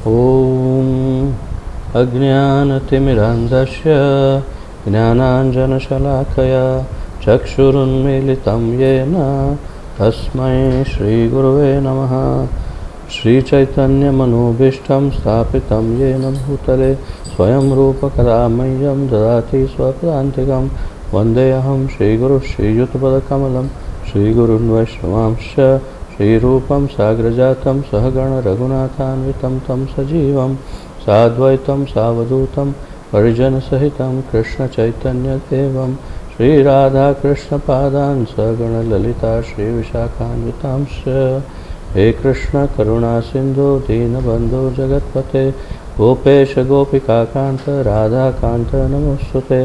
ॐ अज्ञानतिमिरान्धस्य ज्ञानाञ्जनशलाकया चक्षुरुन्मीलितं येन तस्मै श्रीगुरुवे नमः। श्रीचैतन्यमनोभीष्टं स्थापितं येन भूतले स्वयं रूपकदा मह्यं ददाति स्वपदान्तिकं। वन्देऽहं श्रीगुरुः श्रीयुतपदकमलं श्रीगुरुन् वैष्णवांश्च श्रीरूपं साग्रजातं सहगण रघुनाथान्वितं तं सजीवं साद्वैतं सावधूतं परिजनसहितं कृष्णचैतन्यदेवं श्रीराधाकृष्णपादान् सगण ललिता श्रीविशाखान्वितांश्च। हे कृष्ण करुणा सिन्धो दीनबन्धो जगत्पते गोपेश गोपिकाकान्त राधाकान्त नमोस्तुते।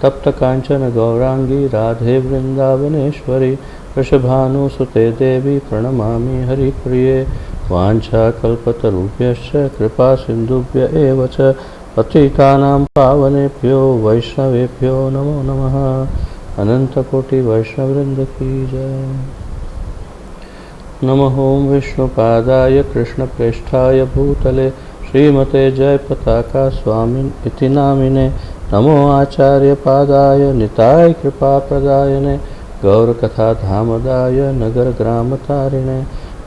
तप्त कांचन गौरांगी राधे वृंदावनेश्वरी वृषभानुसुते देवी प्रणमामि हरिप्रिये। वाञ्छाकल्पतरुभ्यश्च कृपा सिन्धुभ्य एव च पतितानां पावनेभ्यो वैष्णवेभ्यो नमो नमः। अनंतकोटि वैष्णववृंद की जय। नमः ओं विष्णुपादाय कृष्णप्रेष्ठाय भूतले श्रीमते जयपताका स्वामिन् इति नामिने। नमो आचार्यपादाय निताय कृपाप्रदायने गौरकथाधामदाय नगरग्रामतारिणे।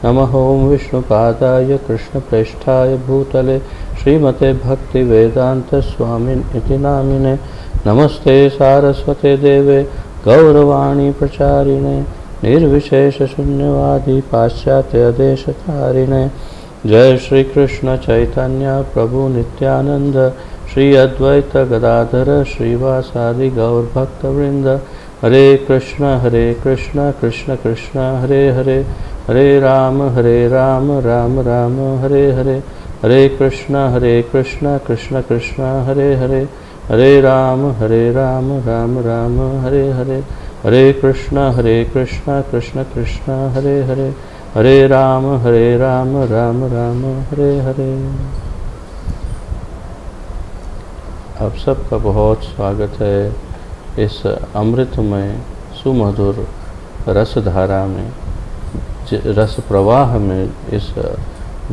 नमः ओं विष्णुपादाय कृष्णप्रेष्ठाय भूतले श्रीमते भक्तिवेदान्तस्वामिन् इति नामिने। नमस्ते सारस्वते देवे गौरवाणी प्रचारिणे निर्विशेषशून्यवादी पाश्चात्यदेशतारिणे। जय श्री कृष्ण चैतन्य प्रभु नित्यानंद श्री अद्वैत गदाधर श्रीवासादि गौरभक्तवृंद। हरे कृष्ण कृष्ण कृष्ण हरे हरे हरे राम राम राम हरे हरे। हरे कृष्ण कृष्ण कृष्ण हरे हरे हरे राम राम राम हरे हरे। हरे कृष्ण कृष्ण कृष्ण हरे हरे हरे राम राम राम हरे हरे। आप सबका बहुत स्वागत है इस अमृतमय सुमधुर रसधारा में, रस प्रवाह में, इस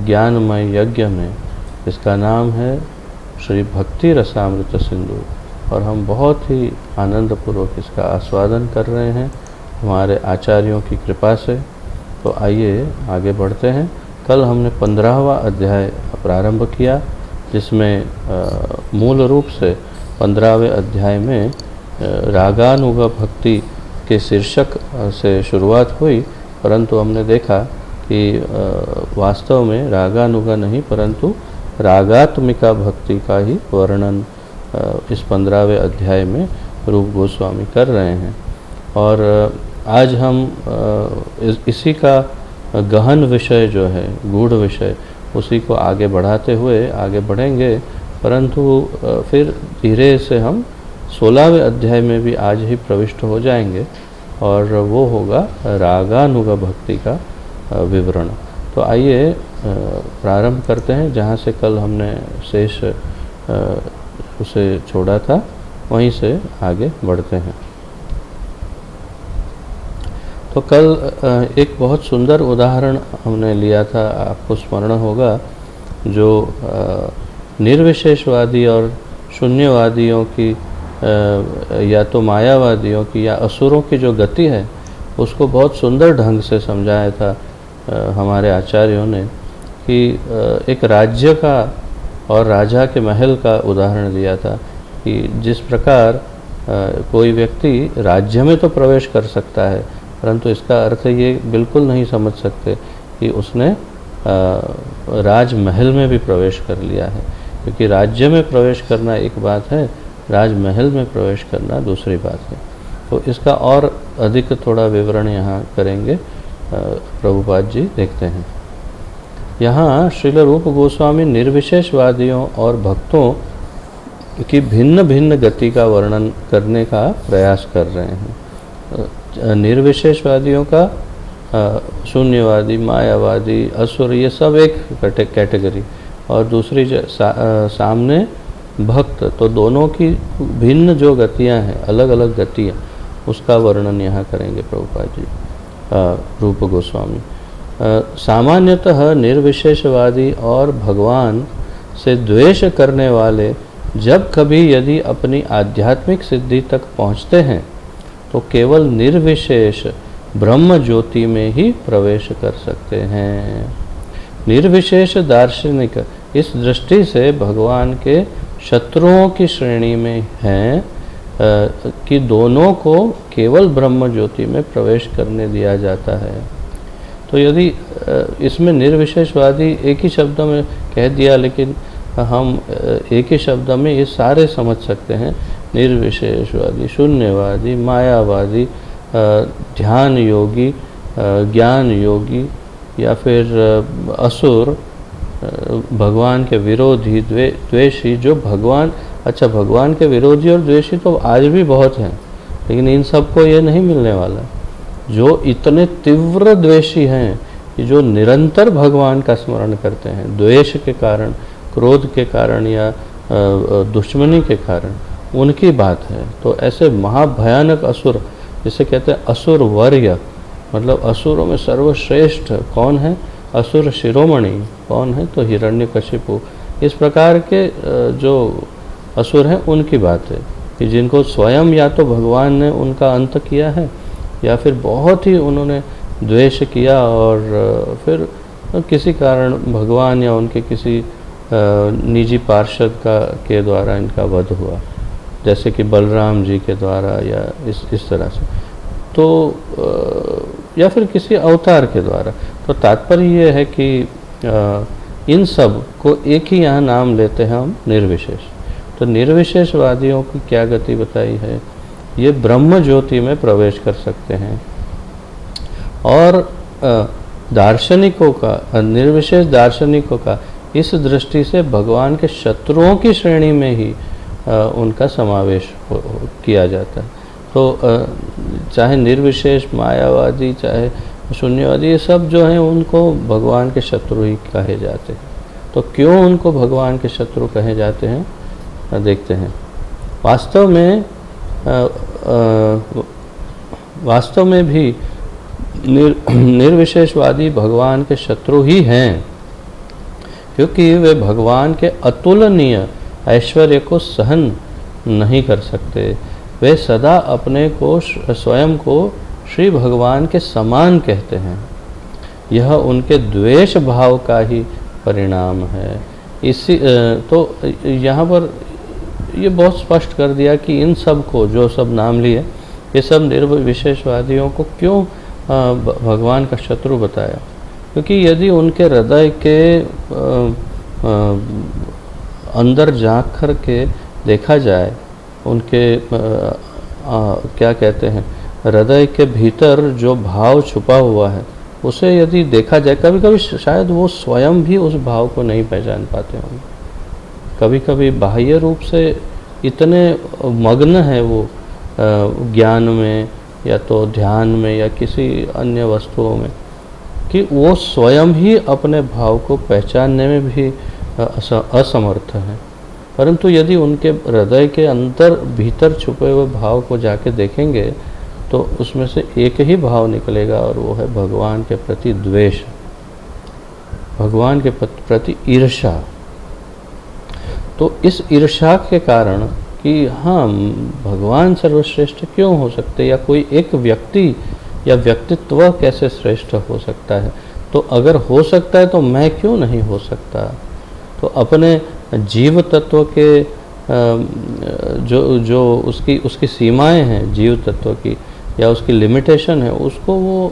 ज्ञानमय यज्ञ में। इसका नाम है श्री भक्ति रसामृत सिंधु और हम बहुत ही आनंदपूर्वक इसका आस्वादन कर रहे हैं हमारे आचार्यों की कृपा से। तो आइए आगे बढ़ते हैं। कल हमने 15वां अध्याय प्रारंभ किया जिसमें मूल रूप से 15वें अध्याय में रागानुग भक्ति के शीर्षक से शुरुआत हुई, परंतु हमने देखा कि वास्तव में रागानुगा नहीं परंतु रागात्मिका भक्ति का ही वर्णन इस 15वें अध्याय में रूप गोस्वामी कर रहे हैं। और आज हम इसी का गहन विषय जो है, गूढ़ विषय, उसी को आगे बढ़ाते हुए आगे बढ़ेंगे, परंतु फिर धीरे से हम 16वें अध्याय में भी आज ही प्रविष्ट हो जाएंगे और वो होगा रागानुगा भक्ति का विवरण। तो आइए प्रारंभ करते हैं जहाँ से कल हमने शेष उसे छोड़ा था, वहीं से आगे बढ़ते हैं। तो कल एक बहुत सुंदर उदाहरण हमने लिया था, आपको स्मरण होगा, जो निर्विशेषवादी और शून्यवादियों की या तो मायावादियों की या असुरों की जो गति है उसको बहुत सुंदर ढंग से समझाया था हमारे आचार्यों ने, कि एक राज्य का और राजा के महल का उदाहरण दिया था कि जिस प्रकार कोई व्यक्ति राज्य में तो प्रवेश कर सकता है परंतु इसका अर्थ ये बिल्कुल नहीं समझ सकते कि उसने राजमहल में भी प्रवेश कर लिया है, क्योंकि राज्य में प्रवेश करना एक बात है, राजमहल में प्रवेश करना दूसरी बात है। तो इसका और अधिक थोड़ा विवरण यहाँ करेंगे प्रभुपाद जी। देखते हैं यहाँ श्रील रूप गोस्वामी निर्विशेषवादियों और भक्तों की भिन्न भिन्न गति का वर्णन करने का प्रयास कर रहे हैं। निर्विशेषवादियों का शून्यवादी, मायावादी, असुर, ये सब एक कैटेगरी, और दूसरी सामने भक्त, तो दोनों की भिन्न जो गतियां हैं, अलग अलग गतियां, उसका वर्णन यहाँ करेंगे प्रभुपाद जी रूप गोस्वामी। सामान्यतः निर्विशेषवादी और भगवान से द्वेष करने वाले जब कभी यदि अपनी आध्यात्मिक सिद्धि तक पहुँचते हैं तो केवल निर्विशेष ब्रह्म ज्योति में ही प्रवेश कर सकते हैं। निर्विशेष दार्शनिक इस दृष्टि से भगवान के शत्रुओं की श्रेणी में हैं कि दोनों को केवल ब्रह्म ज्योति में प्रवेश करने दिया जाता है। तो यदि इसमें निर्विशेषवादी एक ही शब्द में कह दिया, लेकिन हम एक ही शब्द में ये सारे समझ सकते हैं, निर्विशेषवादी, शून्यवादी, मायावादी, ध्यान योगी, ज्ञान योगी, या फिर असुर, भगवान के विरोधी, द्वेषी। जो भगवान, अच्छा भगवान के विरोधी और द्वेषी तो आज भी बहुत हैं, लेकिन इन सबको ये नहीं मिलने वाला। जो इतने तीव्र द्वेषी हैं कि जो निरंतर भगवान का स्मरण करते हैं, द्वेष के कारण, क्रोध के कारण या दुश्मनी के कारण, उनकी बात है। तो ऐसे महाभयानक असुर, जिसे कहते हैं असुर वर्य, मतलब असुरों में सर्वश्रेष्ठ कौन है? असुर शिरोमणि कौन है? तो हिरण्यकशिपु। इस प्रकार के जो असुर हैं उनकी बात है कि जिनको स्वयं या तो भगवान ने उनका अंत किया है, या फिर बहुत ही उन्होंने द्वेष किया और फिर किसी कारण भगवान या उनके किसी निजी पार्षद के द्वारा इनका वध हुआ, जैसे कि बलराम जी के द्वारा या इस तरह से, तो या फिर किसी अवतार के द्वारा। तो तात्पर्य ये है कि इन सब को एक ही यहाँ नाम लेते हैं हम, निर्विशेष। तो निर्विशेषवादियों की क्या गति बताई है? ये ब्रह्म ज्योति में प्रवेश कर सकते हैं। और दार्शनिकों का, निर्विशेष दार्शनिकों का इस दृष्टि से भगवान के शत्रुओं की श्रेणी में ही उनका समावेश किया जाता है। तो चाहे निर्विशेष, मायावादी, चाहे शून्यवादी, ये सब जो हैं उनको भगवान के शत्रु ही कहे जाते हैं। तो क्यों उनको भगवान के शत्रु कहे जाते हैं, देखते हैं। वास्तव में भी निर्विशेषवादी भगवान के शत्रु ही हैं, क्योंकि वे भगवान के अतुलनीय ऐश्वर्य को सहन नहीं कर सकते। वे सदा अपने को, स्वयं को श्री भगवान के समान कहते हैं। यह उनके द्वेष भाव का ही परिणाम है। इसी तो यहाँ पर ये बहुत स्पष्ट कर दिया कि इन सब को, जो सब नाम लिए, ये सब निर्विशेषवादियों को क्यों भगवान का शत्रु बताया। क्योंकि यदि उनके हृदय के अंदर झांक कर के देखा जाए, उनके क्या कहते हैं, हृदय के भीतर जो भाव छुपा हुआ है उसे यदि देखा जाए, कभी कभी शायद वो स्वयं भी उस भाव को नहीं पहचान पाते होंगे। कभी कभी बाह्य रूप से इतने मग्न है वो ज्ञान में या तो ध्यान में या किसी अन्य वस्तुओं में, कि वो स्वयं ही अपने भाव को पहचानने में भी असमर्थ हैं। परंतु यदि उनके हृदय के अंदर भीतर छुपे हुए भाव को जाके देखेंगे तो उसमें से एक ही भाव निकलेगा, और वो है भगवान के प्रति द्वेष, भगवान के प्रति ईर्ष्या। तो इस ईर्ष्या के कारण कि हाँ, भगवान सर्वश्रेष्ठ क्यों हो सकते, या कोई एक व्यक्ति या व्यक्तित्व कैसे श्रेष्ठ हो सकता है, तो अगर हो सकता है तो मैं क्यों नहीं हो सकता। तो अपने जीव तत्व के जो उसकी सीमाएं हैं, जीव तत्व की या उसकी लिमिटेशन है, उसको वो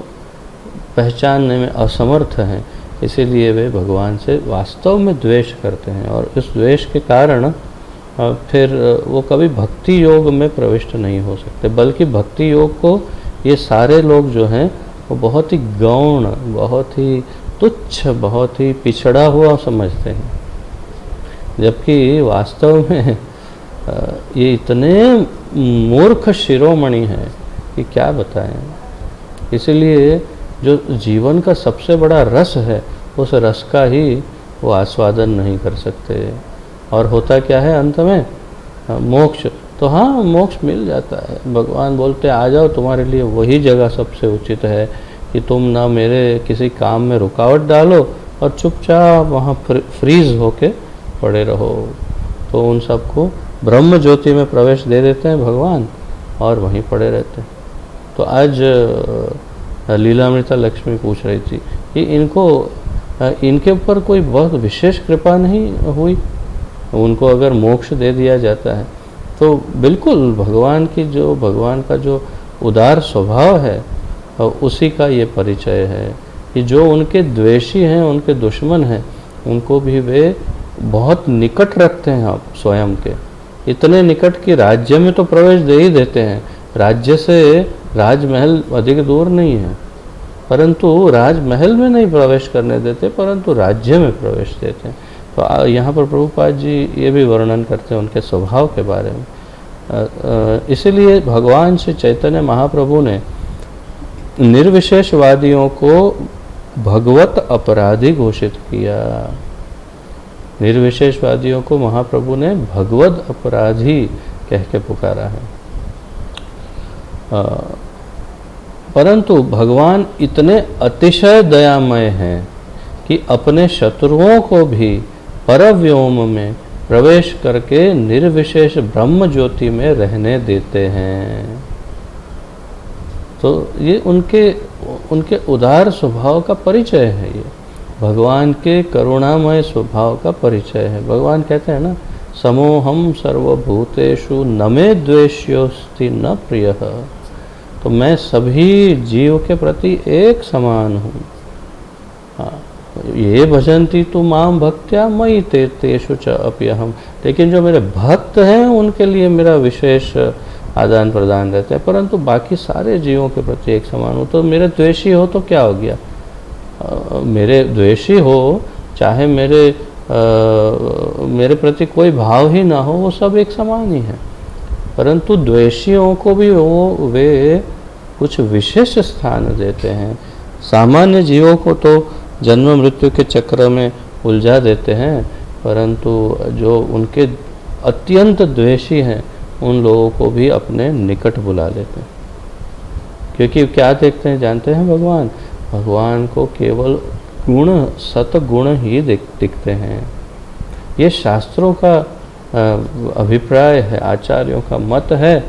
पहचानने में असमर्थ हैं। इसीलिए वे भगवान से वास्तव में द्वेष करते हैं, और इस द्वेष के कारण फिर वो कभी भक्ति योग में प्रविष्ट नहीं हो सकते। बल्कि भक्ति योग को ये सारे लोग जो हैं वो बहुत ही गौण, बहुत ही तुच्छ, बहुत ही पिछड़ा हुआ समझते हैं, जबकि वास्तव में ये इतने मूर्ख शिरोमणि हैं कि क्या बताएं। इसलिए जो जीवन का सबसे बड़ा रस है, उस रस का ही वो आस्वादन नहीं कर सकते। और होता क्या है अंत में? मोक्ष। तो हाँ, मोक्ष मिल जाता है। भगवान बोलते आ जाओ, तुम्हारे लिए वही जगह सबसे उचित है, कि तुम ना मेरे किसी काम में रुकावट डालो और चुपचाप वहाँ फ्रीज होके पड़े रहो। तो उन सबको ब्रह्म ज्योति में प्रवेश दे देते हैं भगवान और वहीं पड़े रहते हैं। तो आज लीलामृता लक्ष्मी पूछ रही थी कि इनके ऊपर कोई बहुत विशेष कृपा नहीं हुई, उनको अगर मोक्ष दे दिया जाता है तो बिल्कुल भगवान का जो उदार स्वभाव है उसी का ये परिचय है कि जो उनके द्वेषी हैं, उनके दुश्मन हैं, उनको भी वे बहुत निकट रखते हैं आप स्वयं के, इतने निकट कि राज्य में तो प्रवेश दे ही देते हैं। राज्य से राजमहल अधिक दूर नहीं है, परंतु राजमहल में नहीं प्रवेश करने देते, परंतु राज्य में प्रवेश देते हैं। तो यहाँ पर प्रभुपाद जी ये भी वर्णन करते हैं उनके स्वभाव के बारे में। इसीलिए भगवान श्री चैतन्य महाप्रभु ने निर्विशेषवादियों को भगवत अपराधी घोषित किया। निर्विशेषवादियों को महाप्रभु ने भगवत अपराधी कह के पुकारा है। परंतु भगवान इतने अतिशय दयामय हैं कि अपने शत्रुओं को भी परव्योम में प्रवेश करके निर्विशेष ब्रह्म ज्योति में रहने देते हैं। तो ये उनके उदार स्वभाव का परिचय है, ये भगवान के करुणामय स्वभाव का परिचय है। भगवान कहते हैं ना, समोहम सर्वभूतेषु न मे द्वेष्योस्ति न प्रियः। तो मैं सभी जीव के प्रति एक समान हूँ। ये भजन्ति तु माम भक्त्या मयि तेषु च अप्यहम्। लेकिन जो मेरे भक्त हैं उनके लिए मेरा विशेष आदान प्रदान रहता है, परंतु बाकी सारे जीवों के प्रति एक समान हूँ। तो मेरे द्वेषी हो तो क्या हो गया, मेरे द्वेषी हो चाहे मेरे प्रति कोई भाव ही ना हो, वो सब एक समान ही है। परंतु द्वेषियों को भी वे कुछ विशेष स्थान देते हैं। सामान्य जीवों को तो जन्म मृत्यु के चक्र में उलझा देते हैं, परंतु जो उनके अत्यंत द्वेषी हैं उन लोगों को भी अपने निकट बुला लेते हैं। क्योंकि क्या देखते हैं जानते हैं, भगवान को केवल गुण, सतगुण ही दिखते हैं। ये शास्त्रों का अभिप्राय है, आचार्यों का मत है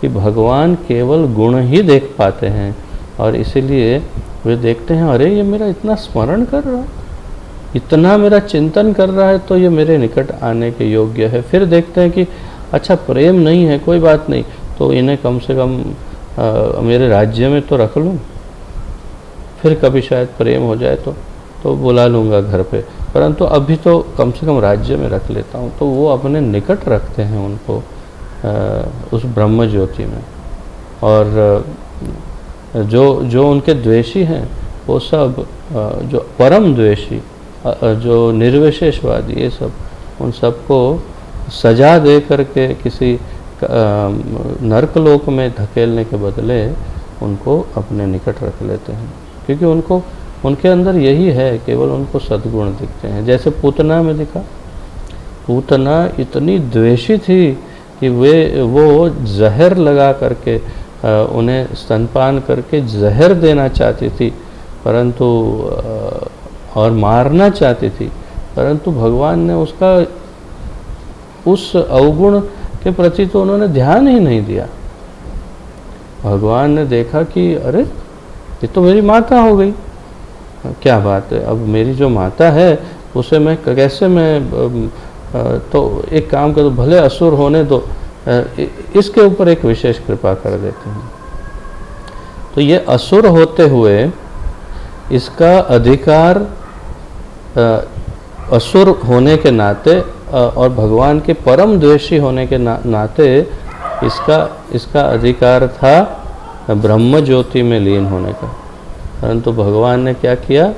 कि भगवान केवल गुण ही देख पाते हैं, और इसीलिए वे देखते हैं अरे ये मेरा इतना स्मरण कर रहा है, इतना मेरा चिंतन कर रहा है, तो ये मेरे निकट आने के योग्य है। फिर देखते हैं कि अच्छा प्रेम नहीं है, कोई बात नहीं, तो इन्हें कम से कम मेरे राज्य में तो रख लूँ, फिर कभी शायद प्रेम हो जाए तो बुला लूँगा घर पे, परंतु अभी तो कम से कम राज्य में रख लेता हूँ। तो वो अपने निकट रखते हैं उनको उस ब्रह्म ज्योति में। और जो उनके द्वेषी हैं वो सब, जो परम द्वेषी, जो निर्विशेषवादी, ये सब, उन सबको सजा दे करके किसी नरकलोक में धकेलने के बदले उनको अपने निकट रख लेते हैं, क्योंकि उनके अंदर यही है, केवल उनको सद्गुण दिखते हैं। जैसे पूतना में दिखा, पूतना इतनी द्वेषी थी कि वो जहर लगा करके उन्हें स्तनपान करके जहर देना चाहती थी, परंतु और मारना चाहती थी, परंतु भगवान ने उस अवगुण के प्रति तो उन्होंने ध्यान ही नहीं दिया। भगवान ने देखा कि अरे ये तो मेरी माता हो गई, क्या बात है, अब मेरी जो माता है उसे मैं कैसे तो एक काम करो, भले असुर होने दो, इसके ऊपर एक विशेष कृपा कर देते हैं। तो ये असुर होते हुए इसका अधिकार असुर होने के नाते और भगवान के परम द्वेषी होने के नाते इसका अधिकार था ब्रह्म ज्योति में लीन होने का। परंतु भगवान ने क्या किया,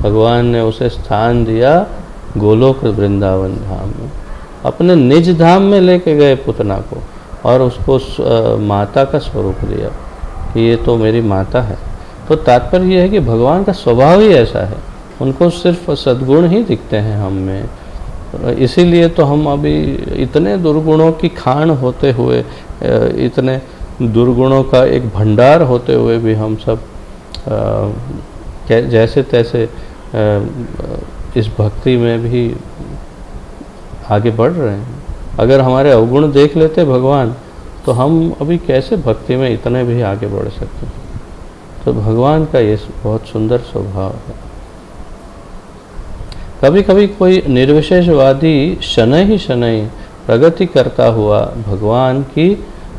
भगवान ने उसे स्थान दिया गोलोक वृंदावन धाम में, अपने निज धाम में लेके गए पुतना को, और उसको माता का स्वरूप दिया कि ये तो मेरी माता है। तो तात्पर्य यह है कि भगवान का स्वभाव ही ऐसा है, उनको सिर्फ सद्गुण ही दिखते हैं हम में। इसीलिए तो हम अभी इतने दुर्गुणों की खान होते हुए, इतने दुर्गुणों का एक भंडार होते हुए भी हम सब जैसे तैसे इस भक्ति में भी आगे बढ़ रहे हैं। अगर हमारे अवगुण देख लेते भगवान तो हम अभी कैसे भक्ति में इतने भी आगे बढ़ सकते। तो भगवान का ये बहुत सुंदर स्वभाव है। कभी कभी कोई निर्विशेषवादी शनै ही शनै प्रगति करता हुआ भगवान की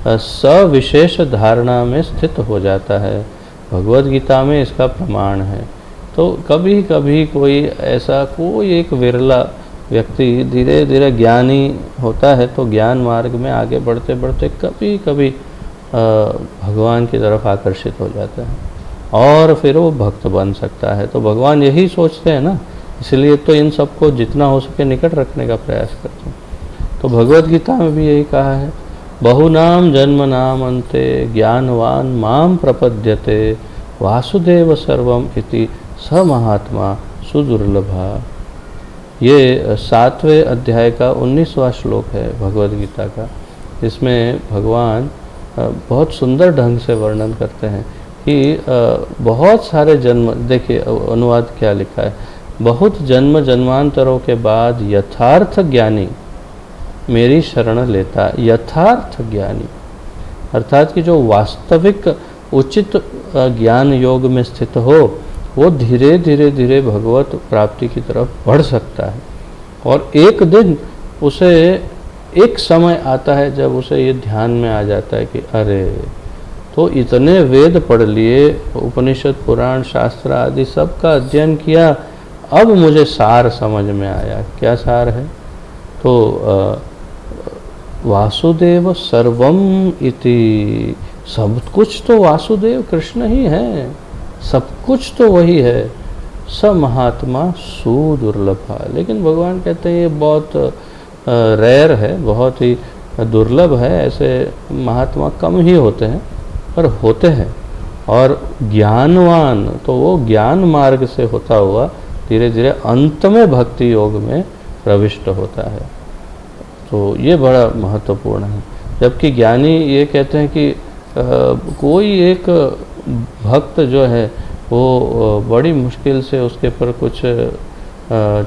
सविशेष धारणा में स्थित हो जाता है। भगवद गीता में इसका प्रमाण है। तो कभी कभी कोई ऐसा कोई एक विरला व्यक्ति धीरे धीरे ज्ञानी होता है तो ज्ञान मार्ग में आगे बढ़ते बढ़ते कभी कभी भगवान की तरफ आकर्षित हो जाता है और फिर वो भक्त बन सकता है। तो भगवान यही सोचते हैं ना, इसलिए तो इन सबको जितना हो सके निकट रखने का प्रयास करते हैं। तो भगवद गीता में भी यही कहा है, बहुनाम जन्मनाम अन्ते ज्ञानवान माम प्रपद्यते वासुदेव सर्वम इति स महात्मा सुदुर्लभा। ये 7वें अध्याय का 19वां श्लोक है भगवद गीता का। इसमें भगवान बहुत सुंदर ढंग से वर्णन करते हैं कि बहुत सारे जन्म, देखिए अनुवाद क्या लिखा है, बहुत जन्म जन्मांतरों के बाद यथार्थ ज्ञानी मेरी शरण लेता। यथार्थ ज्ञानी अर्थात कि जो वास्तविक उचित ज्ञान योग में स्थित हो वो धीरे धीरे धीरे भगवत प्राप्ति की तरफ बढ़ सकता है। और एक दिन उसे एक समय आता है जब उसे ये ध्यान में आ जाता है कि अरे तो इतने वेद पढ़ लिए, उपनिषद पुराण शास्त्र आदि सब का अध्ययन किया, अब मुझे सार समझ में आया। क्या सार है? तो वासुदेव सर्वम इति, सब कुछ तो वासुदेव कृष्ण ही है, सब कुछ तो वही है। स महात्मा सुदुर्लभा। लेकिन भगवान कहते हैं ये बहुत रेयर है, बहुत ही दुर्लभ है, ऐसे महात्मा कम ही होते हैं, पर होते हैं। और ज्ञानवान तो वो ज्ञान मार्ग से होता हुआ धीरे धीरे अंत में भक्ति योग में प्रविष्ट होता है। तो ये बड़ा महत्वपूर्ण है। जबकि ज्ञानी ये कहते हैं कि कोई एक भक्त जो है वो बड़ी मुश्किल से उसके पर कुछ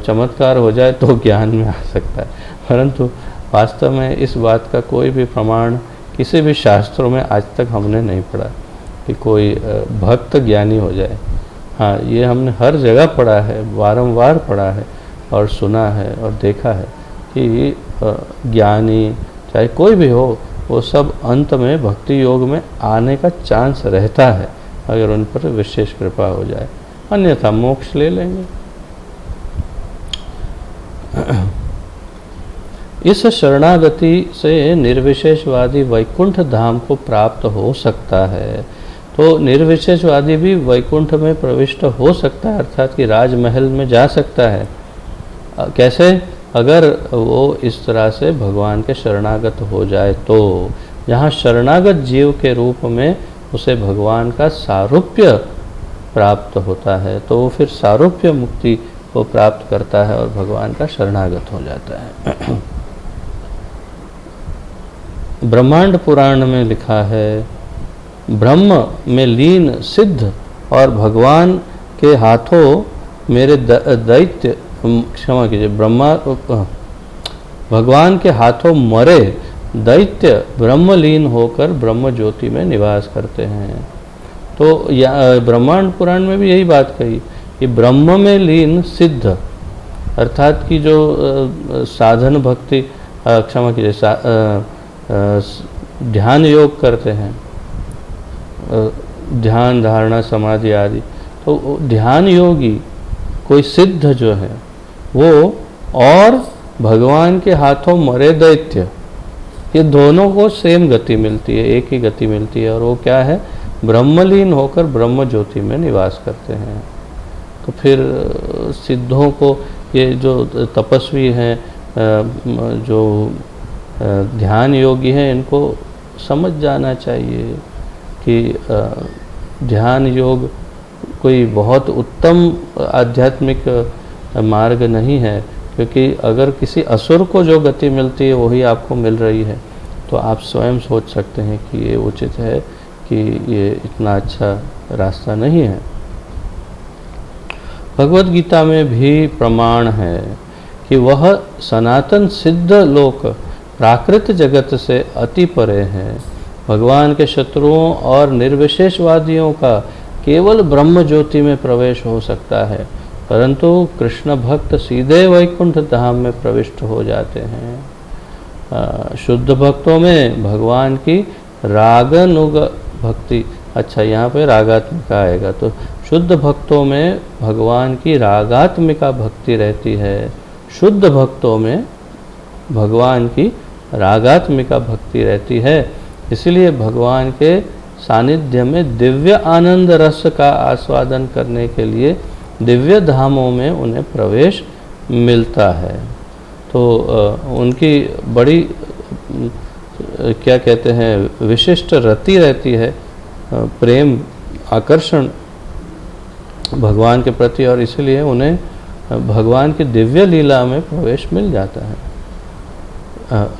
चमत्कार हो जाए तो ज्ञान में आ सकता है, परंतु वास्तव में इस बात का कोई भी प्रमाण किसी भी शास्त्रों में आज तक हमने नहीं पढ़ा कि कोई भक्त ज्ञानी हो जाए। हाँ, ये हमने हर जगह पढ़ा है, बारंबार पढ़ा है और सुना है और देखा है कि ज्ञानी चाहे कोई भी हो वो सब अंत में भक्ति योग में आने का चांस रहता है अगर उन पर विशेष कृपा हो जाए, अन्यथा मोक्ष ले लेंगे। इस शरणागति से निर्विशेषवादी वैकुंठ धाम को प्राप्त हो सकता है। तो निर्विशेषवादी भी वैकुंठ में प्रविष्ट हो सकता है, अर्थात कि राजमहल में जा सकता है। कैसे? अगर वो इस तरह से भगवान के शरणागत हो जाए तो यहाँ शरणागत जीव के रूप में उसे भगवान का सारूप्य प्राप्त होता है, तो वो फिर सारूप्य मुक्ति को प्राप्त करता है और भगवान का शरणागत हो जाता है। ब्रह्मांड पुराण में लिखा है, ब्रह्म में लीन सिद्ध और भगवान के हाथों मेरे दैत्य, क्षमा कीजिए, भगवान के हाथों मरे दैत्य ब्रह्मलीन होकर ब्रह्म ज्योति में निवास करते हैं। तो ब्रह्मांड पुराण में भी यही बात कही कि ब्रह्म में लीन सिद्ध अर्थात कि जो साधन भक्ति, क्षमा कीजिए, ध्यान योग करते हैं, ध्यान धारणा समाधि आदि, तो ध्यान योगी कोई सिद्ध जो है वो और भगवान के हाथों मरे दैत्य, ये दोनों को सेम गति मिलती है, एक ही गति मिलती है, और वो क्या है? ब्रह्मलीन होकर ब्रह्म ज्योति में निवास करते हैं। तो फिर सिद्धों को, ये जो तपस्वी हैं, जो ध्यान योगी हैं, इनको समझ जाना चाहिए कि ध्यान योग कोई बहुत उत्तम आध्यात्मिक मार्ग नहीं है, क्योंकि अगर किसी असुर को जो गति मिलती है वही आपको मिल रही है, तो आप स्वयं सोच सकते हैं कि ये उचित है कि ये इतना अच्छा रास्ता नहीं है। भगवत गीता में भी प्रमाण है कि वह सनातन सिद्ध लोक प्राकृत जगत से अति परे है। भगवान के शत्रुओं और निर्विशेषवादियों का केवल ब्रह्म ज्योति में प्रवेश हो सकता है, परंतु कृष्ण भक्त सीधे वैकुंठ धाम में प्रविष्ट हो जाते हैं। शुद्ध भक्तों में भगवान की रागानुग भक्ति, अच्छा यहाँ पे रागात्मिका आएगा, तो शुद्ध भक्तों में भगवान की रागात्मिका भक्ति रहती है। शुद्ध भक्तों में भगवान की रागात्मिका भक्ति रहती है, इसलिए भगवान के सानिध्य में दिव्य आनंद रस का आस्वादन करने के लिए दिव्य धामों में उन्हें प्रवेश मिलता है। तो उनकी बड़ी क्या कहते हैं विशिष्ट रति रहती है, प्रेम आकर्षण भगवान के प्रति, और इसलिए उन्हें भगवान की दिव्य लीला में प्रवेश मिल जाता है।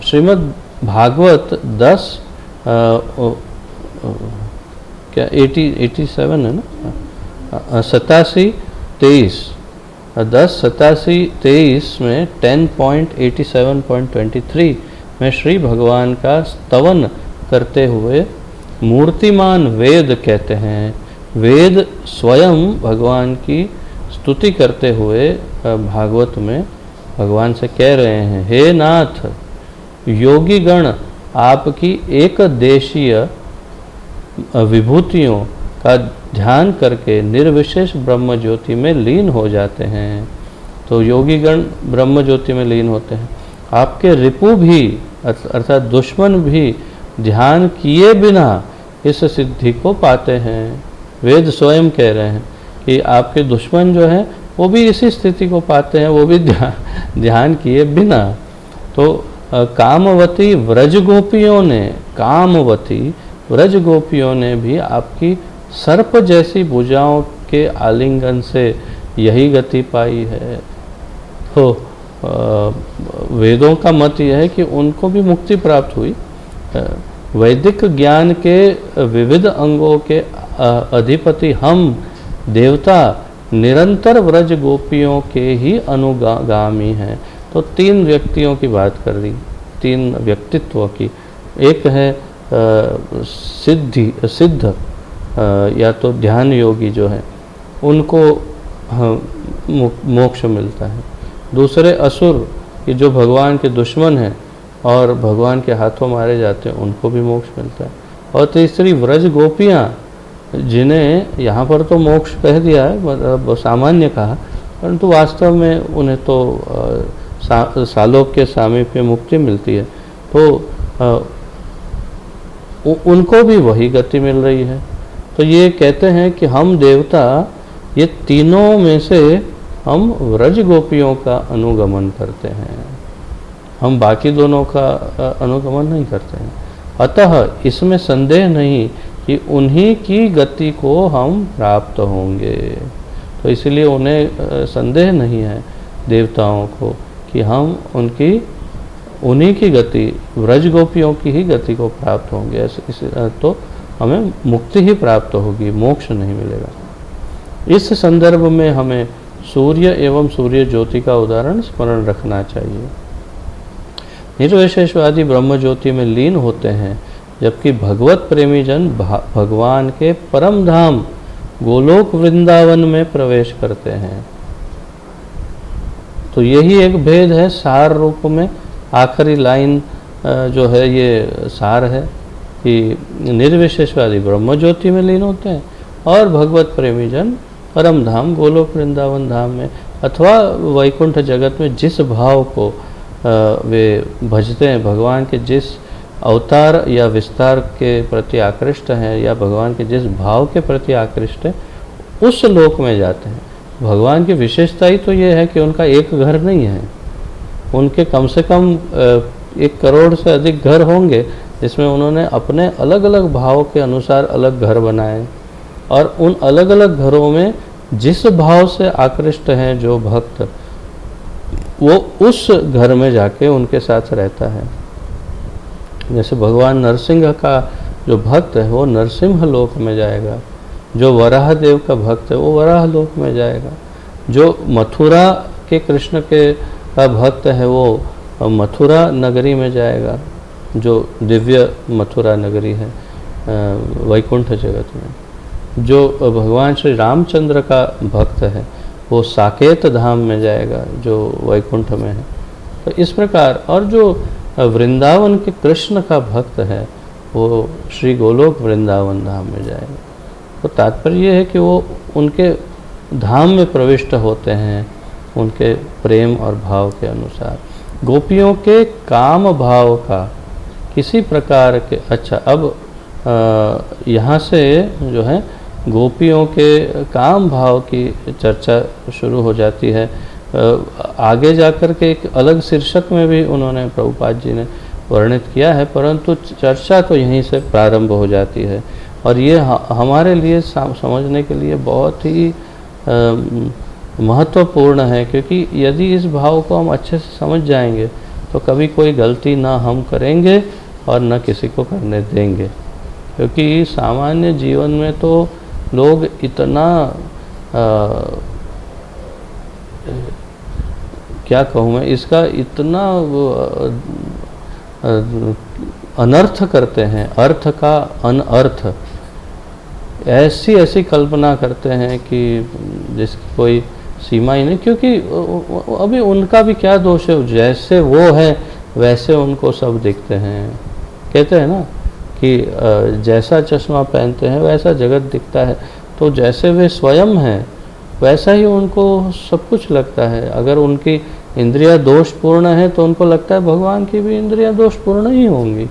श्रीमद् भागवत 10 क्या 87 है ना, 87-23 10-87-23 में 10.87.23 में श्री भगवान का स्तवन करते हुए मूर्तिमान वेद कहते हैं। वेद स्वयं भगवान की स्तुति करते हुए भागवत में भगवान से कह रहे हैं, हे नाथ, योगी गण आपकी एक देशीय विभूतियों का ध्यान करके निर्विशेष ब्रह्म ज्योति में लीन हो जाते हैं। तो योगी गण ब्रह्म ज्योति में लीन होते हैं। आपके रिपु भी अर्थात दुश्मन भी ध्यान किए बिना इस सिद्धि को पाते हैं। वेद स्वयं कह रहे हैं कि आपके दुश्मन जो हैं वो भी इसी स्थिति को पाते हैं, वो भी ध्यान किए बिना। तो कामवती व्रज गोपियों ने भी आपकी सर्प जैसी भुजाओं के आलिंगन से यही गति पाई है। तो वेदों का मत यह है कि उनको भी मुक्ति प्राप्त हुई। वैदिक ज्ञान के विविध अंगों के अधिपति हम देवता निरंतर व्रज गोपियों के ही अनुगामी हैं। तो 3 व्यक्तियों की बात कर दी, 3 व्यक्तित्व की। एक है सिद्ध या तो ध्यान योगी जो है उनको मोक्ष मिलता है। दूसरे असुर कि जो भगवान के दुश्मन हैं और भगवान के हाथों मारे जाते हैं, उनको भी मोक्ष मिलता है। और तीसरी व्रज गोपियाँ, जिन्हें यहाँ पर तो मोक्ष कह दिया है, मतलब सामान्य कहा, परंतु वास्तव में उन्हें तो सालोक के सामीप्य मुक्ति मिलती है। तो उनको भी वही गति मिल रही है। तो ये कहते हैं कि हम देवता ये तीनों में से हम व्रज गोपियों का अनुगमन करते हैं, हम बाकी दोनों का अनुगमन नहीं करते हैं। अतः इसमें संदेह नहीं कि उन्हीं की गति को हम प्राप्त होंगे। तो इसलिए उन्हें संदेह नहीं है देवताओं को कि हम उन्हीं की गति, व्रज गोपियों की ही गति को प्राप्त होंगे। तो हमें मुक्ति ही प्राप्त होगी, मोक्ष नहीं मिलेगा। इस संदर्भ में हमें सूर्य एवं सूर्य ज्योति का उदाहरण स्मरण रखना चाहिए। निर्विशेषवादी ब्रह्म ज्योति में लीन होते हैं, जबकि भगवत प्रेमी जन भगवान के परम धाम गोलोक वृंदावन में प्रवेश करते हैं। तो यही एक भेद है सार रूप में। आखिरी लाइन जो है ये सार है कि निर्विशेषवादी ब्रह्म ज्योति में लीन होते हैं और भगवत प्रेमी जन परम धाम गोलोक वृंदावन धाम में अथवा वैकुंठ जगत में जिस भाव को वे भजते हैं, भगवान के जिस अवतार या विस्तार के प्रति आकृष्ट हैं या भगवान के जिस भाव के प्रति आकृष्ट हैं, उस लोक में जाते हैं। भगवान की विशेषता ही तो ये है कि उनका एक घर नहीं है, उनके कम से कम 1 करोड़ से अधिक घर होंगे, जिसमें उन्होंने अपने अलग अलग भाव के अनुसार अलग घर बनाए और उन अलग अलग घरों में जिस भाव से आकृष्ट हैं जो भक्त, वो उस घर में जाके उनके साथ रहता है। जैसे भगवान नरसिंह का जो भक्त है वो नरसिंह लोक में जाएगा, जो वराह देव का भक्त है वो वराह लोक में जाएगा, जो मथुरा के कृष्ण के का भक्त है वो मथुरा नगरी में जाएगा, जो दिव्य मथुरा नगरी है वैकुंठ जगत में, जो भगवान श्री रामचंद्र का भक्त है वो साकेत धाम में जाएगा जो वैकुंठ में है। तो इस प्रकार, और जो वृंदावन के कृष्ण का भक्त है वो श्री गोलोक वृंदावन धाम में जाएगा। तो तात्पर्य ये है कि वो उनके धाम में प्रविष्ट होते हैं उनके प्रेम और भाव के अनुसार। गोपियों के काम भाव का किसी प्रकार के, अच्छा अब यहाँ से जो है गोपियों के काम भाव की चर्चा शुरू हो जाती है। आगे जाकर के एक अलग शीर्षक में भी उन्होंने प्रभुपाद जी ने वर्णित किया है, परंतु चर्चा तो यहीं से प्रारंभ हो जाती है। और ये हमारे लिए समझने के लिए बहुत ही महत्वपूर्ण है, क्योंकि यदि इस भाव को हम अच्छे से समझ जाएंगे तो कभी कोई गलती ना हम करेंगे और न किसी को करने देंगे। क्योंकि सामान्य जीवन में तो लोग इतना क्या कहूँ मैं, इसका इतना अनर्थ करते हैं, अर्थ का अनर्थ, ऐसी ऐसी कल्पना करते हैं कि जिसकी कोई सीमा ही नहीं। क्योंकि अभी उनका भी क्या दोष है, जैसे वो है वैसे उनको सब दिखते हैं। कहते हैं ना कि जैसा चश्मा पहनते हैं वैसा जगत दिखता है, तो जैसे वे स्वयं हैं वैसा ही उनको सब कुछ लगता है। अगर उनकी इंद्रियां दोषपूर्ण है तो उनको लगता है भगवान की भी इंद्रियां दोषपूर्ण ही होंगी।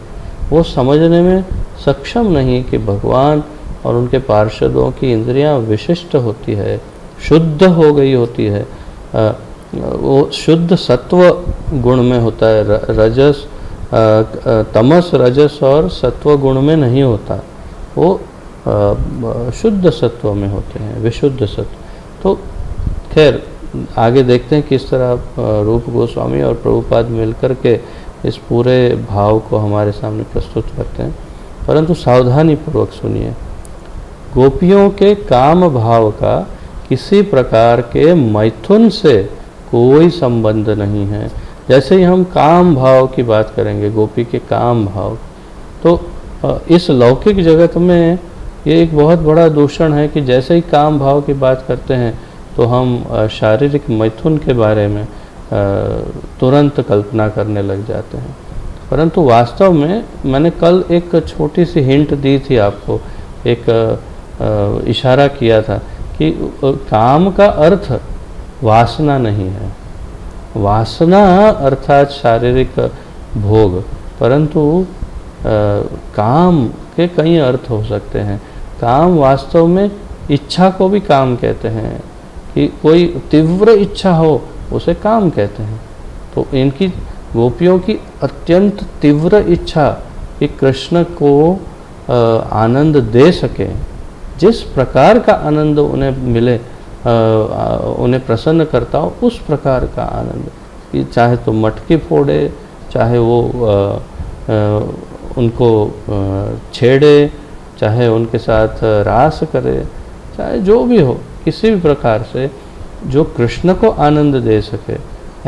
वो समझने में सक्षम नहीं कि भगवान और उनके पार्षदों की इंद्रियां विशिष्ट होती है, शुद्ध हो गई होती है। वो शुद्ध सत्व गुण में होता है, रजस तमस रजस और सत्व गुण में नहीं होता, वो शुद्ध सत्व में होते हैं, विशुद्ध सत्व। तो खैर आगे देखते हैं किस तरह रूप गोस्वामी और प्रभुपाद मिलकर के इस पूरे भाव को हमारे सामने प्रस्तुत करते हैं। परंतु सावधानी पूर्वक सुनिए। गोपियों के काम भाव का किसी प्रकार के मैथुन से कोई संबंध नहीं है। जैसे ही हम काम भाव की बात करेंगे, गोपी के काम भाव, तो इस लौकिक जगत में ये एक बहुत बड़ा दूषण है कि जैसे ही काम भाव की बात करते हैं तो हम शारीरिक मैथुन के बारे में तुरंत कल्पना करने लग जाते हैं। परंतु वास्तव में मैंने कल एक छोटी सी हिंट दी थी आपको, एक इशारा किया था कि काम का अर्थ वासना नहीं है। वासना अर्थात शारीरिक भोग, परंतु काम के कई अर्थ हो सकते हैं। काम वास्तव में इच्छा को भी काम कहते हैं, कि कोई तीव्र इच्छा हो उसे काम कहते हैं। तो इनकी गोपियों की अत्यंत तीव्र इच्छा कि कृष्ण को आनंद दे सके, जिस प्रकार का आनंद उन्हें मिले, उन्हें प्रसन्न करता हो उस प्रकार का आनंद, कि चाहे तो मटकी फोड़े, चाहे वो उनको छेड़े, चाहे उनके साथ रास करे, चाहे जो भी हो, किसी भी प्रकार से जो कृष्ण को आनंद दे सके,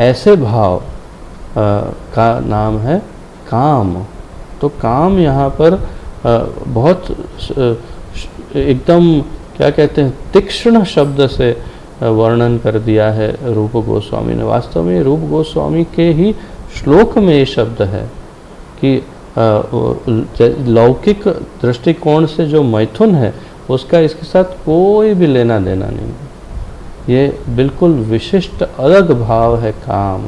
ऐसे भाव का नाम है काम। तो काम यहाँ पर बहुत एकदम क्या कहते हैं, तीक्ष्ण शब्द से वर्णन कर दिया है रूप गोस्वामी ने। वास्तव में रूप गोस्वामी के ही श्लोक में ये शब्द है कि लौकिक दृष्टिकोण से जो मैथुन है उसका इसके साथ कोई भी लेना देना नहीं। ये बिल्कुल विशिष्ट अलग भाव है काम।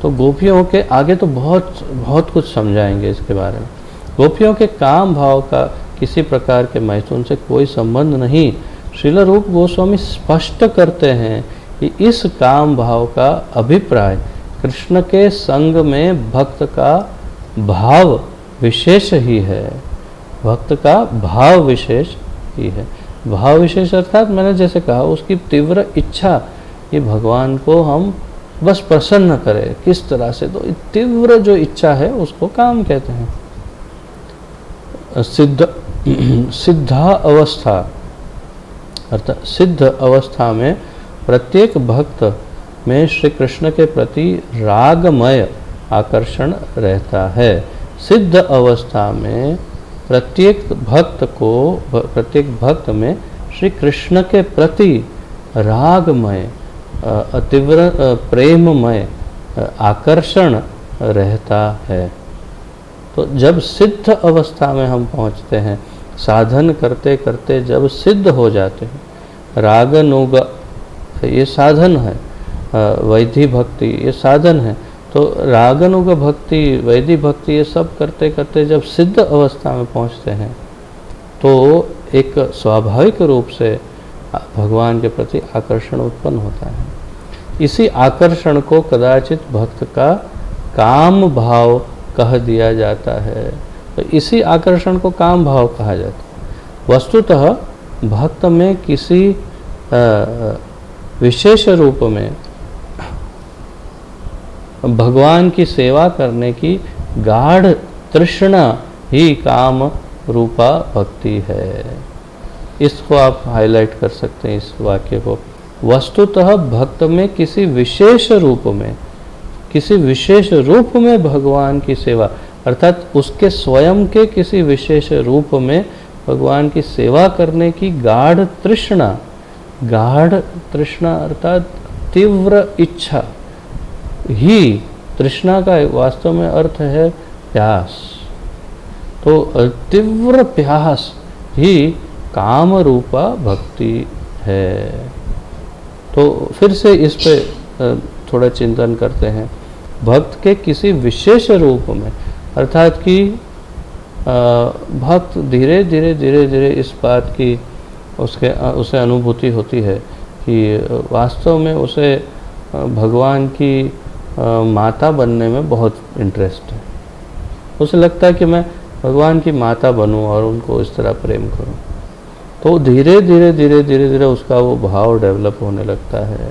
तो गोपियों के आगे तो बहुत कुछ समझाएंगे इसके बारे में। गोपियों के काम भाव का किसी प्रकार के मैथुन से कोई संबंध नहीं। श्रील रूप गोस्वामी स्पष्ट करते हैं कि इस काम भाव का अभिप्राय कृष्ण के संग में भक्त का भाव विशेष ही है। भक्त का भाव विशेष ही है। भाव विशेष अर्थात मैंने जैसे कहा उसकी तीव्र इच्छा, ये भगवान को हम बस प्रसन्न करें किस तरह से, तो तीव्र जो इच्छा है उसको काम कहते हैं। सिद्धा अवस्था अर्थात सिद्ध अवस्था में प्रत्येक भक्त में श्री कृष्ण के प्रति रागमय आकर्षण रहता है। सिद्ध अवस्था में प्रत्येक भक्त में श्री कृष्ण के प्रति रागमय तीव्र प्रेममय आकर्षण रहता है। तो जब सिद्ध अवस्था में हम पहुँचते हैं, साधन करते करते जब सिद्ध हो जाते हैं, रागनुग ये साधन है, वैधि भक्ति ये साधन है, तो रागनुग भक्ति, वैधि भक्ति ये सब करते करते जब सिद्ध अवस्था में पहुंचते हैं तो एक स्वाभाविक रूप से भगवान के प्रति आकर्षण उत्पन्न होता है। इसी आकर्षण को कदाचित भक्त का काम भाव कह दिया जाता है। तो इसी आकर्षण को काम भाव कहा जाता है। वस्तुतः भक्त में किसी विशेष रूप में भगवान की सेवा करने की गाढ़ तृष्णा ही काम रूपा भक्ति है। इसको आप हाईलाइट कर सकते हैं, इस वाक्य को। वस्तुतः भक्त में किसी विशेष रूप में भगवान की सेवा अर्थात उसके स्वयं के किसी विशेष रूप में भगवान की सेवा करने की गाढ़ तृष्णा अर्थात तीव्र इच्छा ही, तृष्णा का वास्तव में अर्थ है प्यास। तो तीव्र प्यास ही काम रूपा भक्ति है। तो फिर से इस पे थोड़ा चिंतन करते हैं। भक्त के किसी विशेष रूप में अर्थात कि भक्त धीरे धीरे इस बात की उसे अनुभूति होती है कि वास्तव में उसे भगवान की माता बनने में बहुत इंटरेस्ट है। उसे लगता है कि मैं भगवान की माता बनूं और उनको इस तरह प्रेम करूं। तो धीरे धीरे उसका वो भाव डेवलप होने लगता है,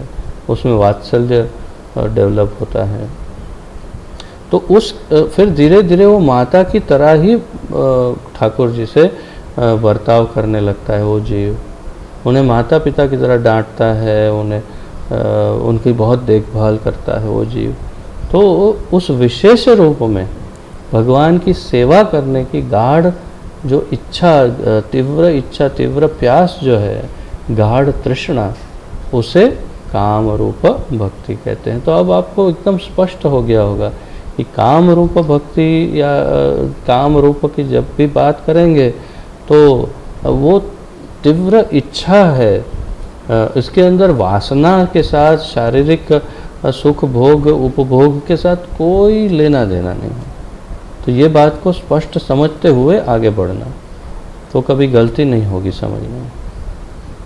उसमें वात्सल्य डेवलप होता है। तो फिर धीरे धीरे वो माता की तरह ही ठाकुर जी से बर्ताव करने लगता है वो जीव। उन्हें माता पिता की तरह डांटता है, उनकी बहुत देखभाल करता है वो जीव। तो उस विशेष रूप में भगवान की सेवा करने की गाढ़ जो तीव्र प्यास जो है, गाढ़ तृष्णा, उसे काम रूप भक्ति कहते हैं। तो अब आपको एकदम स्पष्ट हो गया होगा कि काम रूप भक्ति या काम रूप की जब भी बात करेंगे तो वो तीव्र इच्छा है, इसके अंदर वासना के साथ, शारीरिक सुख भोग उपभोग के साथ कोई लेना देना नहीं है। तो ये बात को स्पष्ट समझते हुए आगे बढ़ना, तो कभी गलती नहीं होगी समझने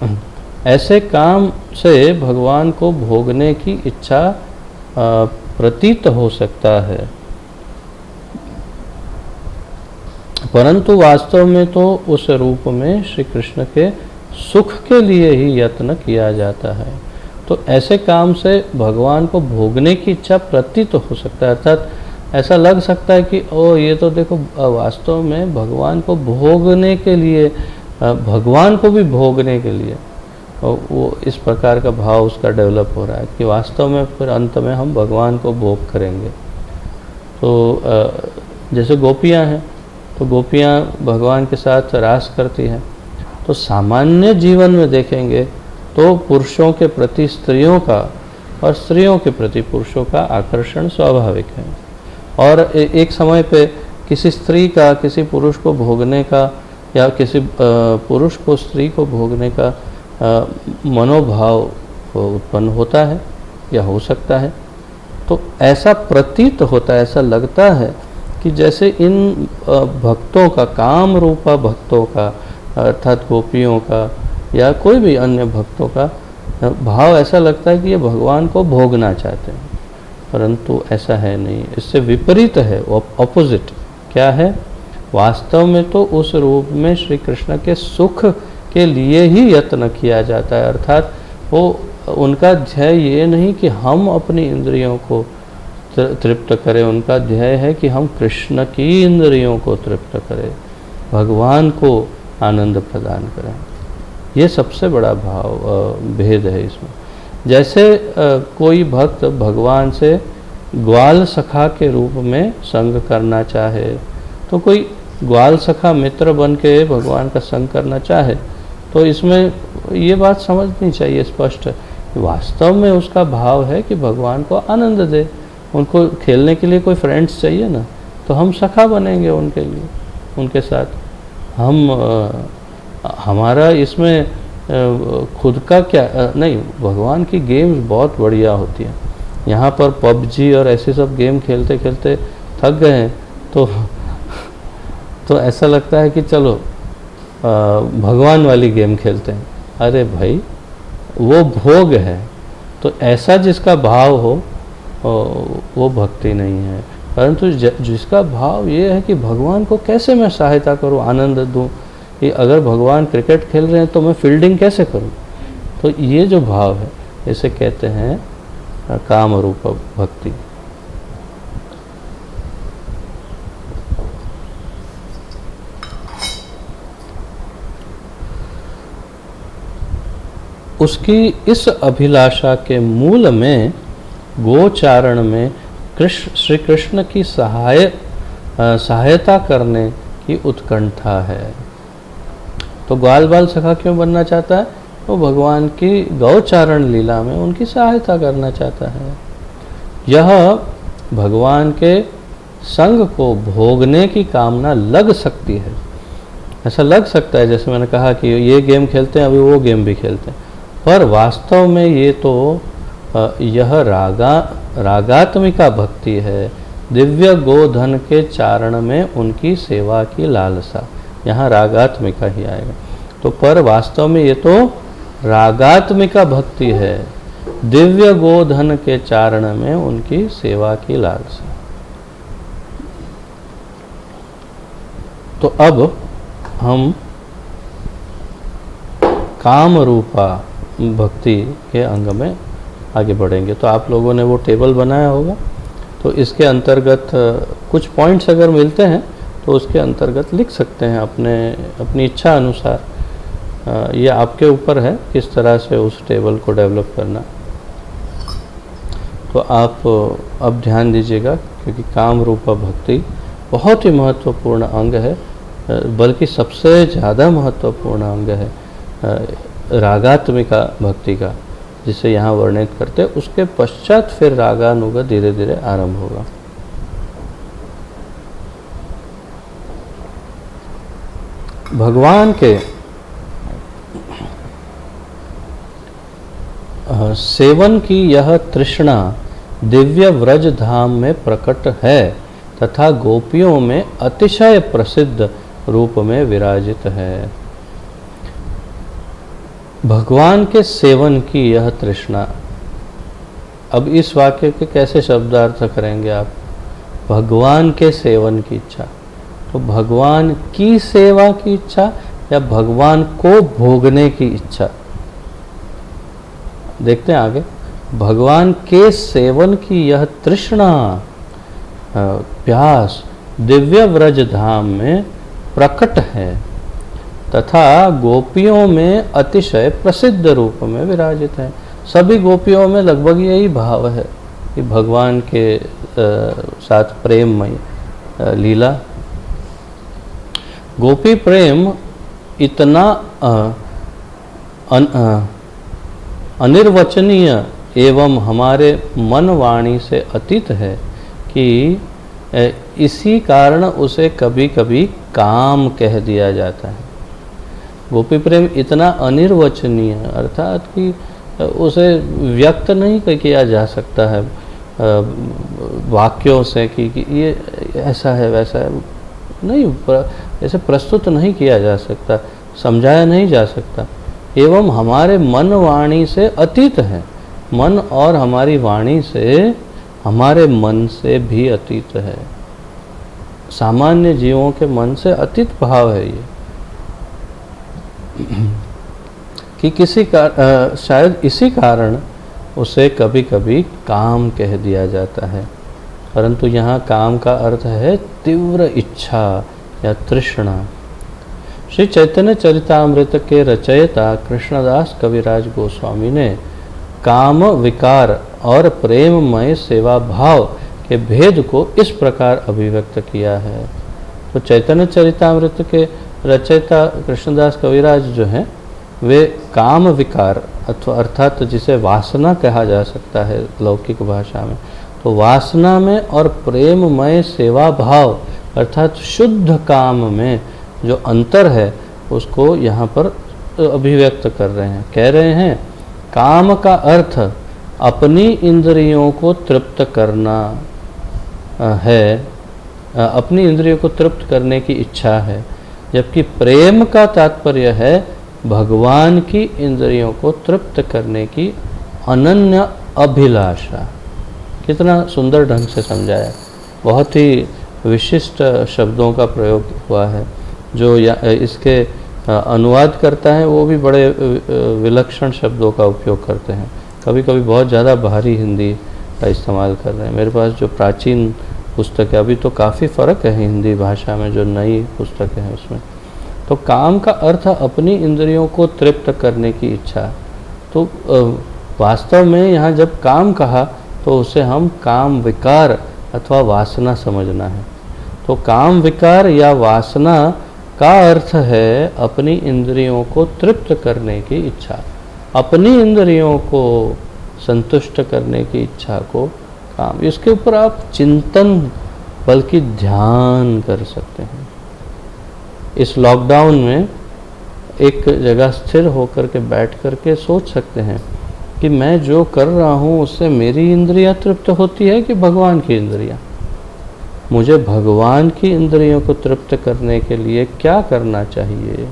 में। ऐसे काम से भगवान को भोगने की इच्छा प्रतीत हो सकता है, परंतु वास्तव में तो उस रूप में श्री कृष्ण के सुख के लिए ही यत्न किया जाता है। तो ऐसे काम से भगवान को भोगने की इच्छा प्रतीत हो सकता है, अर्थात ऐसा लग सकता है कि ओ ये तो देखो वास्तव में भगवान को भोगने के लिए, भगवान को भी भोगने के लिए वो इस प्रकार का भाव उसका डेवलप हो रहा है कि वास्तव में फिर अंत में हम भगवान को भोग करेंगे। तो जैसे गोपियां हैं, तो गोपियां भगवान के साथ रास करती हैं। तो सामान्य जीवन में देखेंगे तो पुरुषों के प्रति स्त्रियों का और स्त्रियों के प्रति पुरुषों का आकर्षण स्वाभाविक है। और एक समय पे किसी स्त्री का किसी पुरुष को भोगने का या किसी पुरुष को स्त्री को भोगने का मनोभाव उत्पन्न होता है या हो सकता है। तो ऐसा प्रतीत होता है, ऐसा लगता है कि जैसे इन भक्तों का, काम रूपा भक्तों का अर्थात गोपियों का या कोई भी अन्य भक्तों का भाव ऐसा लगता है कि ये भगवान को भोगना चाहते हैं, परंतु ऐसा है नहीं। इससे विपरीत है, ऑपोजिट। क्या है? वास्तव में तो उस रूप में श्री कृष्ण के सुख के लिए ही यत्न किया जाता है, अर्थात वो उनका ध्येय ये नहीं कि हम अपनी इंद्रियों को तृप्त करें, उनका ध्येय है कि हम कृष्ण की इंद्रियों को तृप्त करें। भगवान को आनंद प्रदान करें। ये सबसे बड़ा भाव भेद है इसमें। जैसे कोई भक्त भगवान से ग्वाल सखा के रूप में संग करना चाहे, तो कोई ग्वाल सखा मित्र बन के भगवान का संग करना चाहे, तो इसमें ये बात समझनी चाहिए स्पष्ट है कि वास्तव में उसका भाव है कि भगवान को आनंद दे। उनको खेलने के लिए कोई फ्रेंड्स चाहिए ना, तो हम सखा बनेंगे उनके लिए, उनके साथ। हमारा इसमें खुद का क्या नहीं, भगवान की गेम्स बहुत बढ़िया होती हैं। यहाँ पर पबजी और ऐसे सब गेम खेलते खेलते थक गए हैं, तो ऐसा लगता है कि चलो भगवान वाली गेम खेलते हैं। अरे भाई, वो भोग है। तो ऐसा जिसका भाव हो वो भक्ति नहीं है, परंतु जिसका भाव ये है कि भगवान को कैसे मैं सहायता करूं, आनंद दूं। कि अगर भगवान क्रिकेट खेल रहे हैं तो मैं फील्डिंग कैसे करूं, तो ये जो भाव है इसे कहते हैं काम रूप भक्ति। उसकी इस अभिलाषा के मूल में गोचारण में श्री कृष्ण की सहायता करने की उत्कंठा है। तो ग्वाल बाल सखा क्यों बनना चाहता है? वो भगवान की गौचारण लीला में उनकी सहायता करना चाहता है। यह भगवान के संग को भोगने की कामना लग सकती है। ऐसा लग सकता है, जैसे मैंने कहा कि ये गेम खेलते हैं, अभी वो गेम भी खेलते हैं, पर वास्तव में ये तो यह रागात्मिका भक्ति है। दिव्य गोधन के चारण में उनकी सेवा की लालसा, यहाँ रागात्मिका ही आएगा। तो पर वास्तव में ये तो रागात्मिका भक्ति है, दिव्य गोधन के चारण में उनकी सेवा की लालसा। तो अब हम काम रूपा भक्ति के अंग में आगे बढ़ेंगे। तो आप लोगों ने वो टेबल बनाया होगा, तो इसके अंतर्गत कुछ पॉइंट्स अगर मिलते हैं तो उसके अंतर्गत लिख सकते हैं अपनी इच्छा अनुसार। ये आपके ऊपर है किस तरह से उस टेबल को डेवलप करना। तो आप अब ध्यान दीजिएगा, क्योंकि काम रूपा भक्ति बहुत ही महत्वपूर्ण अंग है, बल्कि सबसे ज़्यादा महत्वपूर्ण अंग है रागात्मिका भक्ति का, जिसे यहाँ वर्णित करते हैं। उसके पश्चात फिर रागानुगा धीरे धीरे आरंभ होगा। भगवान के सेवन की यह तृष्णा दिव्य व्रज धाम में प्रकट है तथा गोपियों में अतिशय प्रसिद्ध रूप में विराजित है। भगवान के सेवन की यह तृष्णा, अब इस वाक्य के कैसे शब्दार्थ करेंगे आप? भगवान के सेवन की इच्छा, तो भगवान की सेवा की इच्छा या भगवान को भोगने की इच्छा? देखते हैं आगे। भगवान के सेवन की यह तृष्णा, प्यास दिव्य व्रज धाम में प्रकट है तथा गोपियों में अतिशय प्रसिद्ध रूप में विराजित है। सभी गोपियों में लगभग यही भाव है कि भगवान के साथ प्रेममय लीला। गोपी प्रेम इतना अनिर्वचनीय एवं हमारे मन वाणी से अतीत है कि इसी कारण उसे कभी कभी काम कह दिया जाता है। गोपी प्रेम इतना अनिर्वचनीय, अर्थात कि उसे व्यक्त नहीं किया जा सकता है वाक्यों से कि ये ऐसा है वैसा है, नहीं, ऐसे प्रस्तुत नहीं किया जा सकता, समझाया नहीं जा सकता। एवं हमारे मन वाणी से अतीत है। मन और हमारी वाणी से हमारे मन से भी अतीत है। सामान्य जीवों के मन से अतीत भाव है ये कि किसी का शायद इसी कारण उसे कभी कभी काम कह दिया जाता है। परंतु यहाँ काम का अर्थ है तीव्र इच्छा या तृष्णा। श्री चैतन्य चरितामृत के रचयिता कृष्णदास कविराज गोस्वामी ने काम विकार और प्रेममय सेवा भाव के भेद को इस प्रकार अभिव्यक्त किया है। तो चैतन्य चरितामृत के रचयिता कृष्णदास कविराज जो हैं वे काम विकार अथवा अर्थात जिसे वासना कहा जा सकता है लौकिक भाषा में, तो वासना में और प्रेममय सेवा भाव अर्थात शुद्ध काम में जो अंतर है उसको यहाँ पर अभिव्यक्त कर रहे हैं। कह रहे हैं काम का अर्थ अपनी इंद्रियों को तृप्त करना है, अपनी इंद्रियों को तृप्त करने की इच्छा है, जबकि प्रेम का तात्पर्य है भगवान की इंद्रियों को तृप्त करने की अनन्य अभिलाषा। कितना सुंदर ढंग से समझाया, बहुत ही विशिष्ट शब्दों का प्रयोग हुआ है। जो इसके अनुवाद करता है वो भी बड़े विलक्षण शब्दों का उपयोग करते हैं, कभी कभी बहुत ज़्यादा भारी हिंदी का इस्तेमाल कर रहे हैं। मेरे पास जो प्राचीन पुस्तक है, अभी तो काफ़ी फ़र्क है हिंदी भाषा में, जो नई पुस्तकें हैं उसमें, तो काम का अर्थ अपनी इंद्रियों को तृप्त करने की इच्छा। तो वास्तव में यहाँ जब काम कहा तो उसे हम काम विकार अथवा वासना समझना है। तो काम विकार या वासना का अर्थ है अपनी इंद्रियों को तृप्त करने की इच्छा, अपनी इंद्रियों को संतुष्ट करने की इच्छा को काम। इसके ऊपर आप चिंतन बल्कि ध्यान कर सकते हैं। इस लॉकडाउन में एक जगह स्थिर होकर के बैठ कर के सोच सकते हैं कि मैं जो कर रहा हूँ उससे मेरी इंद्रियां तृप्त होती है कि भगवान की इंद्रियां। मुझे भगवान की इंद्रियों को तृप्त करने के लिए क्या करना चाहिए,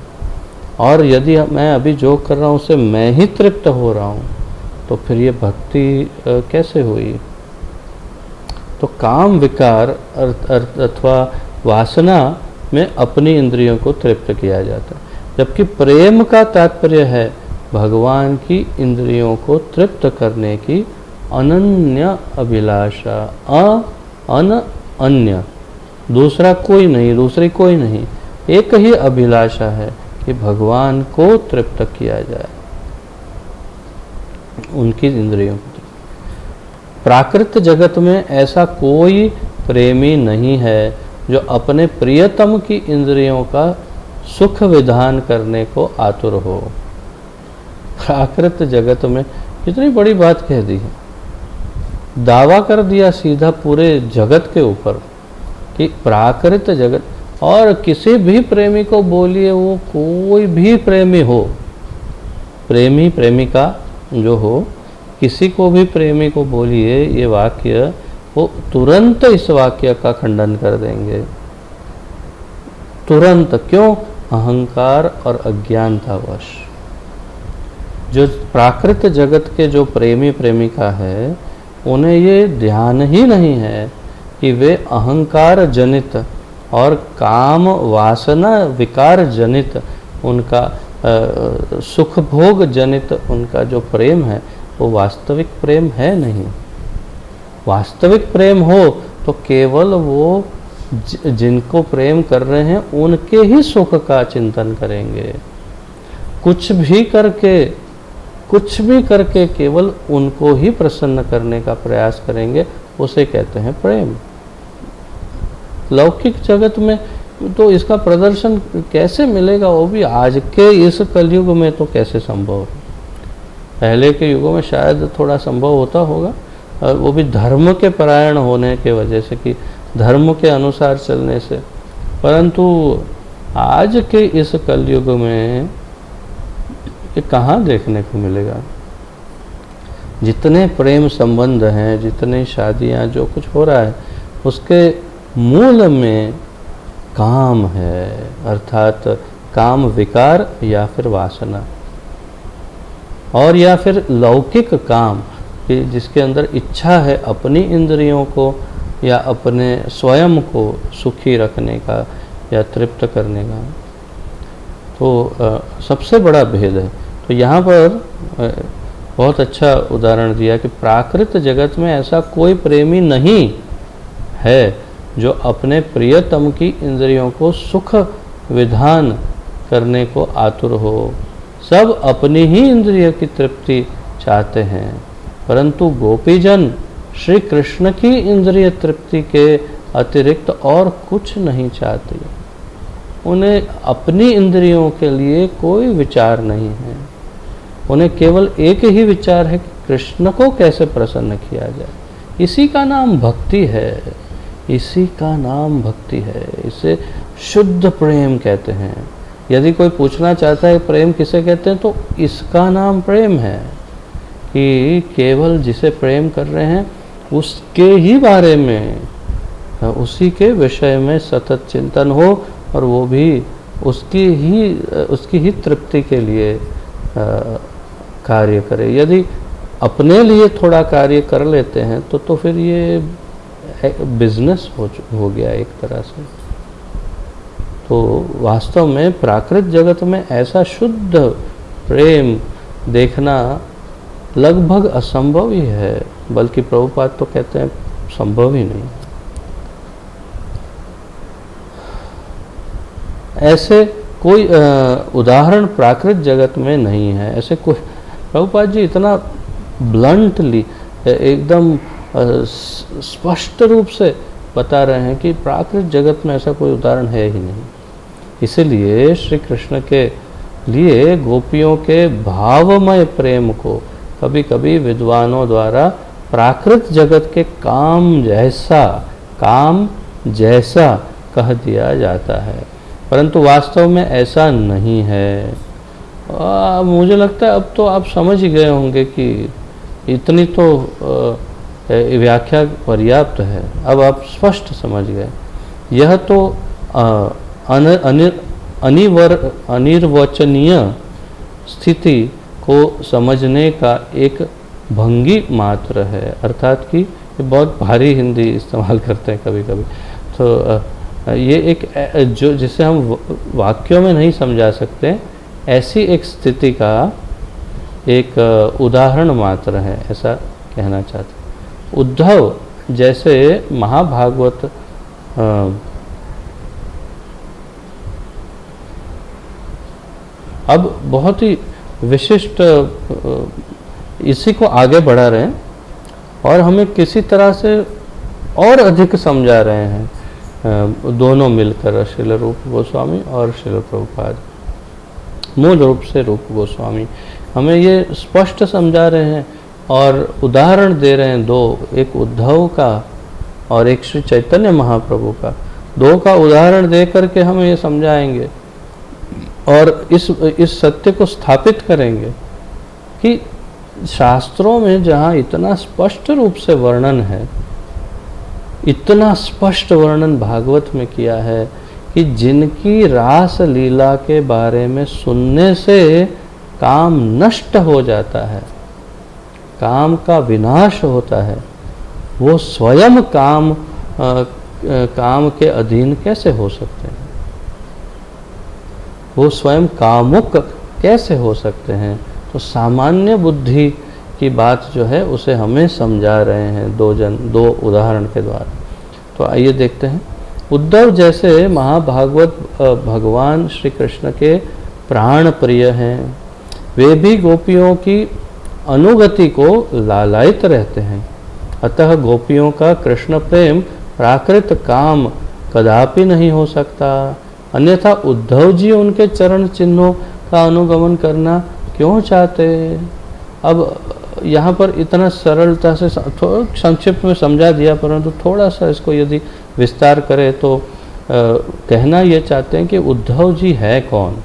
और यदि मैं अभी जो कर रहा हूँ उससे मैं ही तृप्त हो रहा हूँ तो फिर ये भक्ति कैसे हुई। तो काम विकार अथवा वासना में अपनी इंद्रियों को तृप्त किया जाता है, जबकि प्रेम का तात्पर्य है भगवान की इंद्रियों को तृप्त करने की अनन्य अभिलाषा। अन्य दूसरा कोई नहीं, दूसरी कोई नहीं, एक ही अभिलाषा है कि भगवान को तृप्त किया जाए, उनकी इंद्रियों को। प्राकृत जगत में ऐसा कोई प्रेमी नहीं है जो अपने प्रियतम की इंद्रियों का सुख विधान करने को आतुर हो। प्राकृत जगत में कितनी बड़ी बात कह दी है, दावा कर दिया सीधा पूरे जगत के ऊपर कि प्राकृत जगत। और किसी भी प्रेमी को बोलिए, वो कोई भी प्रेमी हो, प्रेमी प्रेमिका जो हो, किसी को भी प्रेमी को बोलिए ये वाक्य, वो तुरंत इस वाक्य का खंडन कर देंगे, तुरंत। क्यों? अहंकार और अज्ञानतावश। जो प्राकृत जगत के जो प्रेमी प्रेमिका है उन्हें ये ध्यान ही नहीं है कि वे अहंकार जनित और काम वासना विकार जनित उनका सुख भोग जनित उनका जो प्रेम है वो वास्तविक प्रेम है नहीं। वास्तविक प्रेम हो तो केवल वो जिनको प्रेम कर रहे हैं उनके ही सुख का चिंतन करेंगे। कुछ भी करके केवल उनको ही प्रसन्न करने का प्रयास करेंगे, उसे कहते हैं प्रेम। लौकिक जगत में तो इसका प्रदर्शन कैसे मिलेगा, वो भी आज के इस कलयुग में तो कैसे संभव है। पहले के युगों में शायद थोड़ा संभव होता होगा, वो भी धर्म के परायण होने के वजह से, कि धर्म के अनुसार चलने से। परंतु आज के इस कलयुग में ये कहाँ देखने को मिलेगा। जितने प्रेम संबंध हैं, जितने शादियाँ, जो कुछ हो रहा है, उसके मूल में काम है, अर्थात काम विकार या फिर वासना, और या फिर लौकिक काम कि जिसके अंदर इच्छा है अपनी इंद्रियों को या अपने स्वयं को सुखी रखने का या तृप्त करने का। तो सबसे बड़ा भेद है। तो यहाँ पर बहुत अच्छा उदाहरण दिया कि प्राकृत जगत में ऐसा कोई प्रेमी नहीं है जो अपने प्रियतम की इंद्रियों को सुख विधान करने को आतुर हो। सब अपनी ही इंद्रिय की तृप्ति चाहते हैं, परंतु गोपीजन श्री कृष्ण की इंद्रिय तृप्ति के अतिरिक्त और कुछ नहीं चाहते। उन्हें अपनी इंद्रियों के लिए कोई विचार नहीं है। उन्हें केवल एक ही विचार है कि कृष्ण को कैसे प्रसन्न किया जाए। इसी का नाम भक्ति है, इसी का नाम भक्ति है। इसे शुद्ध प्रेम कहते हैं। यदि कोई पूछना चाहता है प्रेम किसे कहते हैं, तो इसका नाम प्रेम है कि केवल जिसे प्रेम कर रहे हैं उसके ही बारे में, उसी के विषय में सतत चिंतन हो, और वो भी उसकी ही तृप्ति के लिए कार्य करे। यदि अपने लिए थोड़ा कार्य कर लेते हैं तो फिर ये बिजनेस हो गया एक तरह से। तो वास्तव में प्राकृत जगत में ऐसा शुद्ध प्रेम देखना लगभग असंभव ही है, बल्कि प्रभुपाद तो कहते हैं संभव ही नहीं। ऐसे कोई उदाहरण प्राकृत जगत में नहीं है। ऐसे कोई, प्रभुपाद जी इतना ब्लंटली एकदम स्पष्ट रूप से बता रहे हैं कि प्राकृत जगत में ऐसा कोई उदाहरण है ही नहीं। इसलिए श्री कृष्ण के लिए गोपियों के भावमय प्रेम को कभी कभी विद्वानों द्वारा प्राकृत जगत के काम जैसा कह दिया जाता है, परंतु वास्तव में ऐसा नहीं है। मुझे लगता है अब तो आप समझ ही गए होंगे कि इतनी तो व्याख्या पर्याप्त है। अब आप स्पष्ट समझ गए। यह तो अनिर्वचनीय स्थिति को समझने का एक भंगी मात्र है। अर्थात कि ये बहुत भारी हिंदी इस्तेमाल करते हैं कभी कभी, तो ये एक जो जिसे हम वाक्यों में नहीं समझा सकते, ऐसी एक स्थिति का एक उदाहरण मात्र है, ऐसा कहना चाहते। उद्धव जैसे महाभागवत अब बहुत ही विशिष्ट इसी को आगे बढ़ा रहे हैं और हमें किसी तरह से और अधिक समझा रहे हैं दोनों मिलकर, श्रील रूप गोस्वामी और श्रील प्रभुपाद। मूल रूप से रूप गोस्वामी हमें ये स्पष्ट समझा रहे हैं और उदाहरण दे रहे हैं दो, एक उद्धव का और एक श्री चैतन्य महाप्रभु का। दो का उदाहरण दे करके हमें ये समझाएंगे और इस सत्य को स्थापित करेंगे कि शास्त्रों में जहाँ इतना स्पष्ट रूप से वर्णन है, इतना स्पष्ट वर्णन भागवत में किया है कि जिनकी रास लीला के बारे में सुनने से काम नष्ट हो जाता है, काम का विनाश होता है, वो स्वयं काम के अधीन कैसे हो सकते हैं? वो स्वयं कामुक कैसे हो सकते हैं? तो सामान्य बुद्धि की बात जो है उसे हमें समझा रहे हैं दो उदाहरण के द्वारा। तो आइए देखते हैं। उद्धव जैसे महाभागवत भगवान श्री कृष्ण के प्राण प्रिय हैं, वे भी गोपियों की अनुगति को लालायित रहते हैं। अतः गोपियों का कृष्ण प्रेम प्राकृत काम कदापि नहीं हो सकता, अन्यथा उद्धव जी उनके चरण चिन्हों का अनुगमन करना क्यों चाहते? अब यहाँ पर इतना सरलता से संक्षिप्त में समझा दिया, परंतु थोड़ा सा इसको यदि विस्तार करें तो कहना ये चाहते हैं कि उद्धव जी है कौन?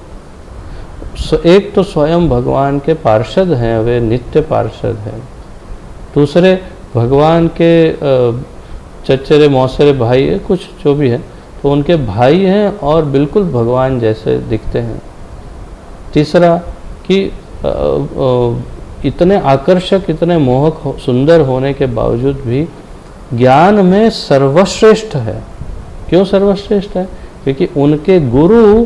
एक तो स्वयं भगवान के पार्षद हैं, वे नित्य पार्षद हैं। दूसरे भगवान के चचेरे मौसेरे भाई है, कुछ जो भी है, तो उनके भाई हैं और बिल्कुल भगवान जैसे दिखते हैं। तीसरा कि इतने आकर्षक, इतने मोहक, सुंदर होने के बावजूद भी ज्ञान में सर्वश्रेष्ठ है। क्यों सर्वश्रेष्ठ है? क्योंकि उनके गुरु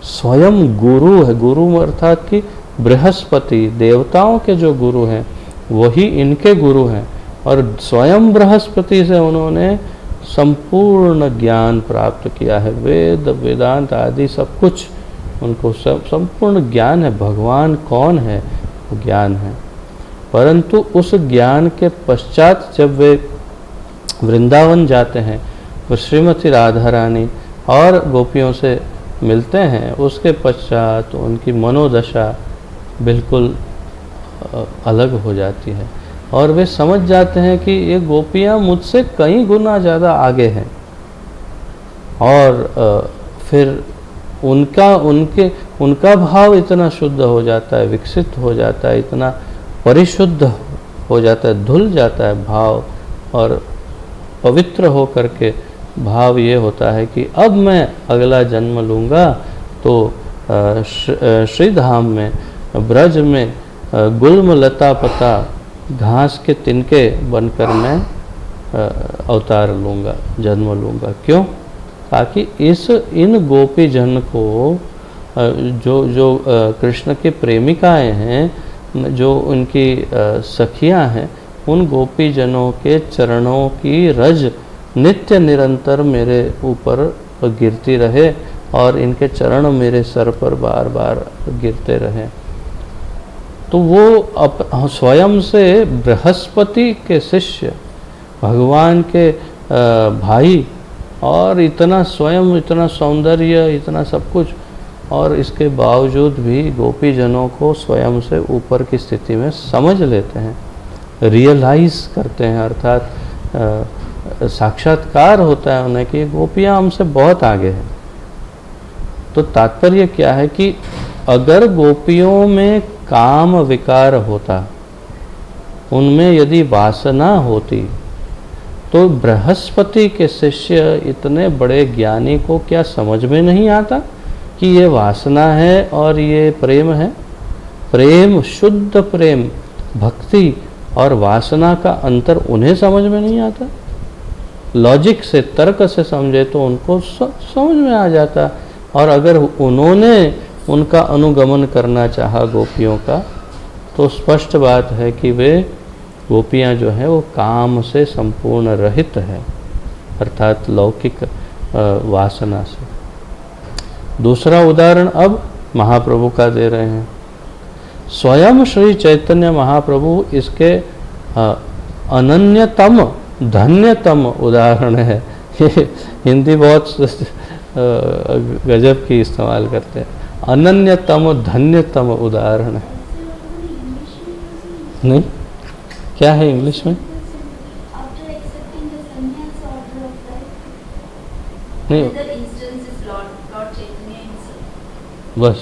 स्वयं गुरु है। गुरु अर्थात कि बृहस्पति, देवताओं के जो गुरु हैं वही इनके गुरु हैं, और स्वयं बृहस्पति से उन्होंने संपूर्ण ज्ञान प्राप्त किया है। वेद वेदांत आदि सब कुछ उनको संपूर्ण ज्ञान है, भगवान कौन है वो ज्ञान है। परंतु उस ज्ञान के पश्चात जब वे वृंदावन जाते हैं, वो श्रीमती राधा रानी और गोपियों से मिलते हैं, उसके पश्चात उनकी मनोदशा बिल्कुल अलग हो जाती है और वे समझ जाते हैं कि ये गोपियाँ मुझसे कई गुना ज़्यादा आगे हैं। और फिर उनका भाव इतना शुद्ध हो जाता है, विकसित हो जाता है, इतना परिशुद्ध हो जाता है, धुल जाता है भाव, और पवित्र हो करके भाव ये होता है कि अब मैं अगला जन्म लूँगा तो श्रीधाम में, ब्रज में गुल्म लता पता घास के तिनके बनकर मैं अवतार लूँगा, जन्म लूँगा। क्यों? ताकि इन गोपी जन को जो कृष्ण के प्रेमिकाएं हैं, जो उनकी सखियां हैं, उन गोपी जनों के चरणों की रज नित्य निरंतर मेरे ऊपर गिरती रहे और इनके चरण मेरे सर पर बार बार गिरते रहें। तो वो स्वयं से बृहस्पति के शिष्य, भगवान के भाई, और इतना स्वयं, इतना सौंदर्य, इतना सब कुछ, और इसके बावजूद भी गोपी जनों को स्वयं से ऊपर की स्थिति में समझ लेते हैं, रियलाइज करते हैं, अर्थात साक्षात्कार होता है उन्हें कि गोपियाँ हमसे बहुत आगे हैं। तो तात्पर्य क्या है कि अगर गोपियों में काम विकार होता, उनमें यदि वासना होती, तो बृहस्पति के शिष्य इतने बड़े ज्ञानी को क्या समझ में नहीं आता कि ये वासना है और ये प्रेम है? प्रेम, शुद्ध प्रेम, भक्ति और वासना का अंतर उन्हें समझ में नहीं आता। लॉजिक से, तर्क से समझे तो उनको समझ में आ जाता, और अगर उन्होंने उनका अनुगमन करना चाहा गोपियों का, तो स्पष्ट बात है कि वे गोपियाँ जो हैं वो काम से संपूर्ण रहित है, अर्थात लौकिक वासना से। दूसरा उदाहरण अब महाप्रभु का दे रहे हैं। स्वयं श्री चैतन्य महाप्रभु इसके अनन्यतम, धन्यतम उदाहरण है। ये हिंदी बहुत गजब की इस्तेमाल करते हैं। अनन्यतम, धन्यतम उदाहरण है। नहीं, क्या है इंग्लिश में? नहीं, बस,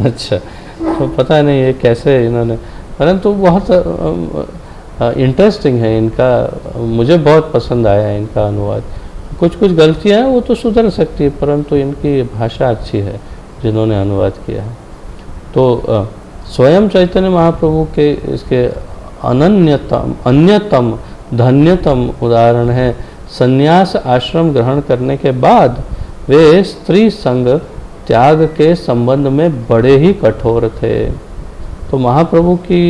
अच्छा, तो पता नहीं ये कैसे इन्होंने, परंतु बहुत इंटरेस्टिंग है इनका, मुझे बहुत पसंद आया इनका अनुवाद। कुछ गलतियां हैं वो तो सुधर सकती है, परंतु इनकी भाषा अच्छी है जिन्होंने अनुवाद किया है। तो स्वयं चैतन्य महाप्रभु के इसके अन्यतम धन्यतम उदाहरण है। संन्यास आश्रम ग्रहण करने के बाद वे स्त्री संग त्याग के संबंध में बड़े ही कठोर थे। तो महाप्रभु की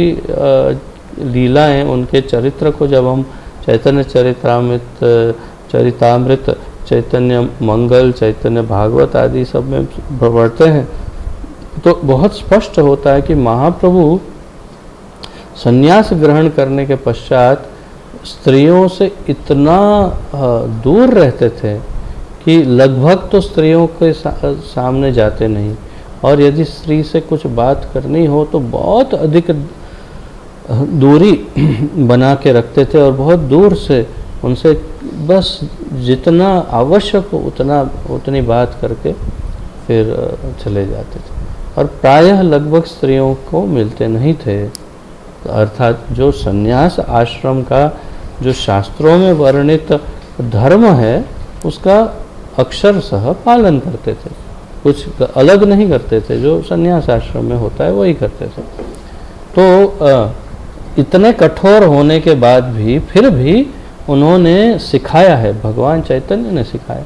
लीलाएं, उनके चरित्र को जब हम चैतन्य चरितामृत, चैतन्य मंगल, चैतन्य भागवत आदि सब में पढ़ते हैं, तो बहुत स्पष्ट होता है कि महाप्रभु संन्यास ग्रहण करने के पश्चात स्त्रियों से इतना दूर रहते थे कि लगभग तो स्त्रियों के सामने जाते नहीं, और यदि स्त्री से कुछ बात करनी हो तो बहुत अधिक दूरी बना के रखते थे, और बहुत दूर से उनसे बस जितना आवश्यक हो उतनी बात करके फिर चले जाते थे, और प्रायः लगभग स्त्रियों को मिलते नहीं थे। अर्थात जो संन्यास आश्रम का जो शास्त्रों में वर्णित धर्म है उसका अक्षरशः पालन करते थे, कुछ अलग नहीं करते थे, जो संन्यास आश्रम में होता है वही करते थे। तो इतने कठोर होने के बाद भी फिर भी उन्होंने सिखाया है, भगवान चैतन्य ने सिखाया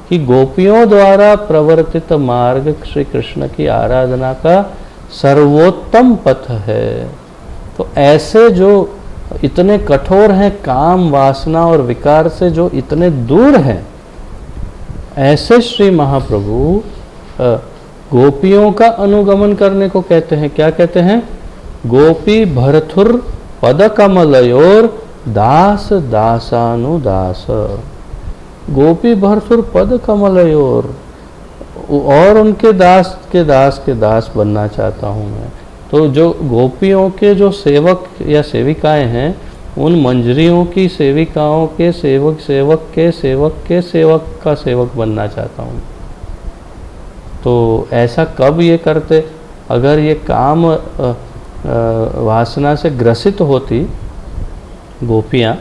कि गोपियों द्वारा प्रवर्तित मार्ग श्री कृष्ण की आराधना का सर्वोत्तम पथ है। तो ऐसे जो इतने कठोर हैं, काम वासना और विकार से जो इतने दूर हैं, ऐसे श्री महाप्रभु गोपियों का अनुगमन करने को कहते हैं। क्या कहते हैं? गोपी भरथुर पद कमलयोर दास दासानुदास। गोपी भरथुर पद कमलयोर, और उनके दास के दास के दास बनना चाहता हूँ मैं। तो जो गोपियों के जो सेवक या सेविकाएं हैं, उन मंजरियों की सेविकाओं के सेवक सेवक के सेवक के सेवक का सेवक बनना चाहता हूँ। तो ऐसा कब ये करते? अगर ये काम वासना से ग्रसित होती गोपियाँ,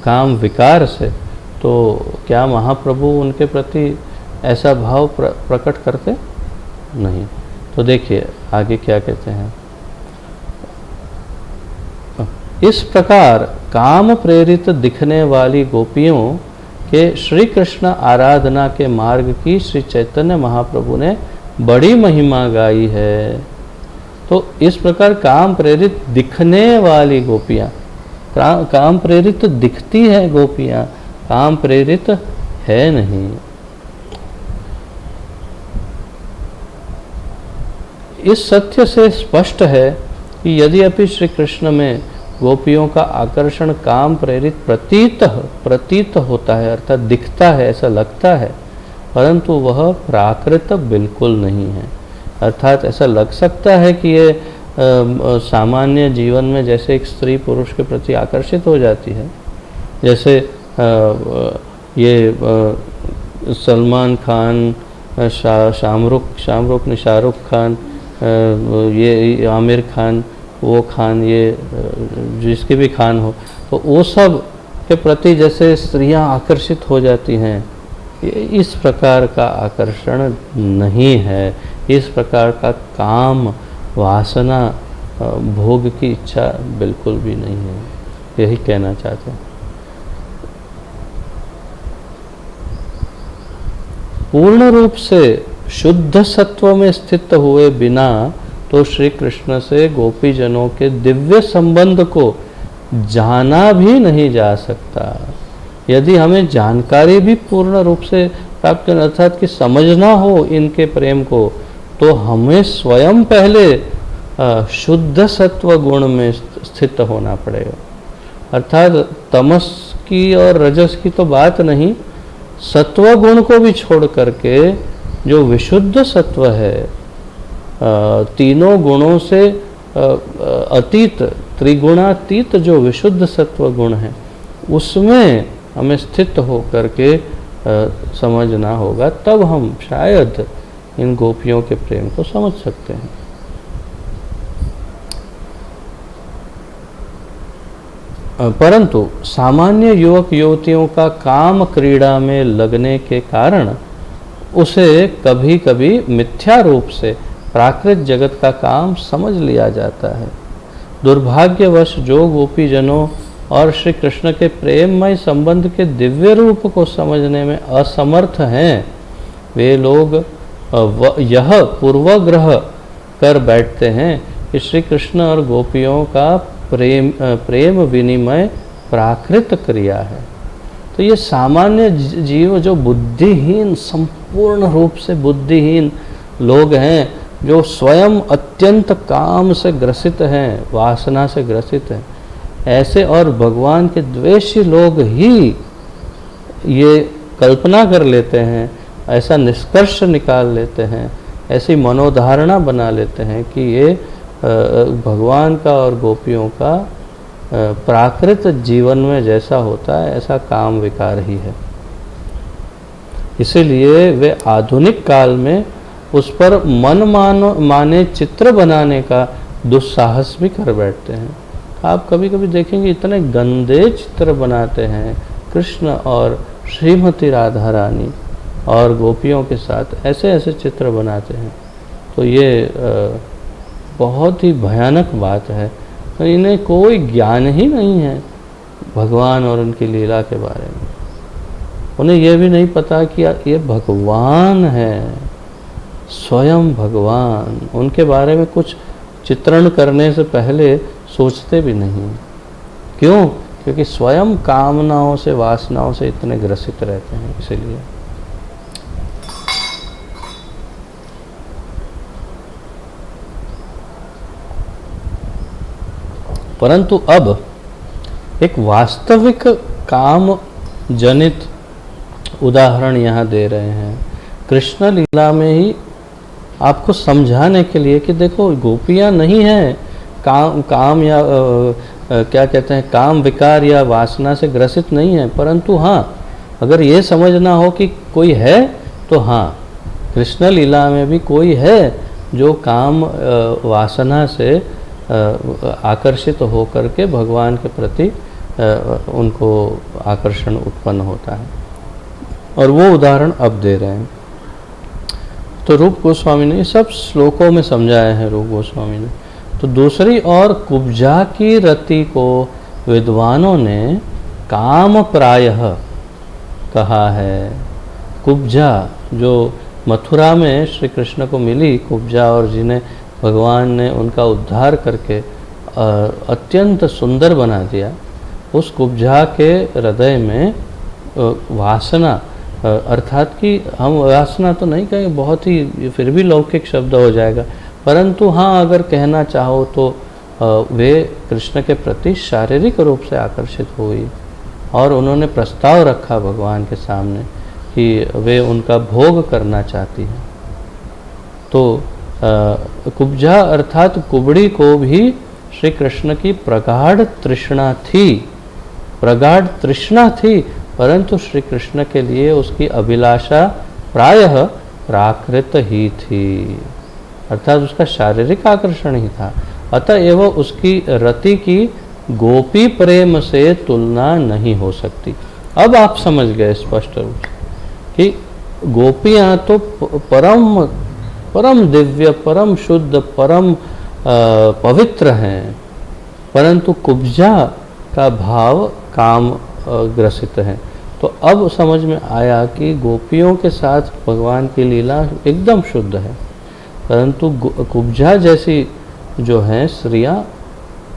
काम विकार से, तो क्या महाप्रभु उनके प्रति ऐसा भाव प्रकट करते? नहीं। तो देखिए आगे क्या कहते हैं। इस प्रकार काम प्रेरित दिखने वाली गोपियों के श्री कृष्ण आराधना के मार्ग की श्री चैतन्य महाप्रभु ने बड़ी महिमा गाई है। तो इस प्रकार काम प्रेरित दिखने वाली गोपियाँ, काम प्रेरित दिखती है गोपियाँ, काम प्रेरित है नहीं। इस सत्य से स्पष्ट है कि यद्यपि श्री कृष्ण में गोपियों का आकर्षण काम प्रेरित प्रतीत होता है, अर्थात दिखता है, ऐसा लगता है, परंतु वह प्राकृत बिल्कुल नहीं है। अर्थात ऐसा लग सकता है कि ये सामान्य जीवन में जैसे एक स्त्री पुरुष के प्रति आकर्षित हो जाती है, जैसे ये सलमान खान, शाहरुख ने शाहरुख खान, ये आमिर खान, वो खान, ये जिसके भी खान हो, तो वो सब के प्रति जैसे स्त्रियां आकर्षित हो जाती हैं, इस प्रकार का आकर्षण नहीं है। इस प्रकार का काम वासना भोग की इच्छा बिल्कुल भी नहीं है, यही कहना चाहते हैं। पूर्ण रूप से शुद्ध सत्व में स्थित हुए बिना तो श्री कृष्ण से गोपीजनों के दिव्य संबंध को जाना भी नहीं जा सकता। यदि हमें जानकारी भी पूर्ण रूप से प्राप्त करना, अर्थात कि समझना हो इनके प्रेम को, तो हमें स्वयं पहले शुद्ध सत्व गुण में स्थित होना पड़ेगा। अर्थात तमस की और रजस की तो बात नहीं, सत्व गुण को भी छोड़ करके जो विशुद्ध सत्व है, तीनों गुणों से अतीत, त्रिगुणातीत जो विशुद्ध सत्व गुण है, उसमें हमें स्थित हो करके समझना होगा, तब हम शायद इन गोपियों के प्रेम को समझ सकते हैं। परंतु सामान्य युवक युवतियों का काम क्रीड़ा में लगने के कारण उसे कभी कभी मिथ्या रूप से प्राकृत जगत का काम समझ लिया जाता है। दुर्भाग्यवश जो गोपीजनों और श्री कृष्ण के प्रेममय संबंध के दिव्य रूप को समझने में असमर्थ हैं, वे लोग यह पूर्वाग्रह कर बैठते हैं कि श्री कृष्ण और गोपियों का प्रेम विनिमय प्राकृत क्रिया है। तो ये सामान्य जीव जो बुद्धिहीन, संपूर्ण रूप से बुद्धिहीन लोग हैं, जो स्वयं अत्यंत काम से ग्रसित हैं, वासना से ग्रसित हैं, ऐसे और भगवान के द्वेषी लोग ही ये कल्पना कर लेते हैं, ऐसा निष्कर्ष निकाल लेते हैं, ऐसी मनोधारणा बना लेते हैं कि ये भगवान का और गोपियों का प्राकृत जीवन में जैसा होता है ऐसा काम विकार ही है। इसीलिए वे आधुनिक काल में उस पर मन माने चित्र बनाने का दुस्साहस भी कर बैठते हैं। आप कभी कभी देखेंगे इतने गंदे चित्र बनाते हैं कृष्ण और श्रीमती राधा रानी और गोपियों के साथ, ऐसे ऐसे चित्र बनाते हैं। तो ये बहुत ही भयानक बात है। तो इन्हें कोई ज्ञान ही नहीं है भगवान और उनकी लीला के बारे में। उन्हें यह भी नहीं पता कि ये भगवान है, स्वयं भगवान। उनके बारे में कुछ चित्रण करने से पहले सोचते भी नहीं। क्यों? क्योंकि स्वयं कामनाओं से, वासनाओं से इतने ग्रसित रहते हैं। इसीलिए परंतु अब एक वास्तविक काम जनित उदाहरण यहाँ दे रहे हैं कृष्ण लीला में ही, आपको समझाने के लिए कि देखो गोपियाँ नहीं हैं काम या क्या कहते हैं, काम विकार या वासना से ग्रसित नहीं है, परंतु हाँ अगर ये समझना हो कि कोई है तो हाँ कृष्ण लीला में भी कोई है जो काम वासना से आकर्षित होकर के भगवान के प्रति उनको आकर्षण उत्पन्न होता है, और वो उदाहरण अब दे रहे हैं। तो रूप गोस्वामी ने सब श्लोकों में समझाया है रूप गोस्वामी ने। तो दूसरी ओर कुब्जा की रति को विद्वानों ने काम प्रायः कहा है। कुब्जा जो मथुरा में श्री कृष्ण को मिली, कुब्जा, और जिन्हें भगवान ने उनका उद्धार करके अत्यंत सुंदर बना दिया, उस कुब्जा के हृदय में वासना, अर्थात कि हम वासना तो नहीं कहेंगे, बहुत ही फिर भी लौकिक शब्द हो जाएगा, परंतु हाँ अगर कहना चाहो तो वे कृष्ण के प्रति शारीरिक रूप से आकर्षित हुई और उन्होंने प्रस्ताव रखा भगवान के सामने कि वे उनका भोग करना चाहती हैं। तो कुब्जा अर्थात कुबड़ी को भी श्री कृष्ण की प्रगाढ़ तृष्णा थी, परंतु श्री कृष्ण के लिए उसकी अभिलाषा प्रायः प्राकृत ही थी, अर्थात उसका शारीरिक आकर्षण ही था। अतएव उसकी रति की गोपी प्रेम से तुलना नहीं हो सकती। अब आप समझ गए स्पष्ट रूप से कि गोपियाँ तो परम दिव्य, परम शुद्ध, परम पवित्र हैं, परंतु कुब्जा का भाव काम ग्रसित है। तो अब समझ में आया कि गोपियों के साथ भगवान की लीला एकदम शुद्ध है, परंतु कुब्जा जैसी जो हैं स्त्रियां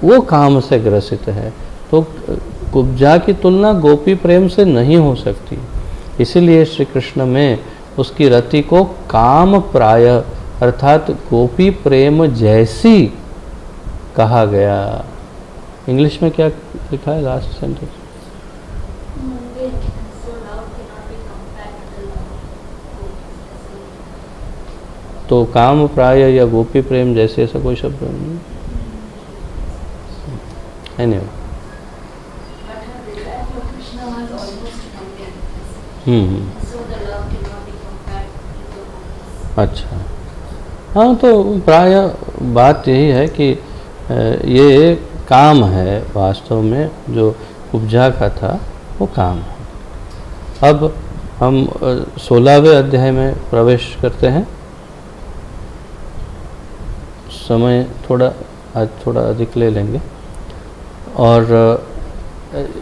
वो काम से ग्रसित है। तो कुब्जा की तुलना गोपी प्रेम से नहीं हो सकती, इसीलिए श्री कृष्ण में उसकी रति को काम प्राय अर्थात गोपी प्रेम जैसी कहा गया। इंग्लिश में क्या लिखा है लास्ट सेंटेंस? तो काम प्राय या गोपी प्रेम जैसे ऐसा कोई शब्द नहीं है, नहीं। अच्छा, हाँ, तो प्राय बात यही है कि ये काम है, वास्तव में जो कुब्जा का था वो काम है। अब हम 16वें अध्याय में प्रवेश करते हैं। समय आज थोड़ा अधिक ले लेंगे, और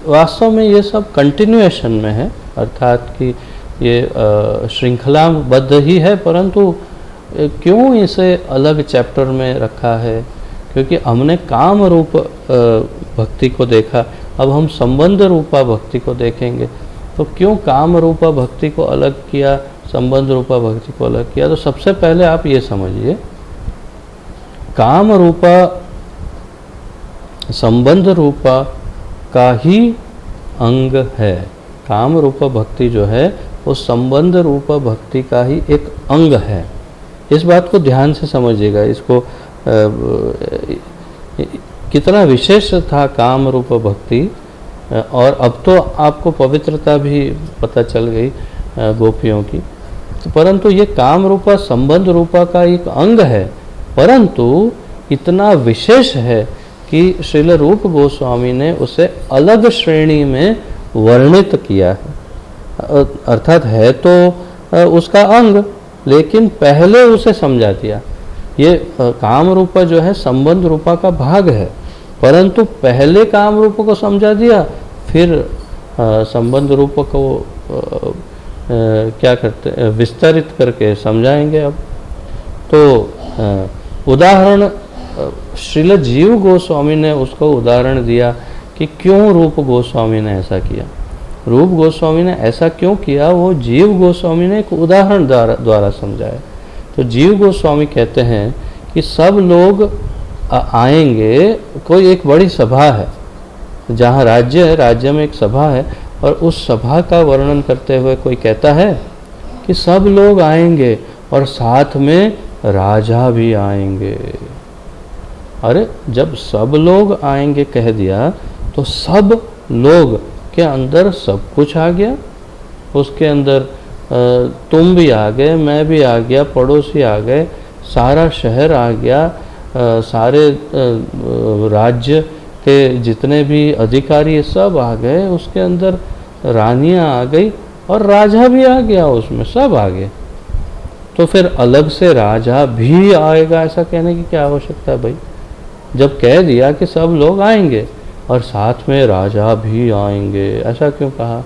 वास्तव में ये सब कंटिन्यूएशन में है, अर्थात कि ये श्रृंखलाबद्ध ही है, परंतु क्यों इसे अलग चैप्टर में रखा है? क्योंकि हमने काम रूप भक्ति को देखा, अब हम संबंध रूपा भक्ति को देखेंगे। तो क्यों काम रूपा भक्ति को अलग किया, संबंध रूपा भक्ति को अलग किया? तो सबसे पहले आप ये समझिए, काम रूपा संबंध रूपा का ही अंग है। काम रूपा भक्ति जो है वो संबंध रूपा भक्ति का ही एक अंग है। इस बात को ध्यान से समझिएगा। इसको कितना विशेष था काम रूप भक्ति, और अब तो आपको पवित्रता भी पता चल गई गोपियों की। तो परंतु ये काम रूपा संबंध रूपा का एक अंग है, परंतु इतना विशेष है कि श्रील रूप गोस्वामी ने उसे अलग श्रेणी में वर्णित किया है। अर्थात है तो उसका अंग, लेकिन पहले उसे समझा दिया। ये काम रूपा जो है संबंध रूपा का भाग है, परंतु पहले काम रूप को समझा दिया, फिर संबंध रूप को क्या करते हैं, विस्तारित करके समझाएंगे। अब तो उदाहरण श्रील जीव गोस्वामी ने उसको उदाहरण दिया कि क्यों रूप गोस्वामी ने ऐसा किया। रूप गोस्वामी ने ऐसा क्यों किया, वो जीव गोस्वामी ने एक उदाहरण द्वारा समझाया। तो जीव गोस्वामी कहते हैं कि सब लोग आएंगे, कोई एक बड़ी सभा है जहाँ राज्य है, राज्य में एक सभा है, और उस सभा का वर्णन करते हुए कोई कहता है कि सब लोग आएंगे और साथ में राजा भी आएंगे। अरे जब सब लोग आएंगे कह दिया तो सब लोग के अंदर सब कुछ आ गया। उसके अंदर तुम भी आ गए, मैं भी आ गया, पड़ोसी आ गए, सारा शहर आ गया, सारे राज्य के जितने भी अधिकारी सब आ गए, उसके अंदर रानियां आ गई और राजा भी आ गया, उसमें सब आ गए। तो फिर अलग से राजा भी आएगा ऐसा कहने की क्या आवश्यकता है भाई? जब कह दिया कि सब लोग आएंगे और साथ में राजा भी आएंगे, ऐसा क्यों कहा?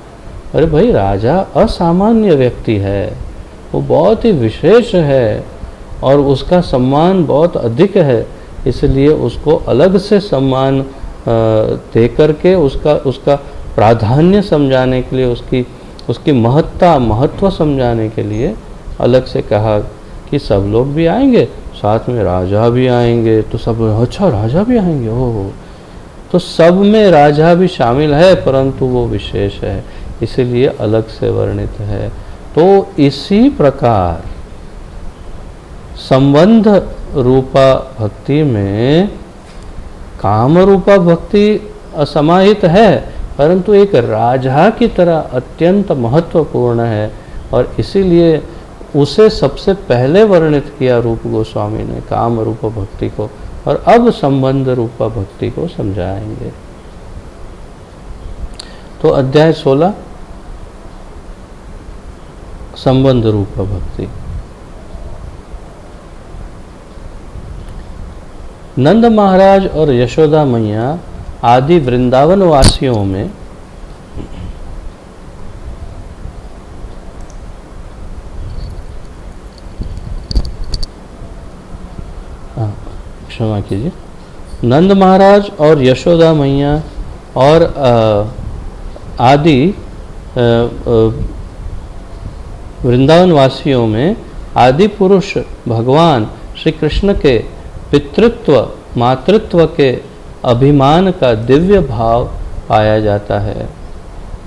अरे भाई, राजा असामान्य व्यक्ति है, वो बहुत ही विशेष है और उसका सम्मान बहुत अधिक है, इसलिए उसको अलग से सम्मान दे करके उसका प्राधान्य समझाने के लिए, उसकी महत्व समझाने के लिए अलग से कहा कि सब लोग भी आएंगे, साथ में राजा भी आएंगे। तो सब, अच्छा राजा भी आएंगे, ओह, तो सब में राजा भी शामिल है, परंतु वो विशेष है, इसीलिए अलग से वर्णित है। तो इसी प्रकार संबंध रूपा भक्ति में काम रूपा भक्ति असमाहित है, परंतु एक राजा की तरह अत्यंत महत्वपूर्ण है, और इसीलिए उसे सबसे पहले वर्णित किया रूप गोस्वामी ने, काम रूप भक्ति को, और अब संबंध रूपा भक्ति को समझाएंगे। तो अध्याय 16 संबंध रूपा भक्ति। नंद महाराज और यशोदा मैया आदि वृंदावन वासियों में क्षमा कीजिए, नंद महाराज और यशोदा मैया और आदि वृंदावन वासियों में आदि पुरुष भगवान श्री कृष्ण के पितृत्व मातृत्व के अभिमान का दिव्य भाव पाया जाता है।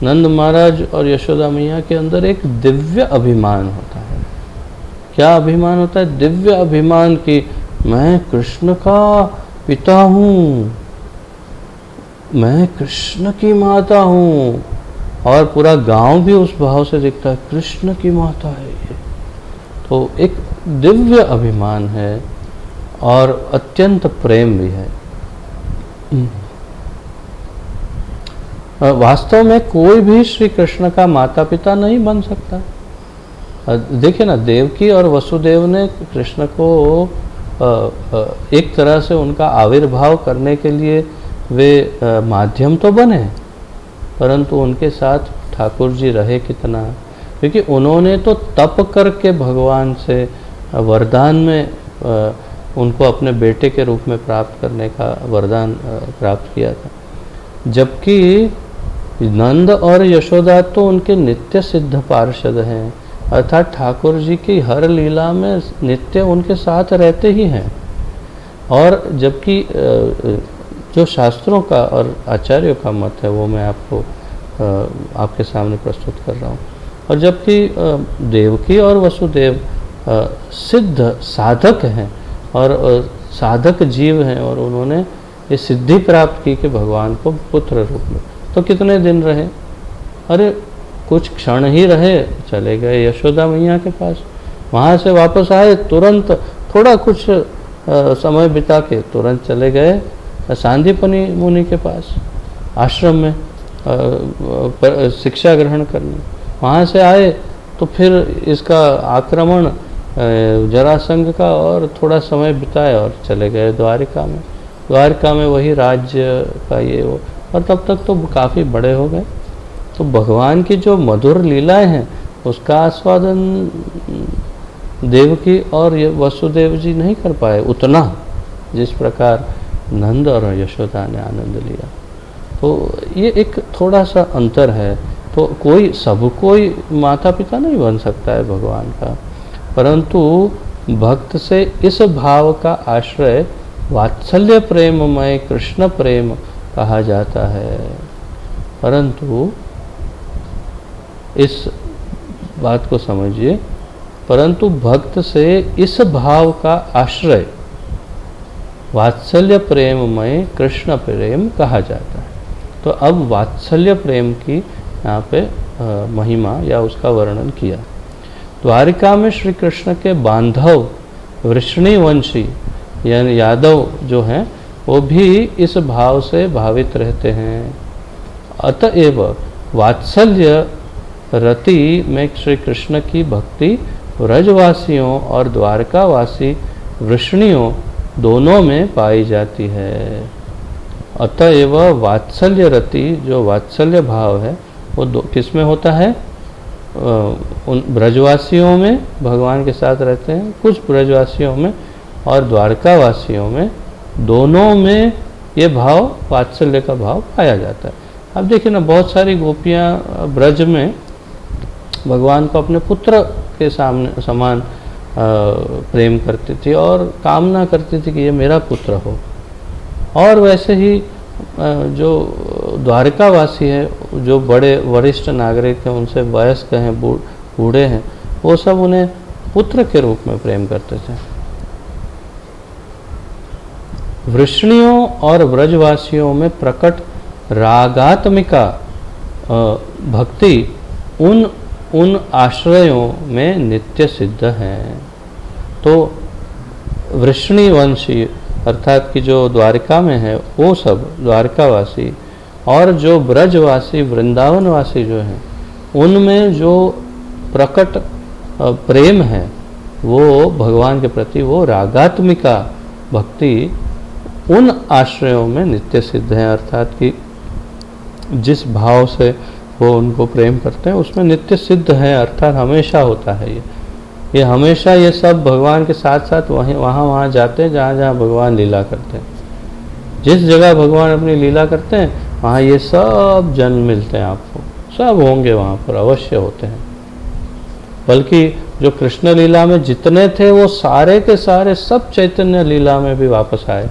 नंद महाराज और यशोदा मैया के अंदर एक दिव्य अभिमान होता है। क्या अभिमान होता है? दिव्य अभिमान की मैं कृष्ण का पिता हूँ, मैं कृष्ण की माता हूँ, और पूरा गांव भी उस भाव से दिखता है, कृष्ण की माता है ये। तो एक दिव्य अभिमान है और अत्यंत प्रेम भी है। वास्तव में कोई भी श्री कृष्ण का माता पिता नहीं बन सकता। देखिए ना, देवकी और वसुदेव ने कृष्ण को एक तरह से उनका आविर्भाव करने के लिए वे माध्यम तो बने, परंतु उनके साथ ठाकुर जी रहे कितना, क्योंकि उन्होंने तो तप करके भगवान से वरदान में उनको अपने बेटे के रूप में प्राप्त करने का वरदान प्राप्त किया था। जबकि नंद और यशोदा तो उनके नित्य सिद्ध पार्षद हैं, अर्थात ठाकुर जी की हर लीला में नित्य उनके साथ रहते ही हैं। और जबकि जो शास्त्रों का और आचार्यों का मत है वो मैं आपको आपके सामने प्रस्तुत कर रहा हूँ। और जबकि देवकी और वसुदेव सिद्ध साधक हैं और साधक जीव हैं, और उन्होंने ये सिद्धि प्राप्त की कि भगवान को पुत्र रूप में, तो कितने दिन रहे? अरे कुछ क्षण ही रहे, चले गए यशोदा मैया के पास, वहाँ से वापस आए तुरंत, थोड़ा कुछ समय बिता के तुरंत चले गए सांदीपनि मुनि के पास आश्रम में शिक्षा ग्रहण करने। वहाँ से आए तो फिर इसका आक्रमण जरासंध का और थोड़ा समय बिताया और चले गए द्वारिका में। द्वारिका में वही राज्य का ये वो, और तब तक तो काफ़ी बड़े हो गए। तो भगवान की जो मधुर लीलाएं हैं उसका आस्वादन देवकी और वसुदेव जी नहीं कर पाए उतना, जिस प्रकार नंद और यशोदा ने आनंद लिया। तो ये एक थोड़ा सा अंतर है। तो कोई माता पिता नहीं बन सकता है भगवान का, परंतु भक्त से इस भाव का आश्रय वात्सल्य प्रेममय कृष्ण प्रेम कहा जाता है। परंतु इस बात को समझिए, परंतु भक्त से इस भाव का आश्रय वात्सल्य प्रेममय कृष्ण प्रेम कहा जाता है। तो अब वात्सल्य प्रेम की यहाँ पे महिमा या उसका वर्णन किया। द्वारिका में श्री कृष्ण के बांधव वृष्णिवंशी यानी यादव जो हैं वो भी इस भाव से भावित रहते हैं। अतएव वात्सल्य रति में श्री कृष्ण की भक्ति व्रजवासियों और द्वारकावासी वृष्णियों दोनों में पाई जाती है। अतएव वात्सल्य रति जो वात्सल्य भाव है वो किस में होता है? उन ब्रजवासियों में भगवान के साथ रहते हैं, कुछ ब्रजवासियों में और द्वारकावासियों में, दोनों में ये भाव वात्सल्य का भाव पाया जाता है। अब देखिए ना, बहुत सारी गोपियाँ ब्रज में भगवान को अपने पुत्र के सामने समान प्रेम करती थी और कामना करती थी कि ये मेरा पुत्र हो। और वैसे ही जो द्वारकावासी है, जो बड़े वरिष्ठ नागरिक हैं, उनसे वयस्क हैं, बूढ़े हैं, वो सब उन्हें पुत्र के रूप में प्रेम करते थे। वृष्णियों और व्रजवासियों में प्रकट रागात्मिका भक्ति उन आश्रयों में नित्य सिद्ध है। तो वृष्णिवंशी अर्थात कि जो द्वारिका में है वो सब द्वारकावासी और जो ब्रजवासी वृंदावनवासी जो हैं उनमें जो प्रकट प्रेम है वो भगवान के प्रति, वो रागात्मिका भक्ति उन आश्रयों में नित्य सिद्ध है। अर्थात कि जिस भाव से वो उनको प्रेम करते हैं उसमें नित्य सिद्ध है, अर्थात हमेशा होता है। ये हमेशा ये सब भगवान के साथ साथ वहाँ जाते हैं जहाँ जहाँ भगवान लीला करते हैं। जिस जगह भगवान अपनी लीला करते हैं वहाँ ये सब जन मिलते हैं, आपको सब होंगे वहाँ पर, अवश्य होते हैं। बल्कि जो कृष्ण लीला में जितने थे वो सारे के सारे सब चैतन्य लीला में भी वापस आए।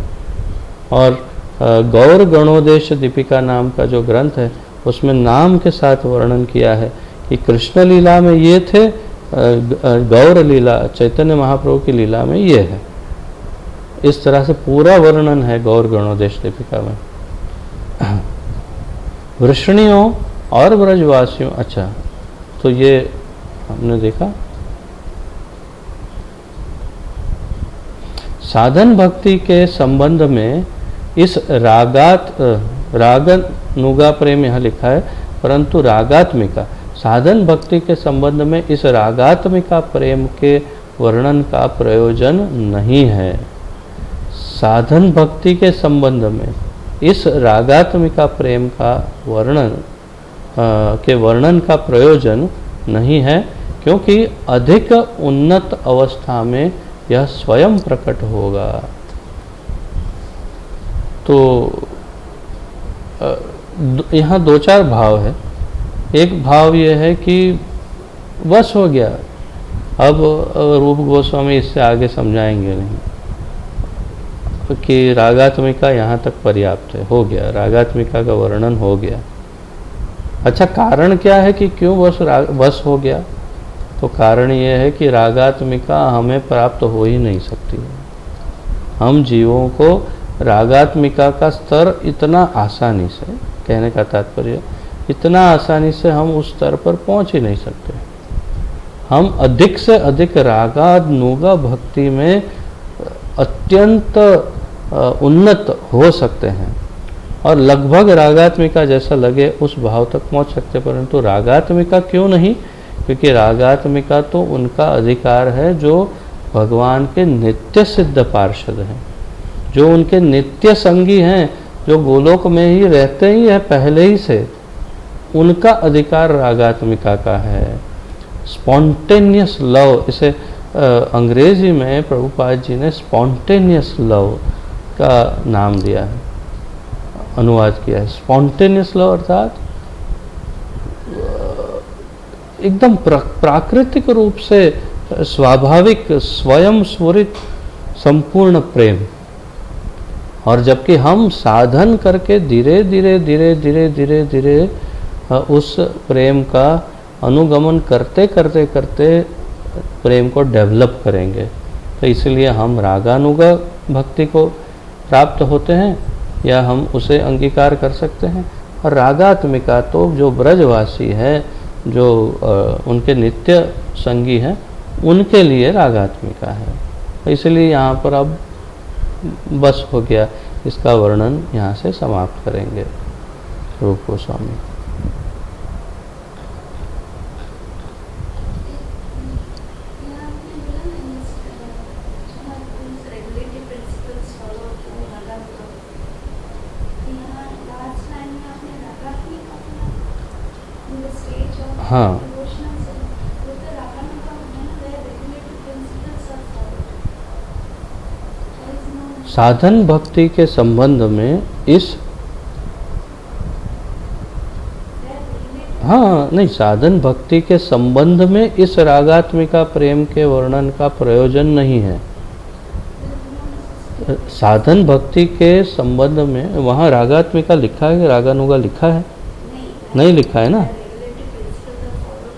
और गौर गणोदेश दीपिका नाम का जो ग्रंथ है उसमें नाम के साथ वर्णन किया है कि कृष्ण लीला में ये थे, गौर लीला चैतन्य महाप्रभु की लीला में ये है। इस तरह से पूरा वर्णन है गौर गणोदेश दीपिका में। वृष्णियों और ब्रजवासियों, अच्छा तो ये हमने देखा। साधन भक्ति के संबंध में इस रागानुगा प्रेम यहाँ लिखा है, परंतु रागात्मिका साधन भक्ति के संबंध में इस रागात्मिका प्रेम के वर्णन का प्रयोजन नहीं है। साधन भक्ति के संबंध में इस रागात्मिका प्रेम का वर्णन का प्रयोजन नहीं है, क्योंकि अधिक उन्नत अवस्था में यह स्वयं प्रकट होगा। तो यहाँ दो चार भाव है। एक भाव ये है कि बस हो गया, अब रूप गोस्वामी इससे आगे समझाएंगे नहीं कि रागात्मिका यहाँ तक पर्याप्त है, हो गया, रागात्मिका का वर्णन हो गया। अच्छा, कारण क्या है कि क्यों बस हो गया? तो कारण ये है कि रागात्मिका हमें प्राप्त हो ही नहीं सकती है। हम जीवों को रागात्मिका का स्तर इतना आसानी से, कहने का तात्पर्य इतना आसानी से हम उस स्तर पर पहुंच ही नहीं सकते। हम अधिक से अधिक रागानुगा भक्ति में अत्यंत उन्नत हो सकते हैं और लगभग रागात्मिका जैसा लगे उस भाव तक पहुंच सकते, परंतु रागात्मिका क्यों नहीं? क्योंकि रागात्मिका तो उनका अधिकार है जो भगवान के नित्य सिद्ध पार्षद हैं, जो उनके नित्य संगी हैं, जो गोलोक में ही रहते ही है पहले ही से, उनका अधिकार रागात्मिका का है। स्पॉन्टेनियस लव, इसे अंग्रेजी में प्रभुपाद जी ने स्पॉन्टेनियस लव का नाम दिया है, अनुवाद किया है। स्पॉन्टेनियस लव अर्थात एकदम प्राकृतिक रूप से स्वाभाविक स्वयं स्फुरित संपूर्ण प्रेम, और जबकि हम साधन करके धीरे धीरे धीरे धीरे धीरे धीरे उस प्रेम का अनुगमन करते करते करते प्रेम को डेवलप करेंगे। तो इसलिए हम रागानुगा भक्ति को प्राप्त होते हैं या हम उसे अंगीकार कर सकते हैं। और रागात्मिका तो जो ब्रजवासी है, जो उनके नित्य संगी हैं, उनके लिए रागात्मिका है। तो इसलिए यहाँ पर अब बस हो गया, इसका वर्णन यहाँ से समाप्त करेंगे रूप गोस्वामी। हाँ, साधन भक्ति के संबंध में इस नहीं, साधन भक्ति के संबंध में इस रागात्मिका प्रेम के वर्णन का प्रयोजन नहीं है। साधन भक्ति के संबंध में वहाँ रागात्मिका लिखा है, रागानुगा लिखा है? नहीं लिखा है ना।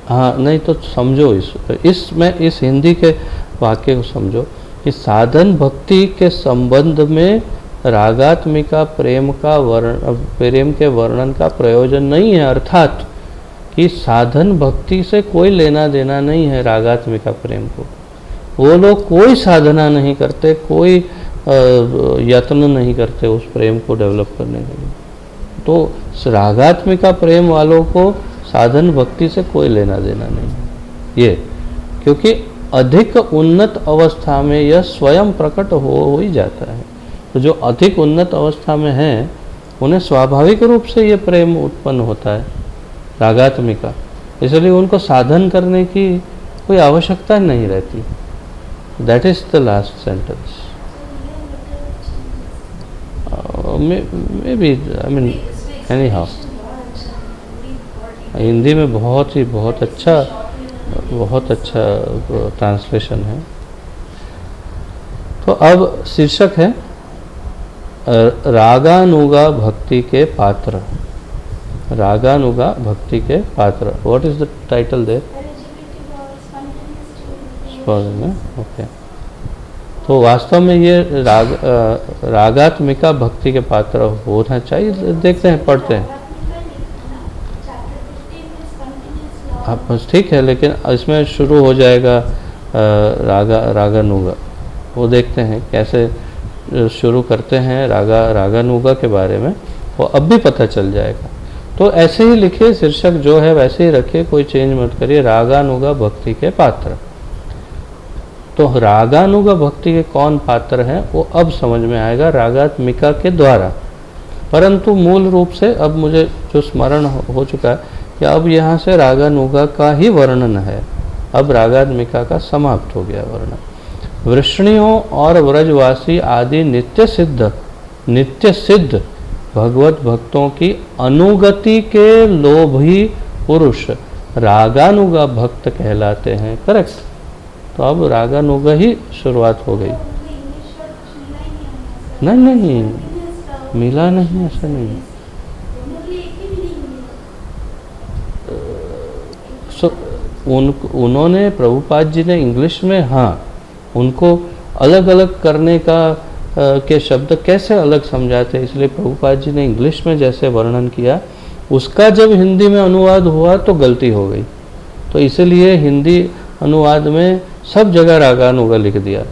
हाँ, नहीं तो समझो इस हिंदी के वाक्य को समझो कि साधन भक्ति के संबंध में रागात्मिका प्रेम के वर्णन का प्रयोजन नहीं है। अर्थात कि साधन भक्ति से कोई लेना देना नहीं है रागात्मिका प्रेम को। वो लोग कोई साधना नहीं करते, कोई यत्न नहीं करते उस प्रेम को डेवलप करने के लिए। तो रागात्मिका प्रेम वालों को साधन भक्ति से कोई लेना देना नहीं है ये, क्योंकि अधिक उन्नत अवस्था में यह स्वयं प्रकट हो ही जाता है। तो जो अधिक उन्नत अवस्था में हैं उन्हें स्वाभाविक रूप से ये प्रेम उत्पन्न होता है रागात्मिका, इसलिए उनको साधन करने की कोई आवश्यकता नहीं रहती। That is the last sentence. Maybe I mean anyhow, Hindi में बहुत अच्छा ट्रांसलेशन है। तो अब शीर्षक है रागानुगा भक्ति के पात्र। रागानुगा भक्ति के पात्र। What is the title there? Okay. तो वास्तव में ये रागात्मिका भक्ति के पात्र होना चाहिए। देखते हैं, पढ़ते हैं। हाँ बस ठीक है, लेकिन इसमें शुरू हो जाएगा रागानुगा। वो देखते हैं कैसे शुरू करते हैं रागानुगा के बारे में, वो अब भी पता चल जाएगा। तो ऐसे ही लिखिए, शीर्षक जो है वैसे ही रखिए, कोई चेंज मत करिए। रागानुगा भक्ति के पात्र। तो रागानुगा भक्ति के कौन पात्र हैं वो अब समझ में आएगा रागात्मिका के द्वारा। परंतु मूल रूप से अब मुझे जो स्मरण हो चुका है कि अब यहाँ से रागानुगा का ही वर्णन है। अब रागात्मिका का समाप्त हो गया वर्णन। वृष्णियों और व्रजवासी आदि नित्य सिद्ध भगवत भक्तों की अनुगति के लोभी पुरुष रागानुगा भक्त कहलाते हैं। करेक्ट। तो अब रागानुगा ही शुरुआत हो गई। नहीं, मिला नहीं, ऐसा नहीं। उन्होंने प्रभुपाद जी ने इंग्लिश में, हाँ, उनको अलग अलग करने के शब्द कैसे अलग समझाते, इसलिए प्रभुपाद जी ने इंग्लिश में जैसे वर्णन किया उसका जब हिंदी में अनुवाद हुआ तो गलती हो गई। तो इसलिए हिंदी अनुवाद में सब जगह रागानुगा लिख दिया।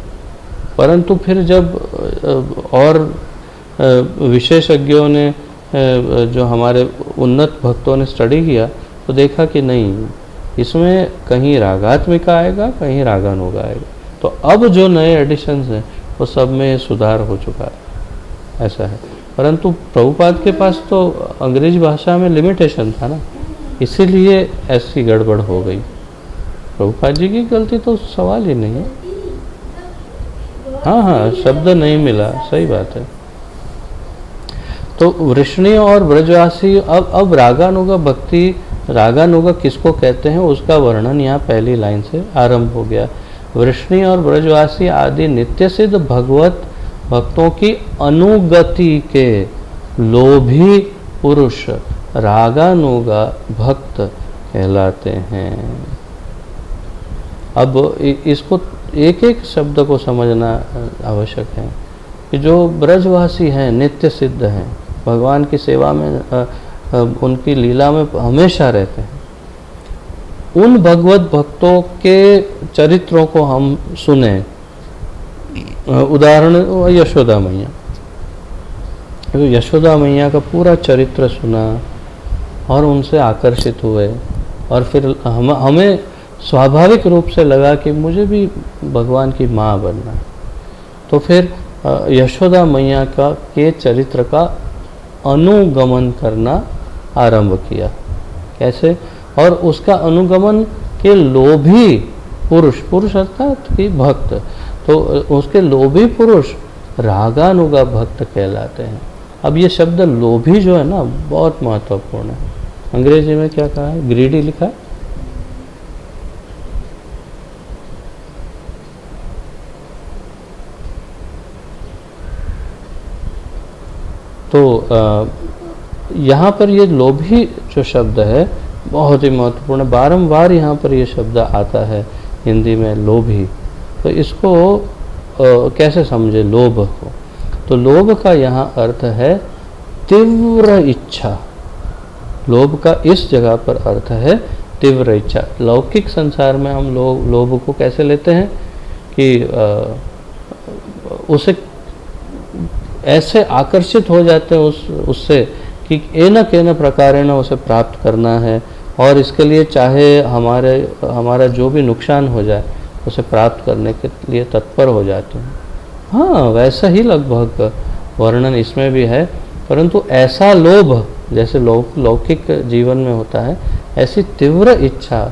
परंतु फिर जब और विशेषज्ञों ने, जो हमारे उन्नत भक्तों ने स्टडी किया तो देखा कि नहीं, इसमें कहीं रागात्मिका आएगा, कहीं रागानुगा आएगा। तो अब जो नए एडिशंस हैं वो सब में सुधार हो चुका है, ऐसा है। परंतु प्रभुपाद के पास तो अंग्रेजी भाषा में लिमिटेशन था ना, इसीलिए ऐसी गड़बड़ हो गई। प्रभुपाद जी की गलती तो सवाल ही नहीं है। हाँ, शब्द नहीं मिला, सही बात है। तो वृष्णि और ब्रजवासी, अब रागानुगा भक्ति, रागानुगा किसको कहते हैं उसका वर्णन यहाँ पहली लाइन से आरंभ हो गया। वृष्णि और ब्रजवासी आदि नित्य सिद्ध भगवत भक्तों की अनुगति के लोभी पुरुष रागानुगा भक्त कहलाते हैं। अब इसको एक एक शब्द को समझना आवश्यक है कि जो ब्रजवासी हैं, नित्य सिद्ध हैं, भगवान की सेवा में उनकी लीला में हमेशा रहते हैं, उन भगवत भक्तों के चरित्रों को हम सुने। उदाहरण यशोदा मैया, तो यशोदा मैया का पूरा चरित्र सुना और उनसे आकर्षित हुए और फिर हमें स्वाभाविक रूप से लगा कि मुझे भी भगवान की माँ बनना है। तो फिर यशोदा मैया के चरित्र का अनुगमन करना आरंभ किया। कैसे? और उसका अनुगमन के लोभी पुरुष अर्थात कि भक्त, तो उसके लोभी पुरुष रागानुगा भक्त कहलाते हैं। अब ये शब्द लोभी जो है ना, बहुत महत्वपूर्ण है। अंग्रेजी में क्या कहा है? ग्रीडी लिखा है। तो यहाँ पर ये लोभी जो शब्द है बहुत ही महत्वपूर्ण, बारंबार यहाँ पर ये शब्द आता है हिंदी में, लोभी। तो इसको कैसे समझे लोभ को? तो लोभ का यहाँ अर्थ है तीव्र इच्छा। लोभ का इस जगह पर अर्थ है तीव्र इच्छा। लौकिक संसार में हम लोभ को कैसे लेते हैं कि उसे ऐसे आकर्षित हो जाते हैं उससे कि न प्रकारेण उसे प्राप्त करना है, और इसके लिए चाहे हमारा जो भी नुकसान हो जाए उसे प्राप्त करने के लिए तत्पर हो जाते हैं। हाँ, वैसा ही लगभग वर्णन इसमें भी है, परंतु ऐसा लोभ जैसे लौकिक जीवन में होता है, ऐसी तीव्र इच्छा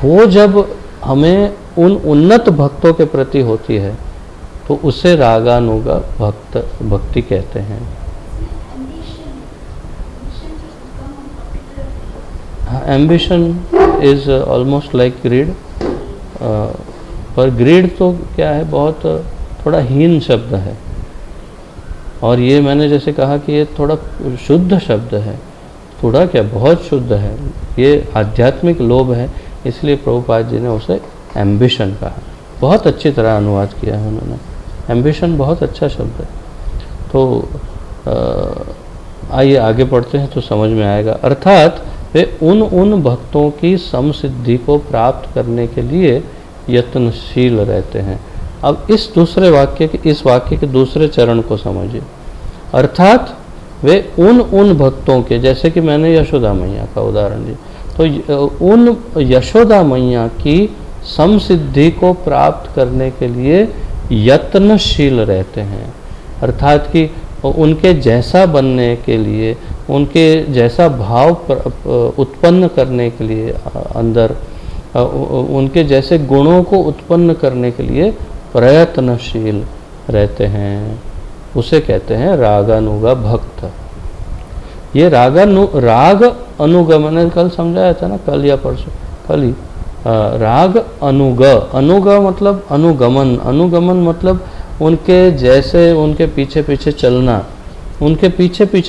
वो जब हमें उन उन्नत भक्तों के प्रति होती है तो उसे रागानुगा भक्ति कहते हैं। Ambition is almost like greed, पर ग्रीड तो क्या है, बहुत थोड़ा हीन शब्द है, और ये मैंने जैसे कहा कि ये थोड़ा शुद्ध शब्द है। थोड़ा क्या, बहुत शुद्ध है, ये आध्यात्मिक लोभ है, इसलिए प्रभुपाद जी ने उसे एम्बिशन कहा। बहुत अच्छी तरह अनुवाद किया है उन्होंने। एम्बिशन बहुत अच्छा शब्द है। तो आइए आगे पढ़ते हैं तो समझ में आएगा। अर्थात वे उन भक्तों की समसिद्धि को प्राप्त करने के लिए यत्नशील रहते हैं। अब इस वाक्य के दूसरे चरण को समझिए। अर्थात वे उन भक्तों के, जैसे कि मैंने यशोदा मैया का उदाहरण दिया, तो उन यशोदा मैया की समसिद्धि को प्राप्त करने के लिए यत्नशील रहते हैं। अर्थात कि उनके जैसा बनने के लिए, उनके जैसा भाव उत्पन्न करने के लिए अंदर, उनके जैसे गुणों को उत्पन्न करने के लिए प्रयत्नशील रहते हैं। उसे कहते हैं रागानुगा भक्त। ये राग अनुगमन, मैंने कल समझाया था ना, कल या परसों, कल ही। राग अनुग मतलब अनुगमन मतलब उनके जैसे, उनके पीछे पीछे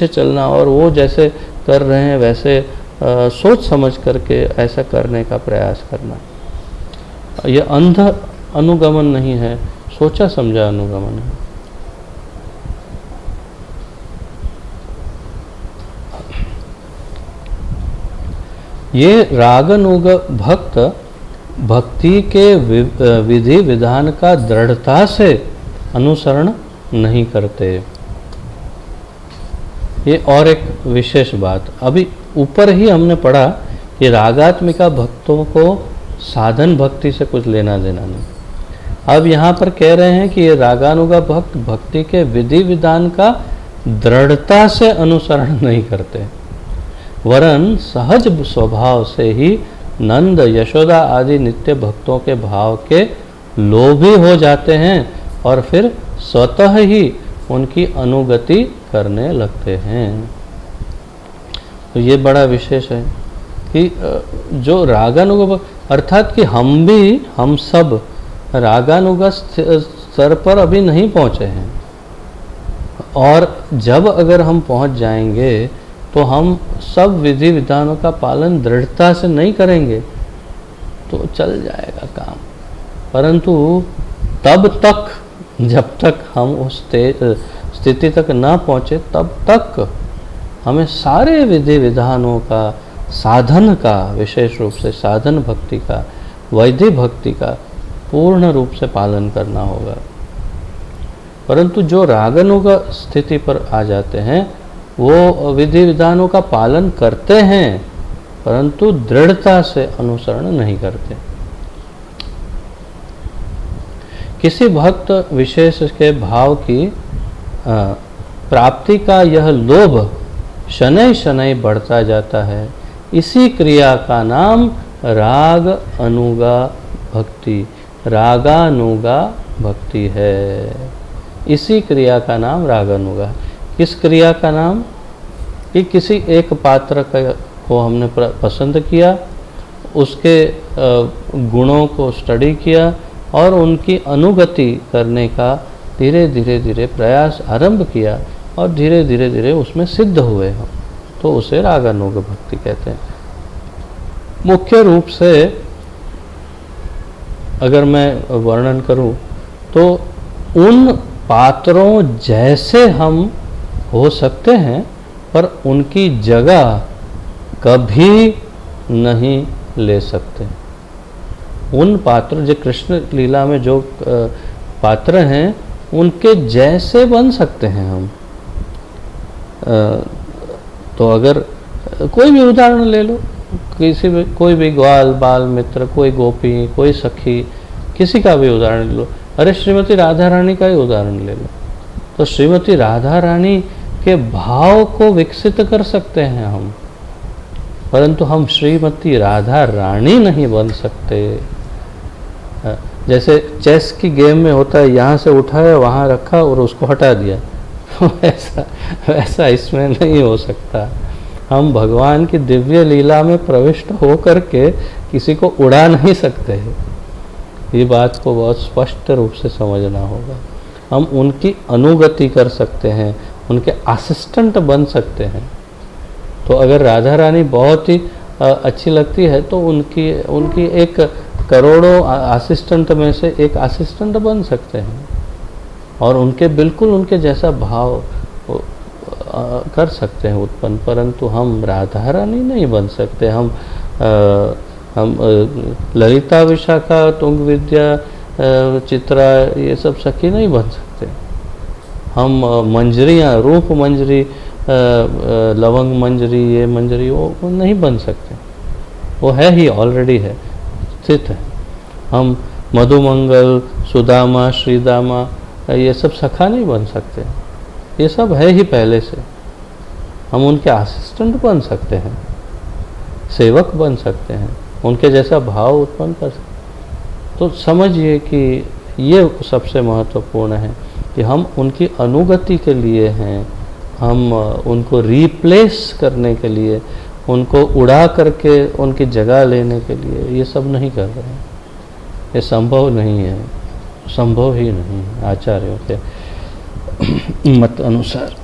चलना, और वो जैसे कर रहे हैं वैसे सोच समझ करके ऐसा करने का प्रयास करना। ये अंध अनुगमन नहीं है, सोचा समझा अनुगमन है। ये रागानुग भक्त भक्ति के विधि विधान का दृढ़ता से अनुसरण नहीं करते। ये और एक विशेष बात, अभी ऊपर ही हमने पढ़ा कि रागात्मिका भक्तों को साधन भक्ति से कुछ लेना देना नहीं। अब यहाँ पर कह रहे हैं कि ये रागानुगा भक्त भक्ति के विधि विधान का दृढ़ता से अनुसरण नहीं करते, वरन सहज स्वभाव से ही नंद यशोदा आदि नित्य भक्तों के भाव के लोभी हो जाते हैं और फिर स्वतः ही उनकी अनुगति करने लगते हैं। तो ये बड़ा विशेष है कि जो रागानुगा, अर्थात कि हम सब रागानुगा स्तर पर अभी नहीं पहुँचे हैं, और जब अगर हम पहुंच जाएंगे तो हम सब विधि विधानों का पालन दृढ़ता से नहीं करेंगे तो चल जाएगा काम, परंतु तब तक, जब तक हम उस स्थिति तक ना पहुँचे तब तक हमें सारे विधि विधानों का, साधन का, विशेष रूप से साधन भक्ति का, वैदिक भक्ति का पूर्ण रूप से पालन करना होगा। परंतु जो रागानुग स्थिति पर आ जाते हैं वो विधि विधानों का पालन करते हैं परंतु दृढ़ता से अनुसरण नहीं करते। किसी भक्त विशेष के भाव की प्राप्ति का यह लोभ शनै शनै बढ़ता जाता है। इसी क्रिया का नाम राग अनुगा भक्ति, रागानुगा भक्ति है। इसी क्रिया का नाम रागानुगा। किस क्रिया का नाम? कि किसी एक पात्र को हमने पसंद किया, उसके गुणों को स्टडी किया और उनकी अनुगति करने का धीरे धीरे प्रयास आरंभ किया और धीरे धीरे उसमें सिद्ध हुए हम, तो उसे रागानुग भक्ति कहते हैं। मुख्य रूप से अगर मैं वर्णन करूं तो उन पात्रों जैसे हम हो सकते हैं पर उनकी जगह कभी नहीं ले सकते। उन पात्र जो कृष्ण लीला में जो पात्र हैं उनके जैसे बन सकते हैं हम। तो अगर कोई भी उदाहरण ले लो, किसी भी, कोई भी ग्वाल बाल मित्र, कोई गोपी, कोई सखी, किसी का भी उदाहरण ले लो। अरे श्रीमती राधा रानी का ही उदाहरण ले लो, तो श्रीमती राधा रानी के भाव को विकसित कर सकते हैं हम, परंतु हम श्रीमती राधा रानी नहीं बन सकते। जैसे चेस की गेम में होता है, यहाँ से उठाया वहाँ रखा और उसको हटा दिया, वैसा इसमें नहीं हो सकता। हम भगवान की दिव्य लीला में प्रविष्ट हो करके किसी को उड़ा नहीं सकते। ये बात को बहुत स्पष्ट रूप से समझना होगा। हम उनकी अनुगति कर सकते हैं, उनके असिस्टेंट बन सकते हैं। तो अगर राधा रानी बहुत ही अच्छी लगती है तो उनकी एक करोड़ों असिस्टेंट में से एक असिस्टेंट बन सकते हैं और उनके बिल्कुल उनके जैसा भाव कर सकते हैं उत्पन्न, परंतु हम राधा रानी नहीं बन सकते। हम ललिता विशाखा तुंग विद्या चित्रा ये सब सखी नहीं बन सकते। हम मंजरियाँ, रूप मंजरी, लवंग मंजरी, ये मंजरी, वो नहीं बन सकते। वो है ही, ऑलरेडी है, स्थित है। हम मधुमंगल, सुदामा, श्रीदामा ये सब सखा नहीं बन सकते। ये सब है ही पहले से। हम उनके असिस्टेंट बन सकते हैं, सेवक बन सकते हैं, उनके जैसा भाव उत्पन्न कर सकते। तो समझिए कि ये सबसे महत्वपूर्ण है कि हम उनकी अनुगति के लिए हैं, हम उनको रिप्लेस करने के लिए, उनको उड़ा करके उनकी जगह लेने के लिए ये सब नहीं कर रहे हैं। ये संभव नहीं है, संभव ही नहीं है आचार्यों के मत अनुसार।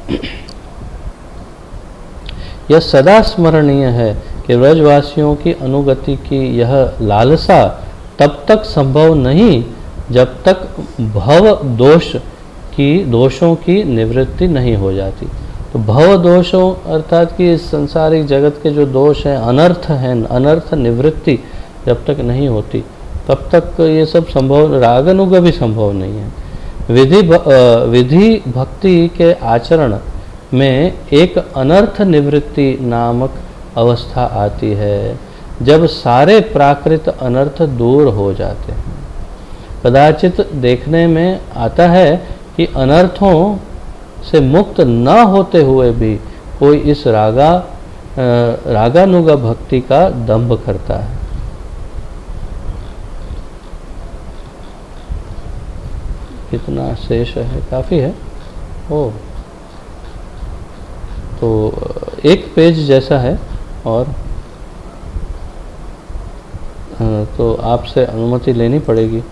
यह सदा स्मरणीय है कि ब्रजवासियों की अनुगति की यह लालसा तब तक संभव नहीं जब तक भव दोषों की निवृत्ति नहीं हो जाती। तो भव दोषों अर्थात कि इस संसारिक जगत के जो दोष हैं, अनर्थ हैं, अनर्थ निवृत्ति जब तक नहीं होती तब तक ये सब संभव, रागानुग भी संभव नहीं है। विधि भक्ति के आचरण में एक अनर्थ निवृत्ति नामक अवस्था आती है जब सारे प्राकृत अनर्थ दूर हो जाते हैं। कदाचित देखने में आता है कि अनर्थों से मुक्त न होते हुए भी कोई इस रागानुग भक्ति का दंभ करता है। कितना शेष है, काफ़ी है। ओ तो एक पेज जैसा है और तो आपसे अनुमति लेनी पड़ेगी,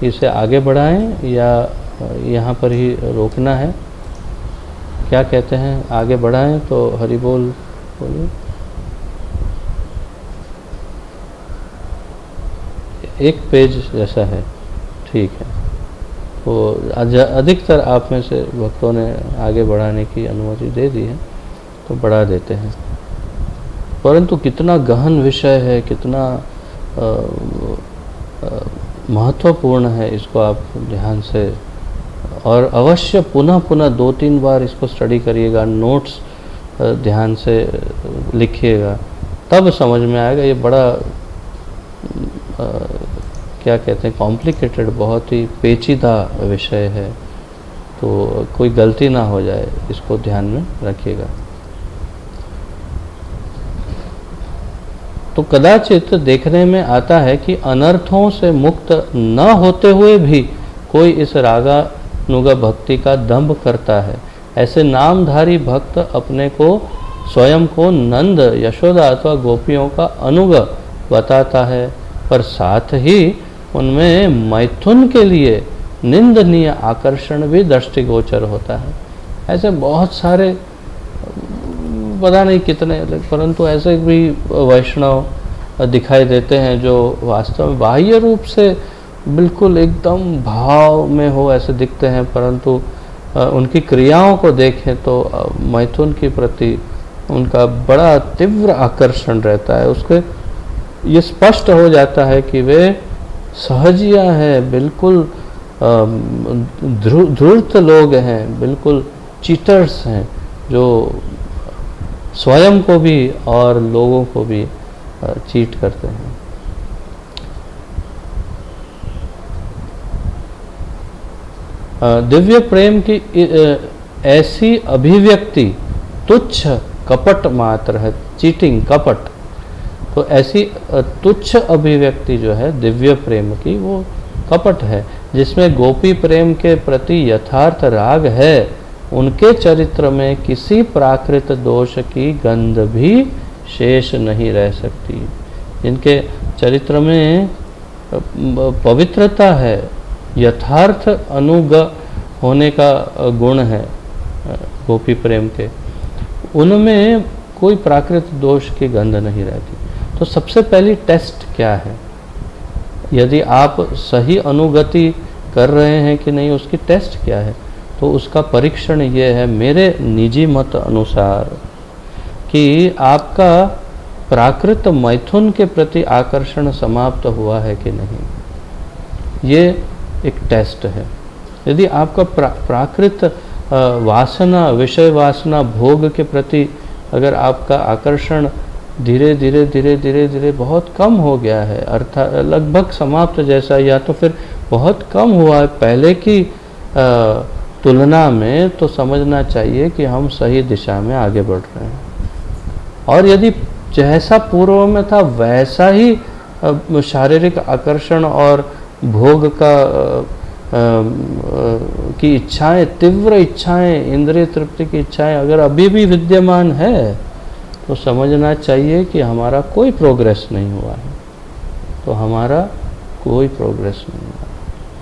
इसे आगे बढ़ाएं या यहाँ पर ही रोकना है। क्या कहते हैं, आगे बढ़ाएं तो हरि बोल बोलिए। एक पेज जैसा है, ठीक है। तो अधिकतर आप में से भक्तों ने आगे बढ़ाने की अनुमति दे दी है, तो बढ़ा देते हैं। परंतु कितना गहन विषय है, कितना महत्वपूर्ण है, इसको आप ध्यान से और अवश्य पुनः पुनः 2-3 बार इसको स्टडी करिएगा, नोट्स ध्यान से लिखिएगा, तब समझ में आएगा। ये बड़ा क्या कहते हैं, कॉम्प्लिकेटेड, बहुत ही पेचीदा विषय है, तो कोई गलती ना हो जाए, इसको ध्यान में रखिएगा। तो कदाचित देखने में आता है कि अनर्थों से मुक्त न होते हुए भी कोई इस रागानुगा भक्ति का दंभ करता है। ऐसे नामधारी भक्त अपने को स्वयं को नंद, यशोदा अथवा गोपियों का अनुग बताता है, पर साथ ही उनमें मैथुन के लिए निंदनीय आकर्षण भी दृष्टिगोचर होता है। ऐसे बहुत सारे, पता नहीं कितने, परंतु ऐसे भी वैष्णव दिखाई देते हैं जो वास्तव में बाह्य रूप से बिल्कुल एकदम भाव में हो ऐसे दिखते हैं, परंतु उनकी क्रियाओं को देखें तो मैथुन के प्रति उनका बड़ा तीव्र आकर्षण रहता है। उसके ये स्पष्ट हो जाता है कि वे सहजिया हैं, बिल्कुल धूर्त लोग हैं, बिल्कुल चीटर्स हैं, जो स्वयं को भी और लोगों को भी चीट करते हैं। दिव्य प्रेम की ऐसी अभिव्यक्ति तुच्छ कपट मात्र है, चीटिंग, कपट। तो ऐसी तुच्छ अभिव्यक्ति जो है दिव्य प्रेम की, वो कपट है। जिसमें गोपी प्रेम के प्रति यथार्थ राग है, उनके चरित्र में किसी प्राकृत दोष की गंध भी शेष नहीं रह सकती। जिनके चरित्र में पवित्रता है, यथार्थ अनुग होने का गुण है गोपी प्रेम के, उनमें कोई प्राकृत दोष की गंध नहीं रहती। तो सबसे पहली टेस्ट क्या है? यदि आप सही अनुगति कर रहे हैं कि नहीं, उसकी टेस्ट क्या है? तो उसका परीक्षण ये है मेरे निजी मत अनुसार कि आपका प्राकृत मैथुन के प्रति आकर्षण समाप्त हुआ है कि नहीं। ये एक टेस्ट है। यदि आपका प्राकृत वासना, विषय वासना, भोग के प्रति अगर आपका आकर्षण धीरे धीरे बहुत कम हो गया है, अर्थात लगभग समाप्त जैसा, या तो फिर बहुत कम हुआ है पहले की तुलना में, तो समझना चाहिए कि हम सही दिशा में आगे बढ़ रहे हैं। और यदि जैसा पूर्व में था वैसा ही शारीरिक आकर्षण और भोग का की इच्छाएं, तीव्र इच्छाएं, इंद्रिय तृप्ति की इच्छाएं अगर अभी भी विद्यमान है, तो समझना चाहिए कि हमारा कोई प्रोग्रेस नहीं हुआ है। तो हमारा कोई प्रोग्रेस नहीं हुआ।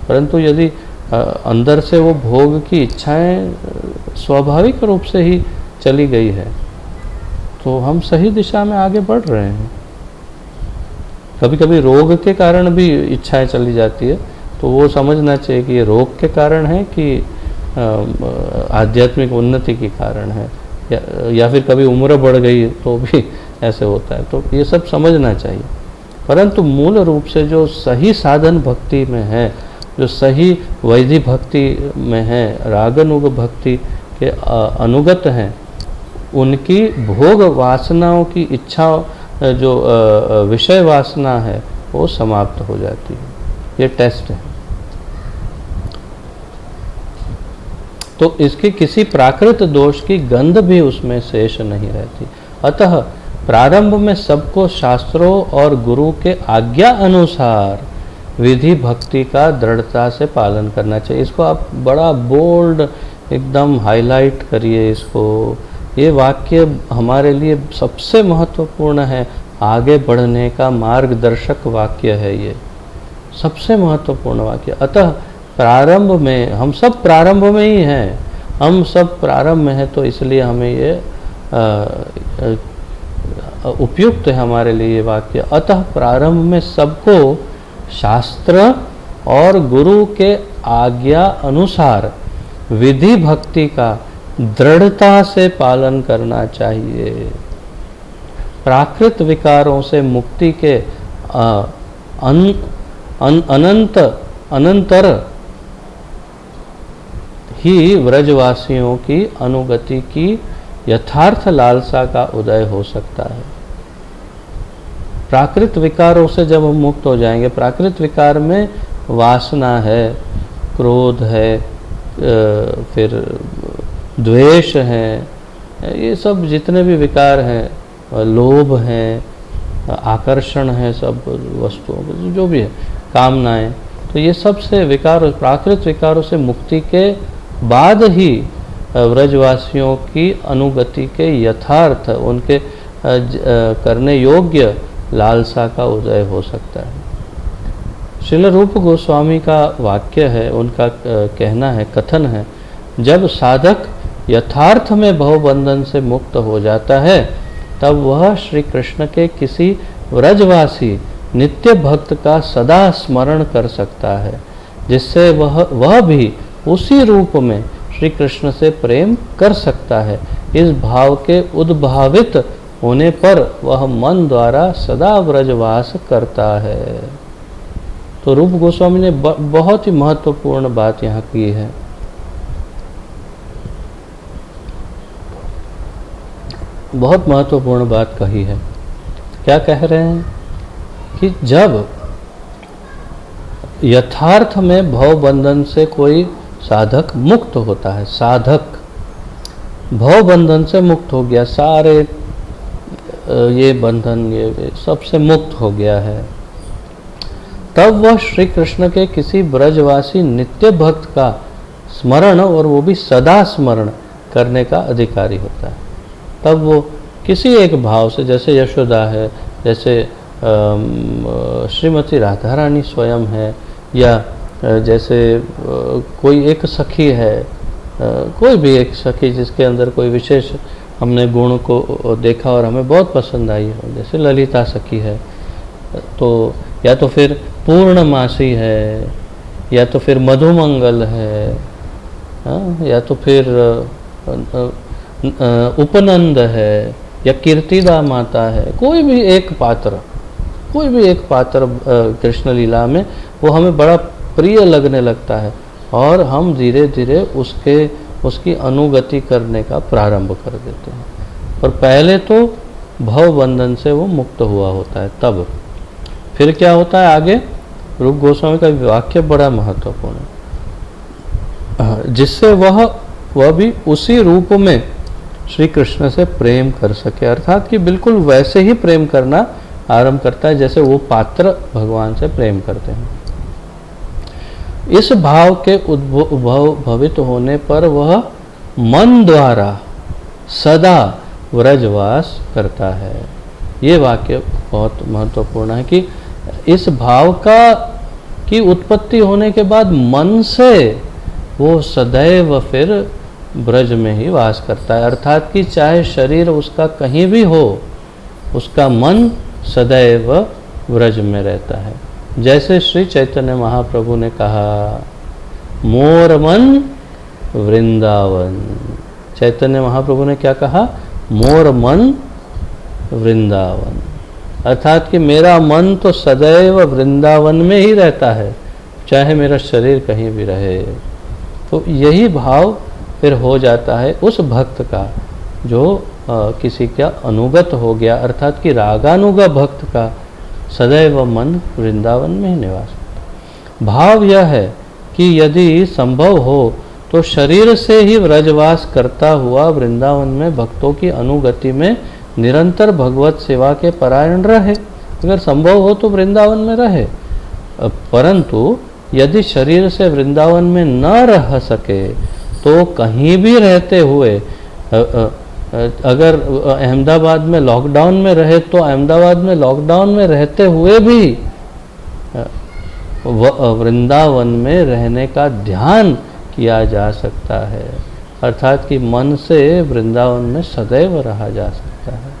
परंतु यदि अंदर से वो भोग की इच्छाएं स्वाभाविक रूप से ही चली गई है, तो हम सही दिशा में आगे बढ़ रहे हैं। कभी कभी रोग के कारण भी इच्छाएं चली जाती है, तो वो समझना चाहिए कि ये रोग के कारण है कि आध्यात्मिक उन्नति के कारण है, या फिर कभी उम्र बढ़ गई तो भी ऐसे होता है। तो ये सब समझना चाहिए। परंतु मूल रूप से जो सही साधन भक्ति में है, जो सही वैधि भक्ति में है, रागानुग भक्ति के अनुगत हैं, उनकी भोग वासनाओं की इच्छा, जो विषय वासना है, वो समाप्त हो जाती है। ये टेस्ट है। तो इसके किसी प्राकृत दोष की गंध भी उसमें शेष नहीं रहती। अतः प्रारंभ में सबको शास्त्रों और गुरु के आज्ञा अनुसार विधि भक्ति का दृढ़ता से पालन करना चाहिए। इसको आप बड़ा बोल्ड एकदम हाईलाइट करिए इसको। ये वाक्य हमारे लिए सबसे महत्वपूर्ण है, आगे बढ़ने का मार्गदर्शक वाक्य है। ये सबसे महत्वपूर्ण वाक्य। अतः प्रारंभ में, हम सब प्रारंभ में ही हैं, हम सब प्रारंभ में है, तो इसलिए हमें ये उपयुक्त है हमारे लिए ये वाक्य। अतः प्रारंभ में सबको शास्त्र और गुरु के आज्ञा अनुसार विधि भक्ति का दृढ़ता से पालन करना चाहिए। प्राकृत विकारों से मुक्ति के अनंतर ही व्रजवासियों की अनुगति की यथार्थ लालसा का उदय हो सकता है। प्राकृत विकारों से जब हम मुक्त हो जाएंगे, प्राकृत विकार में वासना है, क्रोध है, फिर द्वेष है, ये सब जितने भी विकार हैं, लोभ है, आकर्षण है सब वस्तुओं को, जो भी है, कामनाएं, तो ये सब से विकार, प्राकृत विकारों से मुक्ति के बाद ही व्रजवासियों की अनुगति के यथार्थ, उनके करने योग्य लालसा का उदय हो सकता है। श्रील रूप गोस्वामी का वाक्य है, उनका कहना है, कथन है, जब साधक यथार्थ में भवबंधन से मुक्त हो जाता है, तब वह श्री कृष्ण के किसी व्रजवासी नित्य भक्त का सदा स्मरण कर सकता है, जिससे वह भी उसी रूप में श्री कृष्ण से प्रेम कर सकता है। इस भाव के उद्भावित होने पर वह मन द्वारा सदा व्रजवास करता है। तो रूप गोस्वामी ने बहुत ही महत्वपूर्ण बात यहाँ की है। बहुत महत्वपूर्ण बात कही है। क्या कह रहे हैं कि जब यथार्थ में भव बंधन से कोई साधक मुक्त होता है, साधक भव बंधन से मुक्त हो गया, सारे ये बंधन ये सबसे मुक्त हो गया है, तब वह श्री कृष्ण के किसी ब्रजवासी नित्य भक्त का स्मरण, और वो भी सदा स्मरण करने का अधिकारी होता है। तब वो किसी एक भाव से, जैसे यशोदा है, जैसे श्रीमती राधा रानी स्वयं है, या जैसे कोई एक सखी है, कोई भी एक सखी जिसके अंदर कोई विशेष हमने गुण को देखा और हमें बहुत पसंद आई हो, जैसे ललिता सखी है, तो या तो फिर पूर्णमासी है, या तो फिर मधुमंगल है, या तो फिर उपनंद है, या कीर्तिदा माता है, कोई भी एक पात्र कृष्ण लीला में वो हमें बड़ा प्रिय लगने लगता है, और हम धीरे धीरे उसकी अनुगति करने का प्रारंभ कर देते हैं। और पहले तो भव बंधन से वो मुक्त हुआ होता है, तब फिर क्या होता है आगे। रूप गोस्वामी का वाक्य बड़ा महत्वपूर्ण है, जिससे वह भी उसी रूप में श्री कृष्ण से प्रेम कर सके, अर्थात कि बिल्कुल वैसे ही प्रेम करना आरंभ करता है जैसे वो पात्र भगवान से प्रेम करते हैं। इस भाव के उद्भवित होने पर वह मन द्वारा सदा व्रजवास करता है। ये वाक्य बहुत महत्वपूर्ण है कि इस भाव की उत्पत्ति होने के बाद मन से वो सदैव फिर ब्रज में ही वास करता है, अर्थात कि चाहे शरीर उसका कहीं भी हो, उसका मन सदैव ब्रज में रहता है। जैसे श्री चैतन्य महाप्रभु ने कहा, मोर मन वृंदावन। चैतन्य महाप्रभु ने क्या कहा? मोर मन वृंदावन, अर्थात कि मेरा मन तो सदैव वृंदावन में ही रहता है, चाहे मेरा शरीर कहीं भी रहे। तो यही भाव फिर हो जाता है उस भक्त का जो किसी का अनुगत हो गया, अर्थात कि रागानुगा भक्त का सदैव मन वृंदावन में ही निवास। भाव यह है कि यदि संभव हो तो शरीर से ही व्रजवास करता हुआ वृंदावन में भक्तों की अनुगति में निरंतर भगवत सेवा के परायण रहे। अगर संभव हो तो वृंदावन में रहे, परंतु यदि शरीर से वृंदावन में न रह सके तो कहीं भी रहते हुए, अगर अहमदाबाद में लॉकडाउन में रहे तो अहमदाबाद में लॉकडाउन में रहते हुए भी वृंदावन में रहने का ध्यान किया जा सकता है। अर्थात कि मन से वृंदावन में सदैव रहा जा सकता है।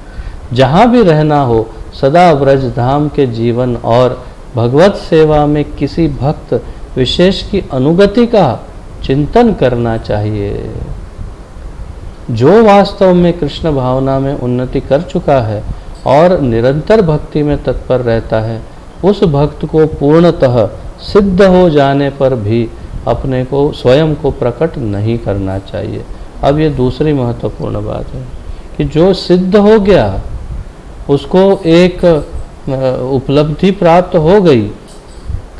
जहाँ भी रहना हो सदा ब्रज धाम के जीवन और भगवत सेवा में किसी भक्त विशेष की अनुगति का चिंतन करना चाहिए। जो वास्तव में कृष्ण भावना में उन्नति कर चुका है और निरंतर भक्ति में तत्पर रहता है, उस भक्त को पूर्णतः सिद्ध हो जाने पर भी अपने को स्वयं को प्रकट नहीं करना चाहिए। अब ये दूसरी महत्वपूर्ण बात है कि जो सिद्ध हो गया उसको एक उपलब्धि प्राप्त हो गई।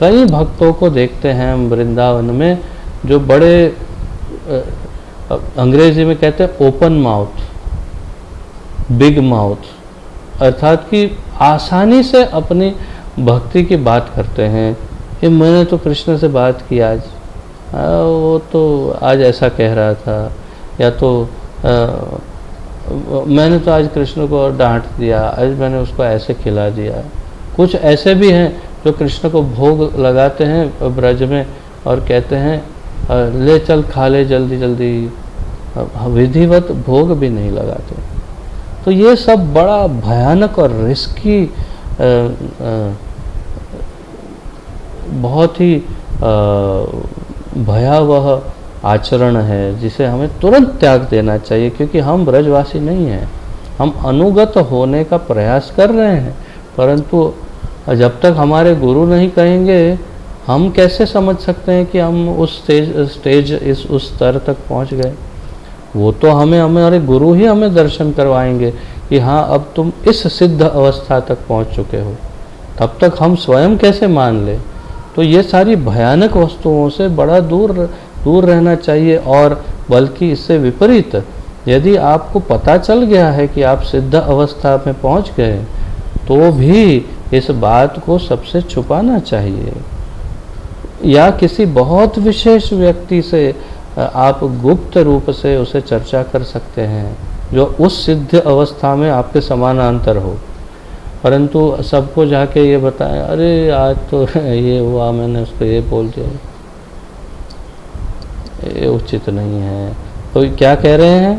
कई भक्तों को देखते हैं हम वृंदावन में जो बड़े अंग्रेजी में कहते हैं ओपन माउथ, बिग माउथ, अर्थात कि आसानी से अपनी भक्ति की बात करते हैं। ये मैंने तो कृष्ण से बात की आज, वो तो आज ऐसा कह रहा था, या तो मैंने तो आज कृष्ण को डांट दिया, आज मैंने उसको ऐसे खिला दिया। कुछ ऐसे भी हैं जो कृष्ण को भोग लगाते हैं ब्रज में और कहते हैं ले चल खा ले जल्दी जल्दी, विधिवत भोग भी नहीं लगाते। तो ये सब बड़ा भयानक और रिस्की बहुत ही भयावह आचरण है, जिसे हमें तुरंत त्याग देना चाहिए, क्योंकि हम ब्रजवासी नहीं हैं। हम अनुगत होने का प्रयास कर रहे हैं, परंतु जब तक हमारे गुरु नहीं कहेंगे हम कैसे समझ सकते हैं कि हम उस स्टेज उस स्तर तक पहुंच गए। वो तो हमारे गुरु ही हमें दर्शन करवाएंगे कि हाँ अब तुम इस सिद्ध अवस्था तक पहुंच चुके हो, तब तक हम स्वयं कैसे मान ले। तो ये सारी भयानक वस्तुओं से बड़ा दूर रहना चाहिए। और बल्कि इससे विपरीत, यदि आपको पता चल गया है कि आप सिद्ध अवस्था में पहुंच गए, तो भी इस बात को सबसे छुपाना चाहिए, या किसी बहुत विशेष व्यक्ति से आप गुप्त रूप से उसे चर्चा कर सकते हैं जो उस सिद्ध अवस्था में आपके समानांतर हो। परंतु सबको जाके ये बताएं, अरे आज तो ये हुआ, मैंने उसको ये बोल दिया, ये उचित नहीं है। तो क्या कह रहे हैं,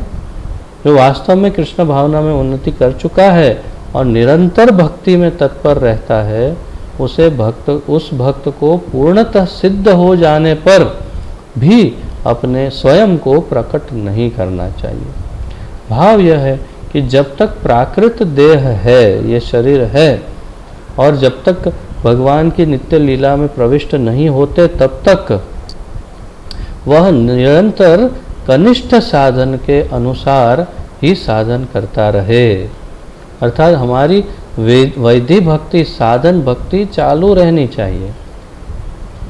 जो वास्तव में कृष्ण भावना में उन्नति कर चुका है और निरंतर भक्ति में तत्पर रहता है, उस भक्त को पूर्णतः सिद्ध हो जाने पर भी अपने स्वयं को प्रकट नहीं करना चाहिए। भाव यह है कि जब तक प्राकृत देह है, ये शरीर है, और जब तक भगवान की नित्य लीला में प्रविष्ट नहीं होते, तब तक वह निरंतर कनिष्ठ साधन के अनुसार ही साधन करता रहे। अर्थात हमारी वैधि भक्ति, साधन भक्ति चालू रहनी चाहिए।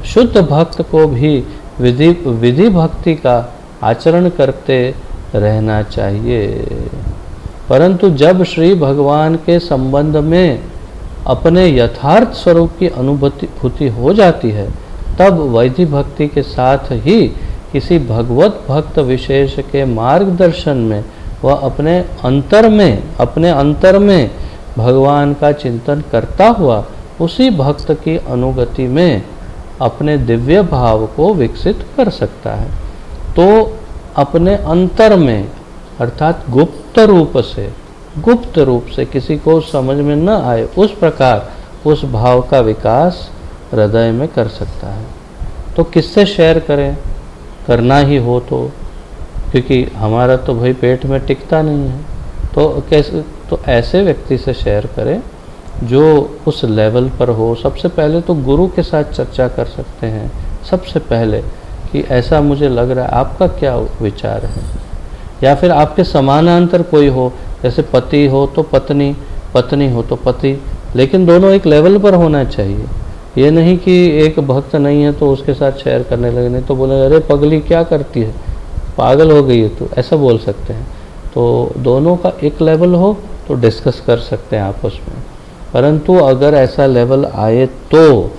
शुद्ध भक्त को भी विधि भक्ति का आचरण करते रहना चाहिए। परंतु जब श्री भगवान के संबंध में अपने यथार्थ स्वरूप की अनुभूति हो जाती है, तब वैधि भक्ति के साथ ही किसी भगवत भक्त विशेष के मार्गदर्शन में वह अपने अंतर में भगवान का चिंतन करता हुआ उसी भक्त की अनुगति में अपने दिव्य भाव को विकसित कर सकता है। तो अपने अंतर में, अर्थात गुप्त रूप से किसी को समझ में न आए, उस प्रकार उस भाव का विकास हृदय में कर सकता है। तो किससे शेयर करें, करना ही हो तो, क्योंकि हमारा तो भाई पेट में टिकता नहीं है, तो कैसे, तो ऐसे व्यक्ति से शेयर करें जो उस लेवल पर हो। सबसे पहले तो गुरु के साथ चर्चा कर सकते हैं सबसे पहले कि ऐसा मुझे लग रहा है, आपका क्या विचार है। या फिर आपके समानांतर कोई हो, जैसे पति हो तो पत्नी, पत्नी हो तो पति, लेकिन दोनों एक लेवल पर होना चाहिए। ये नहीं कि एक भक्त नहीं है तो उसके साथ शेयर करने लगे, नहीं तो बोले अरे पगली क्या करती है, पागल हो गई है तू, ऐसा बोल सकते हैं। तो दोनों का एक लेवल हो तो डिस्कस कर सकते हैं आपस में। परंतु अगर ऐसा लेवल आए तो,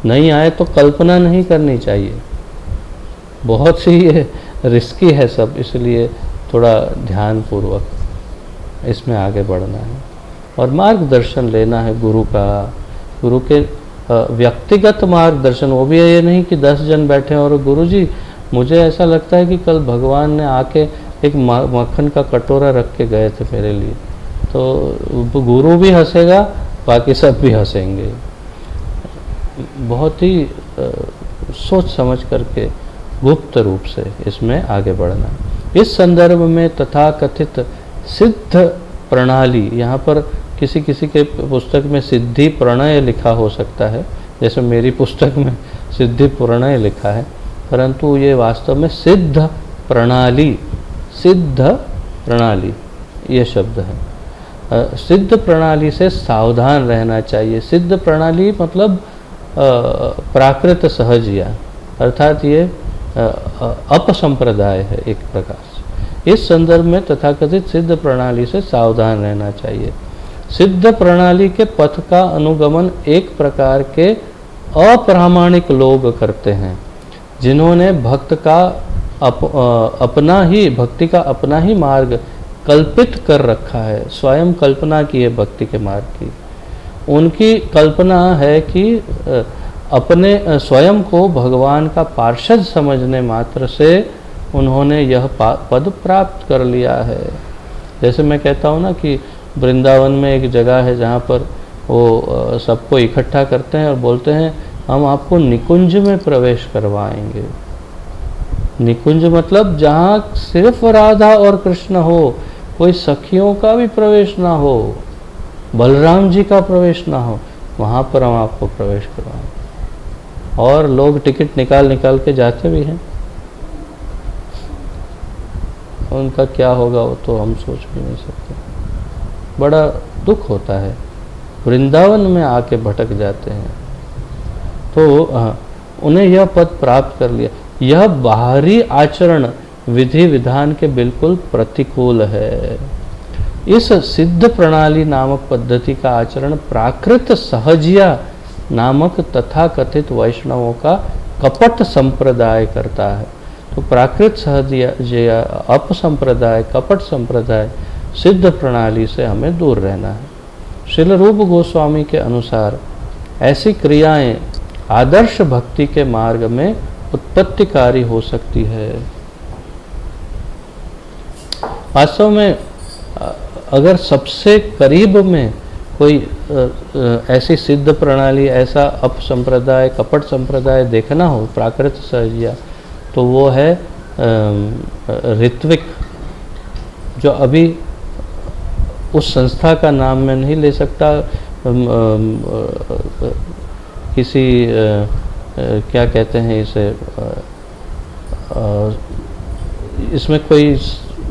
नहीं आए तो कल्पना नहीं करनी चाहिए। बहुत सी रिस्की है सब, इसलिए थोड़ा ध्यानपूर्वक इसमें आगे बढ़ना है और मार्गदर्शन लेना है गुरु का। गुरु के व्यक्तिगत मार्गदर्शन, वो भी ये नहीं कि 10 जन बैठे और गुरुजी मुझे ऐसा लगता है कि कल भगवान ने आके एक मक्खन का कटोरा रख के गए थे मेरे लिए, तो गुरु भी हंसेगा, बाकी सब भी हंसेंगे। बहुत ही सोच समझ करके गुप्त रूप से इसमें आगे बढ़ना। इस संदर्भ में तथाकथित सिद्ध प्रणाली, यहाँ पर किसी किसी के पुस्तक में सिद्धि प्रणय लिखा हो सकता है, जैसे मेरी पुस्तक में सिद्धि प्रणय लिखा है, परंतु ये वास्तव में सिद्ध प्रणाली, सिद्ध प्रणाली ये शब्द है। सिद्ध प्रणाली से सावधान रहना चाहिए। सिद्ध प्रणाली मतलब प्राकृत सहजिया, अर्थात ये अपसंप्रदाय है एक प्रकार से। इस संदर्भ में तथाकथित सिद्ध प्रणाली से सावधान रहना चाहिए। सिद्ध प्रणाली के पथ का अनुगमन एक प्रकार के अप्रामाणिक लोग करते हैं, जिन्होंने भक्ति का अपना ही मार्ग कल्पित कर रखा है, स्वयं कल्पना की है भक्ति के मार्ग की। उनकी कल्पना है कि अपने स्वयं को भगवान का पार्षद समझने मात्र से उन्होंने यह पद प्राप्त कर लिया है। जैसे मैं कहता हूँ ना कि वृंदावन में एक जगह है जहाँ पर वो सबको इकट्ठा करते हैं और बोलते हैं हम आपको निकुंज में प्रवेश करवाएंगे। निकुंज मतलब जहाँ सिर्फ राधा और कृष्ण हो, कोई सखियों का भी प्रवेश ना हो, बलराम जी का प्रवेश ना हो, वहाँ पर हम आपको प्रवेश करवाएंगे। और लोग टिकट निकाल निकाल के जाते भी हैं। उनका क्या होगा वो तो हम सोच भी नहीं सकते। बड़ा दुख होता है, वृंदावन में आके भटक जाते हैं। तो उन्हें यह पद प्राप्त कर लिया। यह बाहरी आचरण विधि विधान के बिल्कुल प्रतिकूल है। इस सिद्ध प्रणाली नामक पद्धति का आचरण प्राकृत सहजिया नामक तथाकथित वैष्णवों का कपट संप्रदाय करता है। तो प्राकृत सहजिया, अपसंप्रदाय, कपट संप्रदाय, सिद्ध प्रणाली से हमें दूर रहना है। श्रील रूप गोस्वामी के अनुसार ऐसी क्रियाएं आदर्श भक्ति के मार्ग में उत्पत्तिकारी हो सकती है। वास्तव में अगर सबसे करीब में कोई ऐसी सिद्ध प्रणाली, ऐसा अपसंप्रदाय, कपट संप्रदाय देखना हो प्राकृत सहजिया, तो वो है ऋत्विक, जो अभी उस संस्था का नाम मैं नहीं ले सकता, किसी क्या कहते हैं इसे, इसमें कोई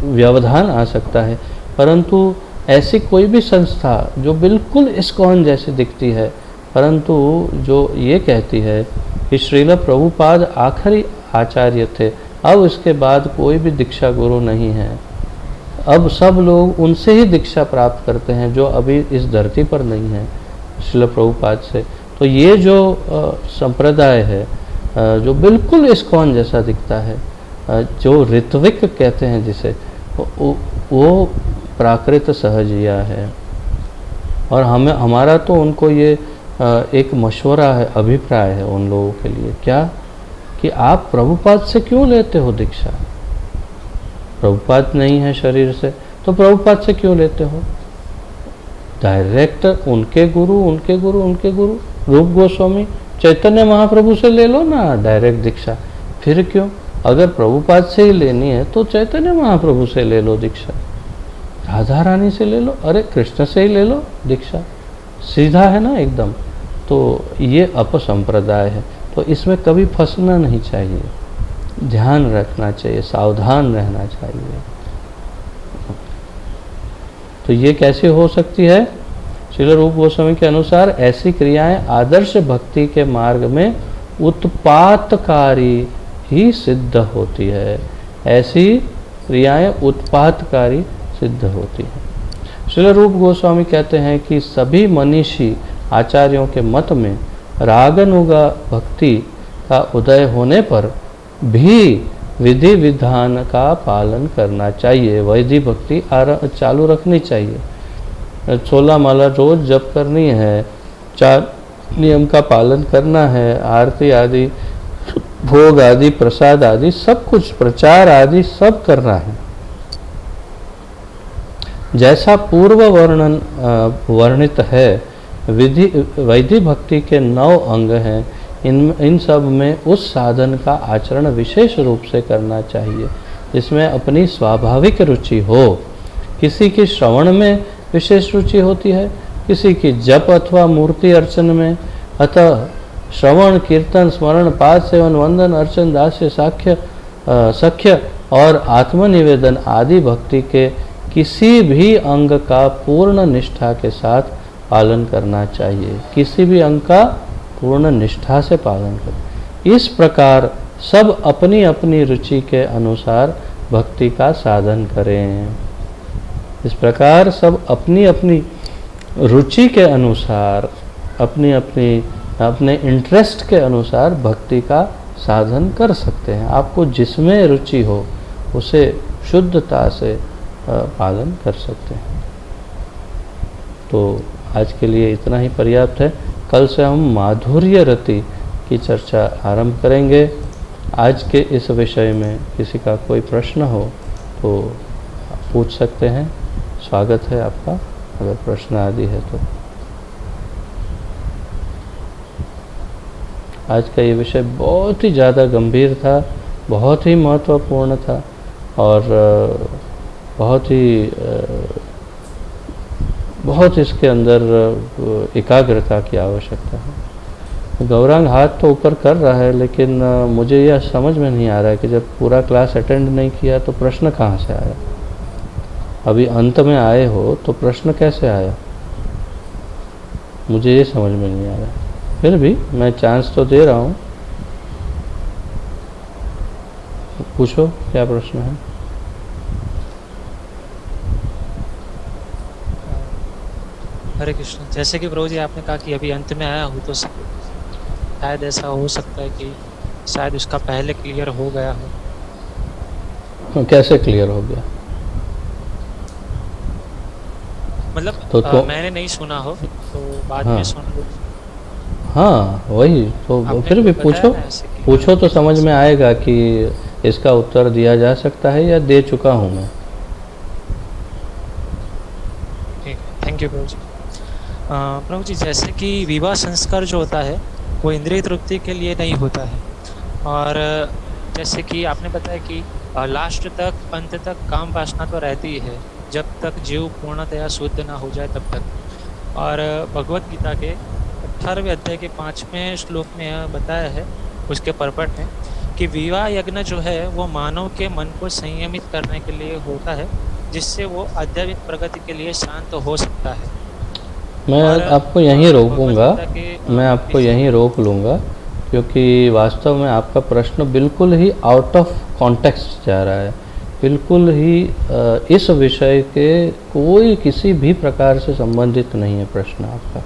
व्यवधान आ सकता है, परंतु ऐसी कोई भी संस्था जो बिल्कुल इस्कॉन जैसी दिखती है, परंतु जो ये कहती है कि श्रील प्रभुपाद आखिरी आचार्य थे, अब इसके बाद कोई भी दीक्षा गुरु नहीं है, अब सब लोग उनसे ही दीक्षा प्राप्त करते हैं जो अभी इस धरती पर नहीं है, श्रील प्रभुपाद से। तो ये जो संप्रदाय है, जो बिल्कुल इस्कॉन जैसा दिखता है, जो ऋत्विक कहते हैं जिसे, वो प्राकृत सहजिया है। और हमारा तो उनको ये एक मशवरा है, अभिप्राय है उन लोगों के लिए, क्या कि आप प्रभुपाद से क्यों लेते हो दीक्षा? प्रभुपाद नहीं है शरीर से, तो प्रभुपाद से क्यों लेते हो? डायरेक्ट उनके गुरु रूप गोस्वामी चैतन्य महाप्रभु से ले लो ना डायरेक्ट दीक्षा। फिर क्यों? अगर प्रभुपाद से ही लेनी है तो चैतन्य महाप्रभु से ले लो दीक्षा, राधा रानी से ले लो, अरे कृष्ण से ही ले लो दीक्षा, सीधा है ना एकदम। तो ये अपसंप्रदाय है, तो इसमें कभी फंसना नहीं चाहिए, ध्यान रखना चाहिए, सावधान रहना चाहिए। तो ये कैसे हो सकती है? श्रील रूप गोस्वामी के अनुसार ऐसी क्रियाएं आदर्श भक्ति के मार्ग में उत्पातकारी ही सिद्ध होती है। ऐसी क्रियाएं उत्पातकारी सिद्ध होती हैं। श्रील रूप गोस्वामी कहते हैं कि सभी मनीषी आचार्यों के मत में रागानुगा भक्ति का उदय होने पर भी विधि विधान का पालन करना चाहिए। वैदिक भक्ति चालू रखनी चाहिए, 16 माला रोज जप करनी है, 4 नियम का पालन करना है, आरती आदि भोग आदि, प्रसाद आदि सब कुछ, प्रचार आदि सब करना है। जैसा पूर्व वर्णित है, वैदिक भक्ति के 9 अंग हैं। इन सब में उस साधन का आचरण विशेष रूप से करना चाहिए जिसमें अपनी स्वाभाविक रुचि हो। किसी की श्रवण में विशेष रुचि होती है, किसी की जप अथवा मूर्ति अर्चन में। अतः श्रवण, कीर्तन, स्मरण, पाद सेवन, वंदन, अर्चन, दास्य, सख्य और आत्मनिवेदन आदि भक्ति के किसी भी अंग का पूर्ण निष्ठा के साथ पालन करना चाहिए। किसी भी अंग का पूर्ण निष्ठा से पालन करें। इस प्रकार सब अपनी अपनी रुचि के अनुसार भक्ति का साधन करें। इस प्रकार सब अपनी अपनी रुचि के अनुसार, अपने इंटरेस्ट के अनुसार भक्ति का साधन कर सकते हैं। आपको जिसमें रुचि हो उसे शुद्धता से पालन कर सकते हैं। तो आज के लिए इतना ही पर्याप्त है। कल से हम माधुर्य रति की चर्चा आरंभ करेंगे। आज के इस विषय में किसी का कोई प्रश्न हो तो पूछ सकते हैं। स्वागत है आपका, अगर प्रश्न आदि है तो। आज का ये विषय बहुत ही ज़्यादा गंभीर था, बहुत ही महत्वपूर्ण था और बहुत इसके अंदर एकाग्रता की आवश्यकता है। गौरांग हाथ तो ऊपर कर रहा है, लेकिन मुझे यह समझ में नहीं आ रहा है कि जब पूरा क्लास अटेंड नहीं किया तो प्रश्न कहाँ से आया। अभी अंत में आए हो तो प्रश्न कैसे आया, मुझे ये समझ में नहीं आ रहा है। फिर भी मैं चांस तो दे रहा हूँ, पूछो क्या प्रश्न है। हरे कृष्ण। जैसे कि प्रभु जी आपने कहा कि अभी अंत में आया हूँ, तो शायद ऐसा हो सकता है कि शायद उसका पहले क्लियर हो गया हो। कैसे क्लियर हो गया? मतलब मैंने नहीं सुना हो तो बाद में सुन लो। हाँ वही तो, फिर भी पूछो तो समझ में आएगा कि इसका उत्तर दिया जा सकता है या दे चुका हूँ मैं। थैंक यू प्रभु जी। प्रभु जी, जैसे कि विवाह संस्कार जो होता है वो इंद्रिय तृप्ति के लिए नहीं होता है, और जैसे कि आपने बताया कि लास्ट तक, अंत तक काम वासना तो रहती ही है जब तक जीव पूर्णतया शुद्ध ना हो जाए तब तक। और भगवत गीता के 18वें अध्याय के 5वें श्लोक में यह बताया है, उसके परपट में, कि विवाह यज्ञ जो है वो मानव के मन को संयमित करने के लिए होता है, जिससे वो आध्यात्मिक प्रगति के लिए शांत हो सकता है। मैं आपको यहीं रोकूंगा, मैं आपको यहीं रोक लूँगा, क्योंकि वास्तव में आपका प्रश्न बिल्कुल ही आउट ऑफ कॉन्टेक्स्ट जा रहा है। बिल्कुल ही इस विषय के कोई किसी भी प्रकार से संबंधित नहीं है प्रश्न आपका।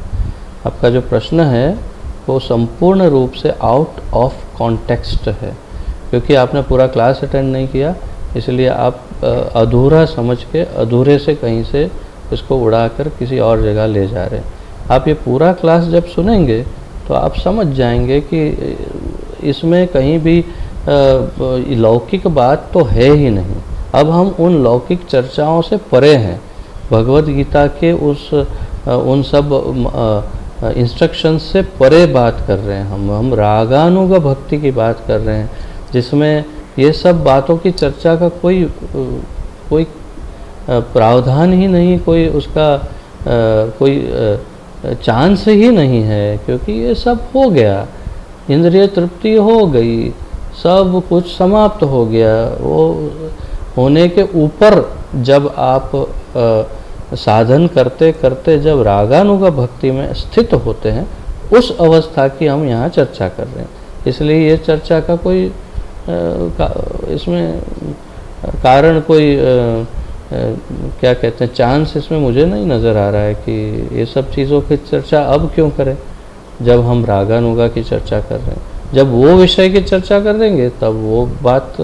आपका जो प्रश्न है वो संपूर्ण रूप से आउट ऑफ कॉन्टेक्स्ट है, क्योंकि आपने पूरा क्लास अटेंड नहीं किया, इसलिए आप अधूरा समझ के अधूरे से कहीं से इसको उड़ाकर किसी और जगह ले जा रहे हैं। आप ये पूरा क्लास जब सुनेंगे तो आप समझ जाएंगे कि इसमें कहीं भी लौकिक बात तो है ही नहीं। अब हम उन लौकिक चर्चाओं से परे हैं। भगवत गीता के उन सब इंस्ट्रक्शन से परे बात कर रहे हैं। हम रागानुग भक्ति की बात कर रहे हैं, जिसमें ये सब बातों की चर्चा का कोई प्रावधान ही नहीं, कोई उसका कोई चांस ही नहीं है, क्योंकि ये सब हो गया। इंद्रिय तृप्ति हो गई, सब कुछ समाप्त हो गया। वो होने के ऊपर जब आप साधन करते करते जब रागानुगा भक्ति में स्थित होते हैं, उस अवस्था की हम यहाँ चर्चा कर रहे हैं। इसलिए ये चर्चा का कोई इसमें कारण, कोई क्या कहते हैं, चांस इसमें मुझे नहीं नज़र आ रहा है कि ये सब चीज़ों की चर्चा अब क्यों करें जब हम रागानुगा की चर्चा कर रहे हैं। जब वो विषय की चर्चा कर देंगे तब वो बात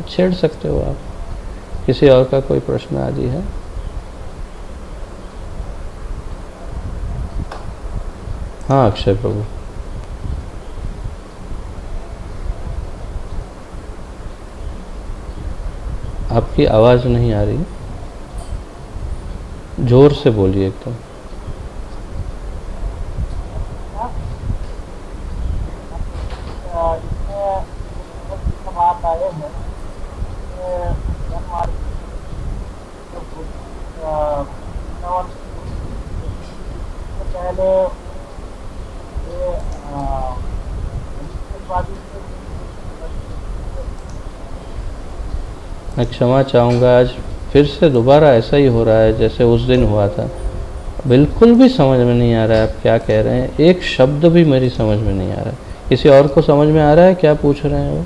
छेड़ सकते हो आप। किसी और का कोई प्रश्न आदि है? हाँ अक्षय प्रभु। आपकी आवाज़ नहीं आ रही, जोर से बोलिए एकदम। इसमें बात आए हैं जनमार्ग पहले ये मैं क्षमा चाहूँगा, आज फिर से दोबारा ऐसा ही हो रहा है जैसे उस दिन हुआ था। बिल्कुल भी समझ में नहीं आ रहा है आप क्या कह रहे हैं, एक शब्द भी मेरी समझ में नहीं आ रहा है। किसी और को समझ में आ रहा है क्या पूछ रहे हैं वो?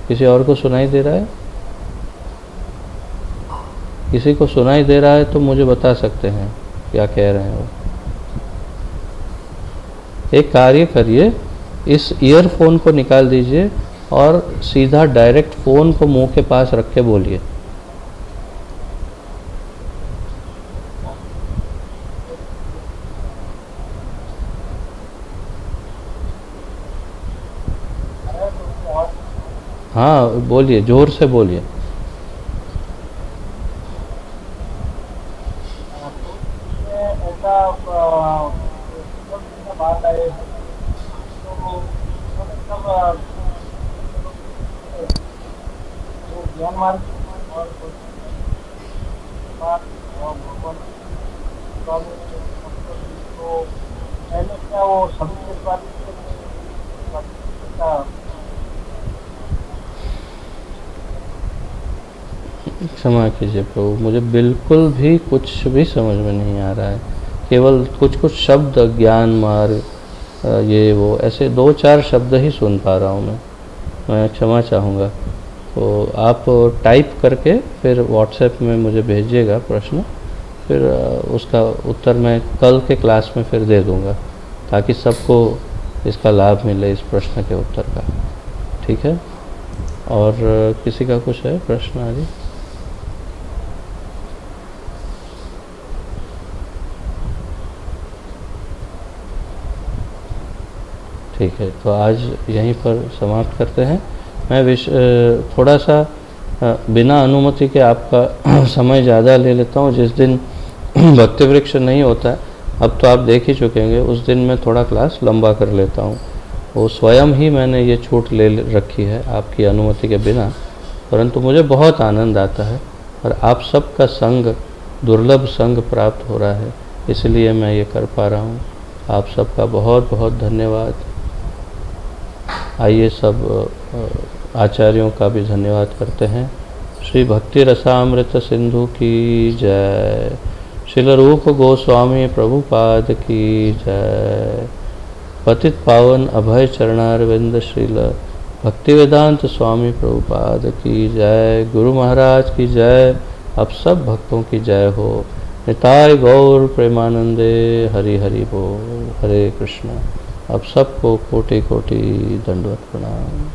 किसी और को सुनाई दे रहा है? किसी को सुनाई दे रहा है तो मुझे बता सकते हैं क्या कह रहे हैं वो। एक कार्य करिए, इस ईयरफोन को निकाल दीजिए और सीधा डायरेक्ट फ़ोन को मुंह के पास रख के बोलिए। हाँ बोलिए, जोर से बोलिए। ऐसा बात आए तो ज्ञान मार्ग और भगवान तो पहले क्या वो सभी के बाद क्षमा कीजिए प्रभु, मुझे बिल्कुल भी कुछ भी समझ में नहीं आ रहा है। केवल कुछ कुछ शब्द, ज्ञान मार्ग, ये वो ऐसे 2-4 शब्द ही सुन पा रहा हूँ मैं क्षमा चाहूँगा। तो आप टाइप करके फिर व्हाट्सएप में मुझे भेजिएगा प्रश्न, फिर उसका उत्तर मैं कल के क्लास में फिर दे दूँगा, ताकि सबको इसका लाभ मिले इस प्रश्न के उत्तर का। ठीक है? और किसी का कुछ है प्रश्न आदि? ठीक है, तो आज यहीं पर समाप्त करते हैं। मैं थोड़ा सा बिना अनुमति के आपका समय ज़्यादा ले लेता हूँ। जिस दिन भक्ति वृक्ष नहीं होता है, अब तो आप देख ही चुकेंगे, उस दिन मैं थोड़ा क्लास लंबा कर लेता हूँ। वो स्वयं ही मैंने ये छूट ले रखी है आपकी अनुमति के बिना, परंतु मुझे बहुत आनंद आता है और आप सबका संग, दुर्लभ संग प्राप्त हो रहा है, इसलिए मैं ये कर पा रहा हूँ। आप सबका बहुत बहुत धन्यवाद। आइए सब आचार्यों का भी धन्यवाद करते हैं। श्री भक्ति रसामृत सिंधु की जय। श्रील रूप गोस्वामी प्रभुपाद की जय। पतित पावन अभय चरणारविंद श्रील भक्तिवेदांत स्वामी प्रभुपाद की जय। गुरु महाराज की जय। अब सब भक्तों की जय हो। निताय गौर प्रेमानंदे। हरि हरि बोल। हरे कृष्ण। अब सबको कोटि कोटि दंडवत प्रणाम।